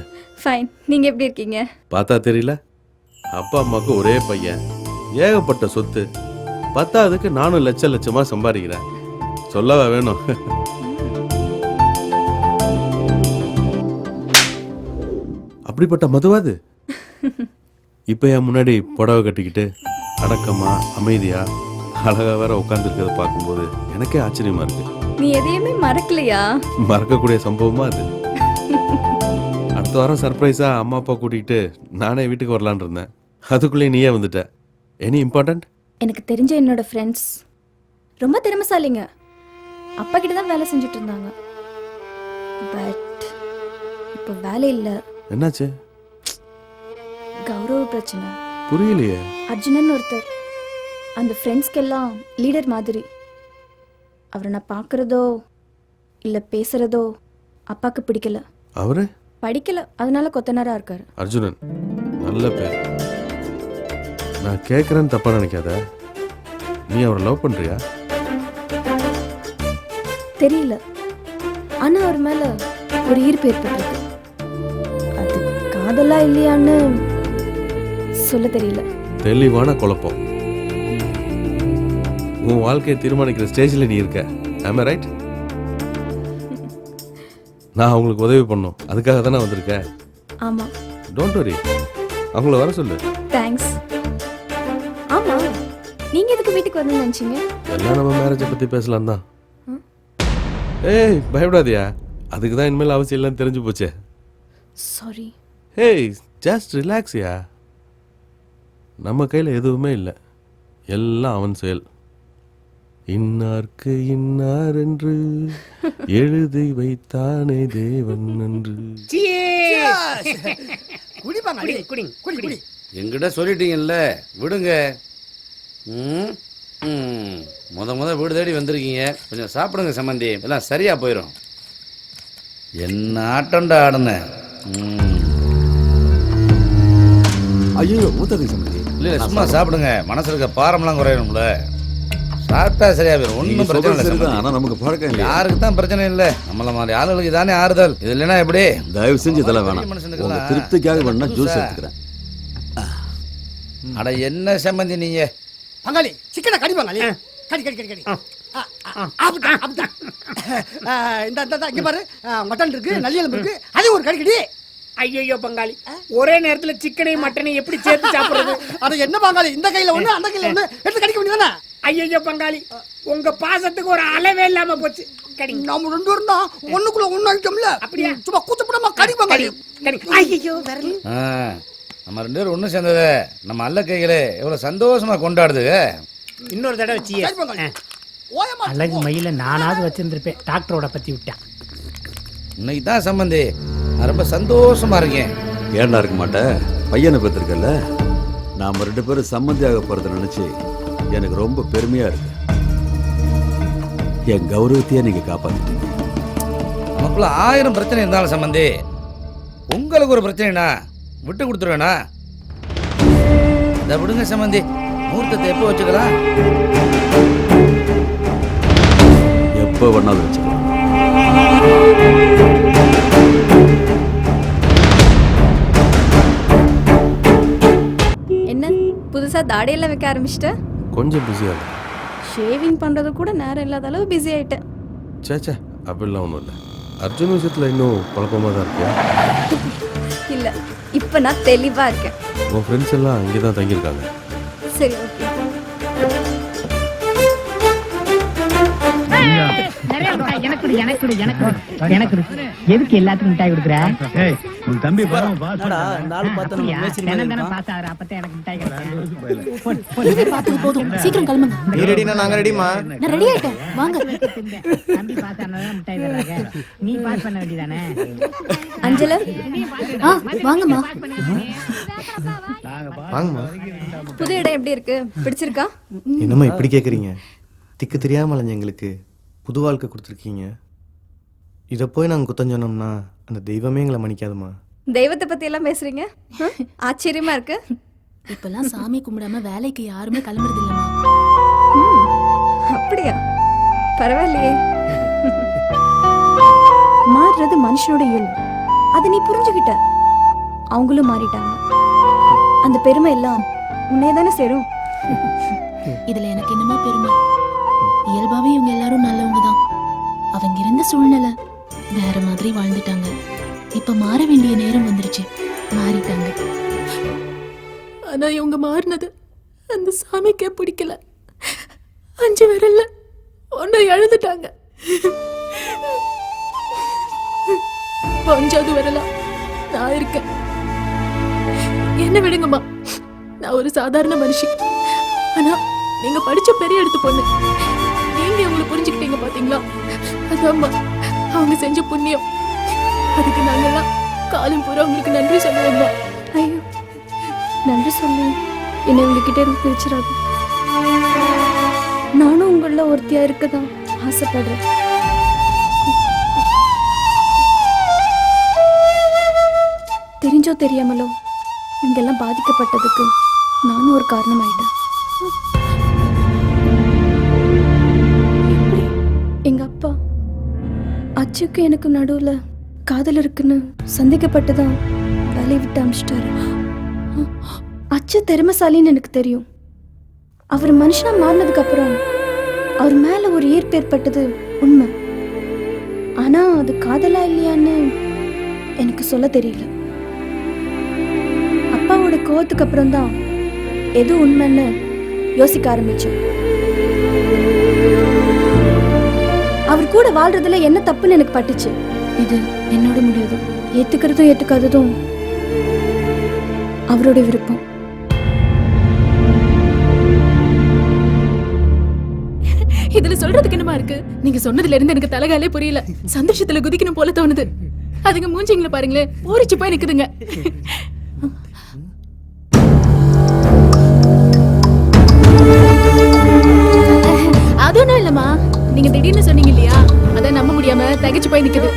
ஃபைன். நீங்க எப்படி இருக்கீங்க? பார்த்தா தெரியல. அப்பா அம்மாவுக்கு ஒரே பையன், ஏகப்பட்ட சொத்து, பத்தாவதுக்கு நானும் லட்சமா சம்பாதிக்கிறேன். சொல்லவா வேணும்? அப்படிப்பட்ட மதுவாது இப்போ என் முன்னாடி புடவை கட்டிக்கிட்டு அடக்கமா அமைதியா அழகா வேற உட்காந்துருக்கிறத பார்க்கும்போது எனக்கே ஆச்சரியமா இருக்கு. நீ எதையுமே மறக்கலையா? மறக்கக்கூடிய சம்பவமா அது. அடுத்த வாரம் சர்ப்ரைஸா அம்மா அப்பா கூட்டிகிட்டு நானே வீட்டுக்கு வரலான்னு இருந்தேன். அதுக்குள்ளே நீயே வந்துட்ட. Any important? எனக்கு தெரிஞ்ச என்னோட ஃப்ரெண்ட்ஸ் ரொம்ப திறமைசாலிங்க. அப்பா கிட்ட தான் வேலை செஞ்சுட்டு இருந்தாங்க. பட் இப்போ வேலை இல்லை. என்னாச்சு? கௌரவ பிரச்சனை. புரியலையே. அர்ஜுனன் ஒருத்தர் அந்த ஃப்ரெண்ட்ஸ்க்கெல்லாம் லீடர் மாதிரி. அவரை நான் பார்க்குறதோ இல்லை பேசுகிறதோ அப்பாவுக்கு பிடிக்கல. அவரு படிக்கல, அதனால கொத்தனாராக இருக்காரு. அர்ஜுனன் நல்ல பேர். நான் கேட்குறேன்னு தப்பா நினைக்காத. நீ அவரை லவ் பண்றியா? தெரியல, ஆனால் அவர் மேலே ஒரு ஈர்ப்பு ஏற்பட்டிருக்கு. அது காதலா இல்லையான்னு சொல்ல தெரியல. தெளிவான குழப்பம். உன் வாழ்க்கையை தீர்மானிக்கிற ஸ்டேஜில் நீ இருக்க. ஆம் ஐ ரைட்? நான் அவங்களுக்கு உதவி பண்ணும், அதுக்காக தானே வந்திருக்கேன். ஆமாம். டோன்ட் வரி, அவங்கள வர சொல்லு. தேங்க்ஸ். ஆமாம், நீங்கள் எதுக்கு வீட்டுக்கு வரணும்னு நினச்சிங்க? எல்லாம் நம்ம மேரேஜை பற்றி பேசலாம் தான். ஏய் பயப்படாதியா, அதுக்கு தான் இனிமேல் அவசியம் இல்லைன்னு தெரிஞ்சு போச்சே. சாரி. ஏய் ஜஸ்ட் ரிலாக்ஸ்யா. நம்ம கையில் எதுவுமே இல்லை, எல்லாம் அவன் செயல். இன்னார்க்கு இன்னார் என்று எழுதி வைத்தானே தேவன் என்று. எங்கிட்ட சொல்லிட்டீங்கல்ல, விடுங்க. முத வீடு தேடி வந்திருக்கீங்க, கொஞ்சம் சாப்பிடுங்க சம்மந்தி, எல்லாம் சரியா போயிடும். என்ன ஆட்டம்டா ஆடுன. ஐயோ ஊத்தாதீங்க சம்மந்தி. இல்லை சும்மா சாப்பிடுங்க, மனசுல இருக்க பாரம்லாம் குறையணும்ல. சாப்பிட்டா சரியா போயிடும், ஒன்றும் பிரச்சனை இல்லை. ஆனால் நமக்கு பழக்கம் இல்லை. யாருக்கு தான் பிரச்சனை இல்லை, நம்மள மாதிரி ஆளுகளுக்கு தானே ஆறுதல். இது இல்லைன்னா எப்படி? தயவு செஞ்சு இதெல்லாம் வேணாம், உங்க திருப்திக்காக வேணா ஜூஸ் எடுத்துக்கிறேன். அட என்ன சம்மந்தி நீங்க பங்காளி, சிக்கனை கடி பங்காளி, கடி கடி கடி கடி. இந்த இங்க பாரு, மட்டன் இருக்கு, நல்லியலம் இருக்கு, அது ஒரு கடி கடி. ஐயோ பங்காளி, ஒரே நேரத்துல சிக்கனையும் மட்டனையும் எப்படி சேர்த்து சாப்பிடுறது? அது என்ன பங்காளி, இந்த கையில ஒண்ணு அந்த கையில ஒண்ணு எடுத்து கடிக்க வேண்டியதானே? ஐயோ பங்காளி, உங்க பாசத்துக்கு ஒரு அளவே இல்லாம போச்சு. கடி. நம்ம ரெண்டு பேரும் தான் ஒண்ணுக்குள்ள ஒண்ணு ஆயிட்டோம்ல. அப்படியா? சும்மா கூச்சப்படாம கடி பங்காளி. ஐயோ வரல. நம்ம ரெண்டு பேரும் ஒண்ணு சேர்ந்தது நம்ம அல்ல கைகளே எவ்வளவு சந்தோஷமா கொண்டாடுது. இன்னொரு தடவை வச்சியே. அழகு மயில நானாவது வச்சிருந்திருப்பேன், டாக்டரோட பத்தி விட்டேன். இன்னைக்கு தான் சம்பந்தி நான் ரொம்ப சந்தோஷமா இருக்கேன். ஏண்டா இருக்க மாட்டேன், பையனை பார்த்துருக்கல. நாம ரெண்டு பேரும் சம்மந்தியாக போறதை நினைச்சு எனக்கு ரொம்ப பெருமையா இருக்கு. என் கௌரவத்தையே நீங்க காப்பாத்திட்டீங்க. நமக்குள்ள 1000 பிரச்சனை இருந்தாலும் சம்பந்தி, உங்களுக்கு ஒரு பிரச்சனைனா விட்டு கொடுத்துருவேனா? இதை விடுங்க சம்பந்தி, முகூர்த்தத்தை எப்போ வச்சுக்கலாம்? எப்போ வேணாலும் வச்சுக்கலாம். என்ன புதுசா தாடியெல்லாம் வைக்க ஆரம்பிச்சிட்ட? கொஞ்சம் பிஸியாக இருக்கு. ஷேவிங் பண்றது கூட நேரம் இல்லாத அளவு பிஸி ஆயிட்டேன். சேச்சா அப்படிலாம் ஒன்றும் இல்லை. அர்ஜுன் விஷயத்தில் இன்னும் குழப்பமாக தான் இருக்கியா? இல்ல, இப்ப நான் தெளிவா இருக்கேன். உன் ஃப்ரெண்ட்ஸ் எல்லாம் அங்கே தான் தங்கியிருக்காங்க. சரி ஓகே. எதுக்கு எல்லாத்துக்கும் மிட்டாய் கொடுக்குற? உன் தம்பி போதும், சீக்கிரம் கிளம்புங்க. நீ ரெடினா நாங்க ரெடிமா. நான் ரெடி ஆயிட்டேன், வாங்க. நீ பாஸ் பண்ண வேண்டியதானே? அஞ்சல, வாங்கம்மா. வாங்கம்மா. புது இடம் எப்படி இருக்கு, பிடிச்சிருக்கா? என்னம்மா இப்படி கேட்குறீங்க? திக்கு தெரியாமல் அலைஞ்ச எங்களுக்கு புது வாழ்க்கை கொடுத்துருக்கீங்க. இதை போய் நாங்கள் குத்தம் சொன்னோம்னா அந்த தெய்வமே எங்களை மன்னிக்காதுமா. தெய்வத்தை பத்தி எல்லாம் பேசுறீங்க, ஆச்சரியமா இருக்கு. இப்பெல்லாம் சாமி கும்பிடாம வேலைக்கு யாருமே கிளம்புறது இல்லம்மா. அப்படியா? பரவாயில்லையே. மாறுறது மனுஷனோட இயல்பு, அதை நீ புரிஞ்சுக்கிட்ட. அவங்களும் மாறிட்டாங்க. அந்த பெருமை எல்லாம் உன்னையே தானே சேரும். இதுல எனக்கு என்னமா பெருமை? இயல்பாவே இவங்க எல்லாரும் நல்லவங்க தான். அவங்க இருந்த சூழ்நிலை வேற மாதிரி வாழ்ந்துட்டாங்க. இப்ப மாற வேண்டிய நேரம் வந்துருச்சு. மாறிட்டாங்க. ஆனா இவங்க மாறினது அந்த சாமிக்கே பிடிக்கல. 5 விரல்ல ஒன்ன எழுதுட்டாங்க. 5வது விரலா நான் இருக்கேன். என்ன விடுங்கம்மா, நான் ஒரு சாதாரண மனுஷி. ஆனா நீங்க படிச்ச பெரிய எடுத்து பொண்ணு. நீங்க இவங்களை புரிஞ்சுக்கிட்டீங்க பாத்தீங்களா? அதாம்மா அவங்க செஞ்ச புண்ணியம். அதுக்கு நாங்கெல்லாம் காலம் பூரா உங்களுக்கு நன்றி சொல்லுவோம்மா. ஐயோ, நன்றி சொல்லு. என்னை உங்ககிட்ட இருந்து பிரிச்சிடாது. நானும் உங்கள ஒருத்தியா இருக்கதான் ஆசைப்படுறேன். தெரிஞ்சோ தெரியாமலோ இங்கெல்லாம் பாதிக்கப்பட்டதுக்கு நானும் ஒரு காரணம் ஆயிட்டேன். எங்க அப்பா அச்சுக்கு எனக்கு நடுவுல காதல் இருக்குன்னு சந்தேகப்பட்டுதான் வேலையை விட்டு அமிச்சிட்டாரு. அச்சு திறமைசாலின்னு எனக்கு தெரியும். அவர் மனுஷனா மாறினதுக்கு அப்புறம் அவர் மேல ஒரு ஈர்ப்பு ஏற்பட்டது உண்மை. ஆனா அது காதலா இல்லையான்னு எனக்கு சொல்ல தெரியல. அப்பாவோட கோவத்துக்கு அப்புறம் தான் எது உண்மைன்னு யோசிக்க ஆரம்பிச்சேன். அவர் கூட வாழ்றதுல என்ன தப்புன்னு எனக்கு பட்டுச்சு. இது என்னோட முடியாது. ஏத்துக்கிறதும் ஏத்துக்காததும் அவரோட விருப்பம். இதுல சொல்றதுக்கு என்னமா இருக்கு? நீங்க சொன்னதுல இருந்து எனக்கு தலைகாலே புரியல. சந்தோஷத்துல குதிக்கணும் போல தோணுது. அதுங்க மூஞ்சிங்கள பாருங்களேன், ஊறிச்சு போய் நிக்குதுங்க. அதுவும் இல்லம்மா, நீங்க திடீர்னு சொன்னீங்க இல்லையா, அதான் நம்ப முடியாம தகைச்சு போய் நிக்குது.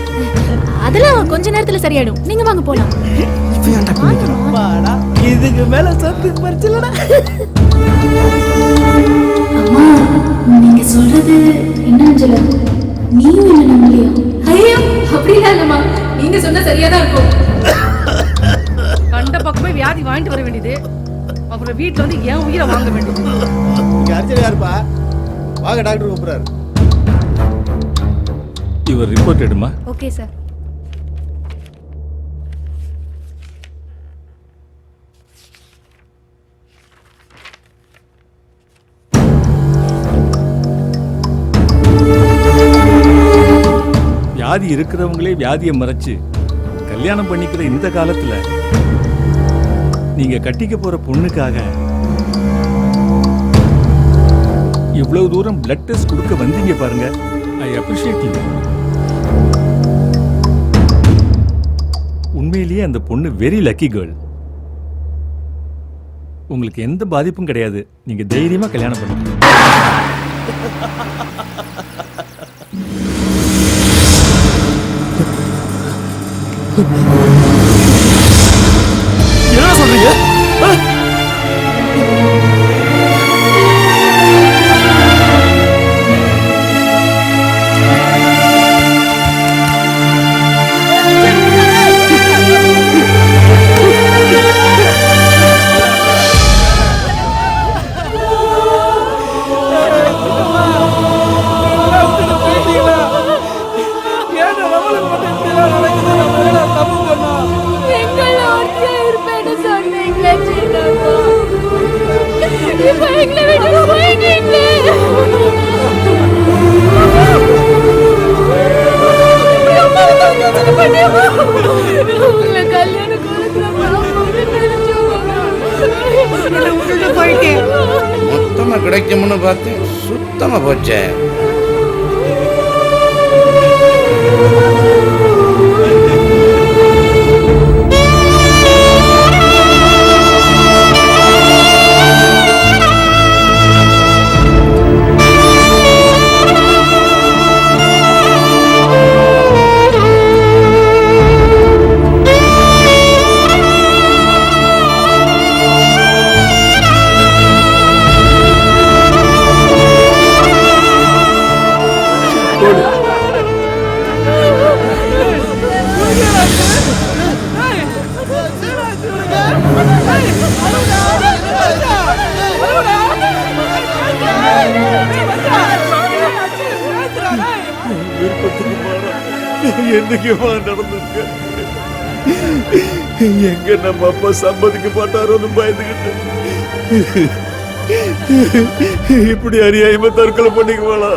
அதெல்லாம் கொஞ்ச நேரத்துல சரியாயிடும். நீங்க வாங்க போலாம். இதுக்கு மேல சத்துக்கு பறிச்சலடா. அம்மா, நீங்க சொல்றது என்ன அஞ்சல? நீயும் என்ன நம்பலையா? ஐயோ, அப்படிலாம் இல்லம்மா, நீங்க சொன்னா சரியாதான் இருக்கும். கண்ட பக்கமே வியாதி வாங்கிட்டு வர வேண்டியது, அப்புறம் வீட்டுல வந்து என் உயிரை வாங்க வேண்டியது. இங்க அர்ஜென்ட் யாருப்பா? வாங்க, டாக்டர் கூப்பிடுறாரு. இவர் ரிப்போர்ட் எடுமா. Okay sir. வியாதி இருக்கிறவங்களே வியாதியை மறைச்சு கல்யாணம் பண்ணிக்கிற இந்த காலத்துல நீங்க கட்டிக்க போற பொண்ணுக்காக இவ்வளவு தூரம் பிளட் டெஸ்ட் கொடுக்க வந்தீங்க பாருங்க. I appreciate you. உண்மையிலேயே அந்த பொண்ணு வெரி லக்கி கேர்ள். உங்களுக்கு எந்த பாதிப்பும் கிடையாது. நீங்க தைரியமா கல்யாணம் பண்ணுங்க. என்ன சொல்றீங்க? மொத்தமா கிடைக்கும்னு பார்த்து சுத்தமா போச்சே. என்னைக்குமா நடந்திருக்கு? எங்க நம்ம அப்பா சம்மதிக்க மாட்டாரோன்னு பயந்துகிட்டு இப்படி அறியாயமா தற்கொலை பண்ணிக்குவாளா?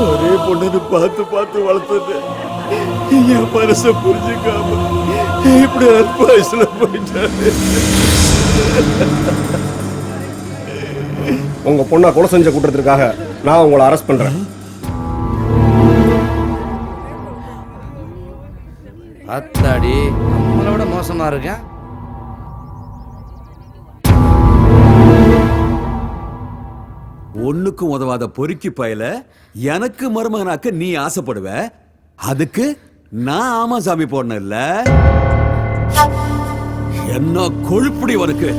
ஒரே பொண்ணுன்னு பார்த்து பார்த்து வளர்த்தது என் மனசை புரிஞ்சுக்காம இப்படி அல்ப வயசுல போயிட்டாரு. உங்க பொண்ணை கொலை செஞ்ச குற்றத்திற்காக நான் உங்களை அரெஸ்ட் பண்றேன். அத்தாடி நம்மளை விட மோசமா இருக்கேன். ஒண்ணுக்கும் உதவாத பொறுக்கி பயல எனக்கு மருமகனாக்க நீ ஆசைப்படுவ, அதுக்கு நான் ஆமா சாமி போடணும் இல்ல? என்ன கொழுப்புடி உனக்கு?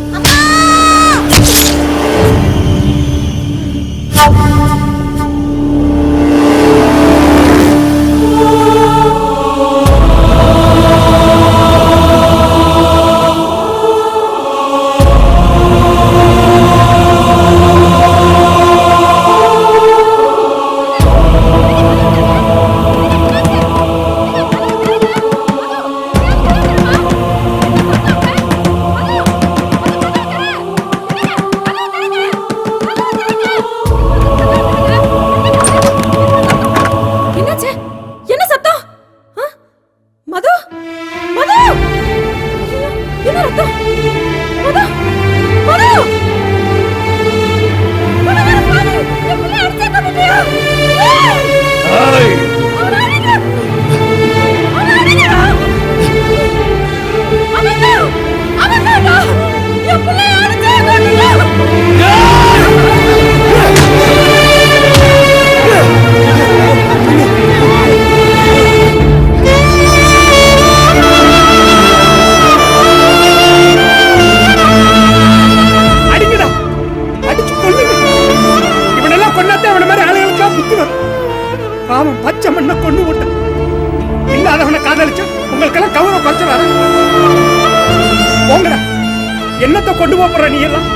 என்னத்தை கொண்டு போற நீ எல்லாம்?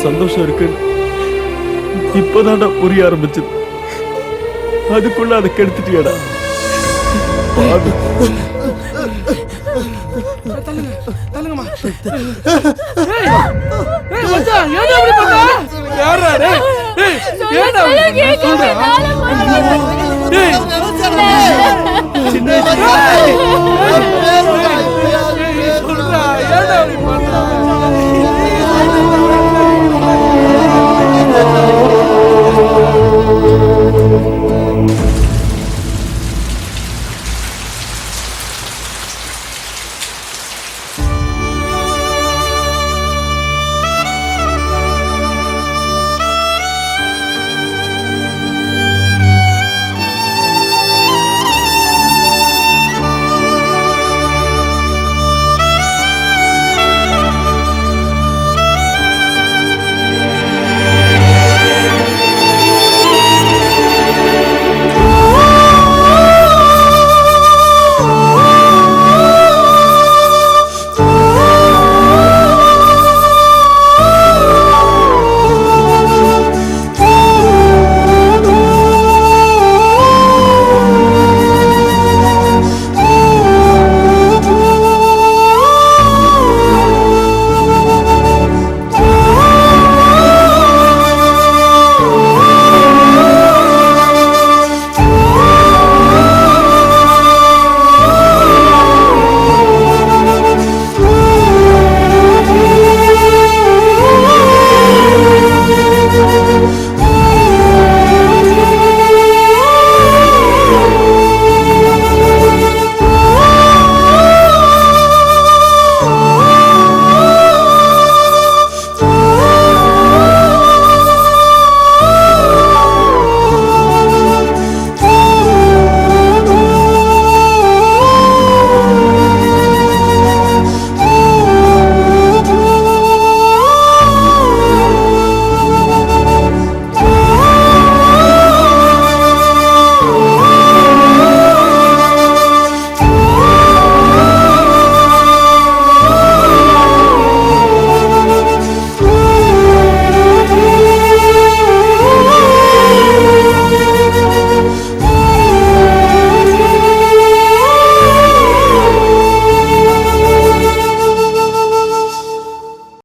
சந்தோஷம் இருக்கு இப்பதான்டா புரிய ஆரம்பிச்சது. அதுக்குள்ள அதை கெடுத்துட்டியாடா. சின்ன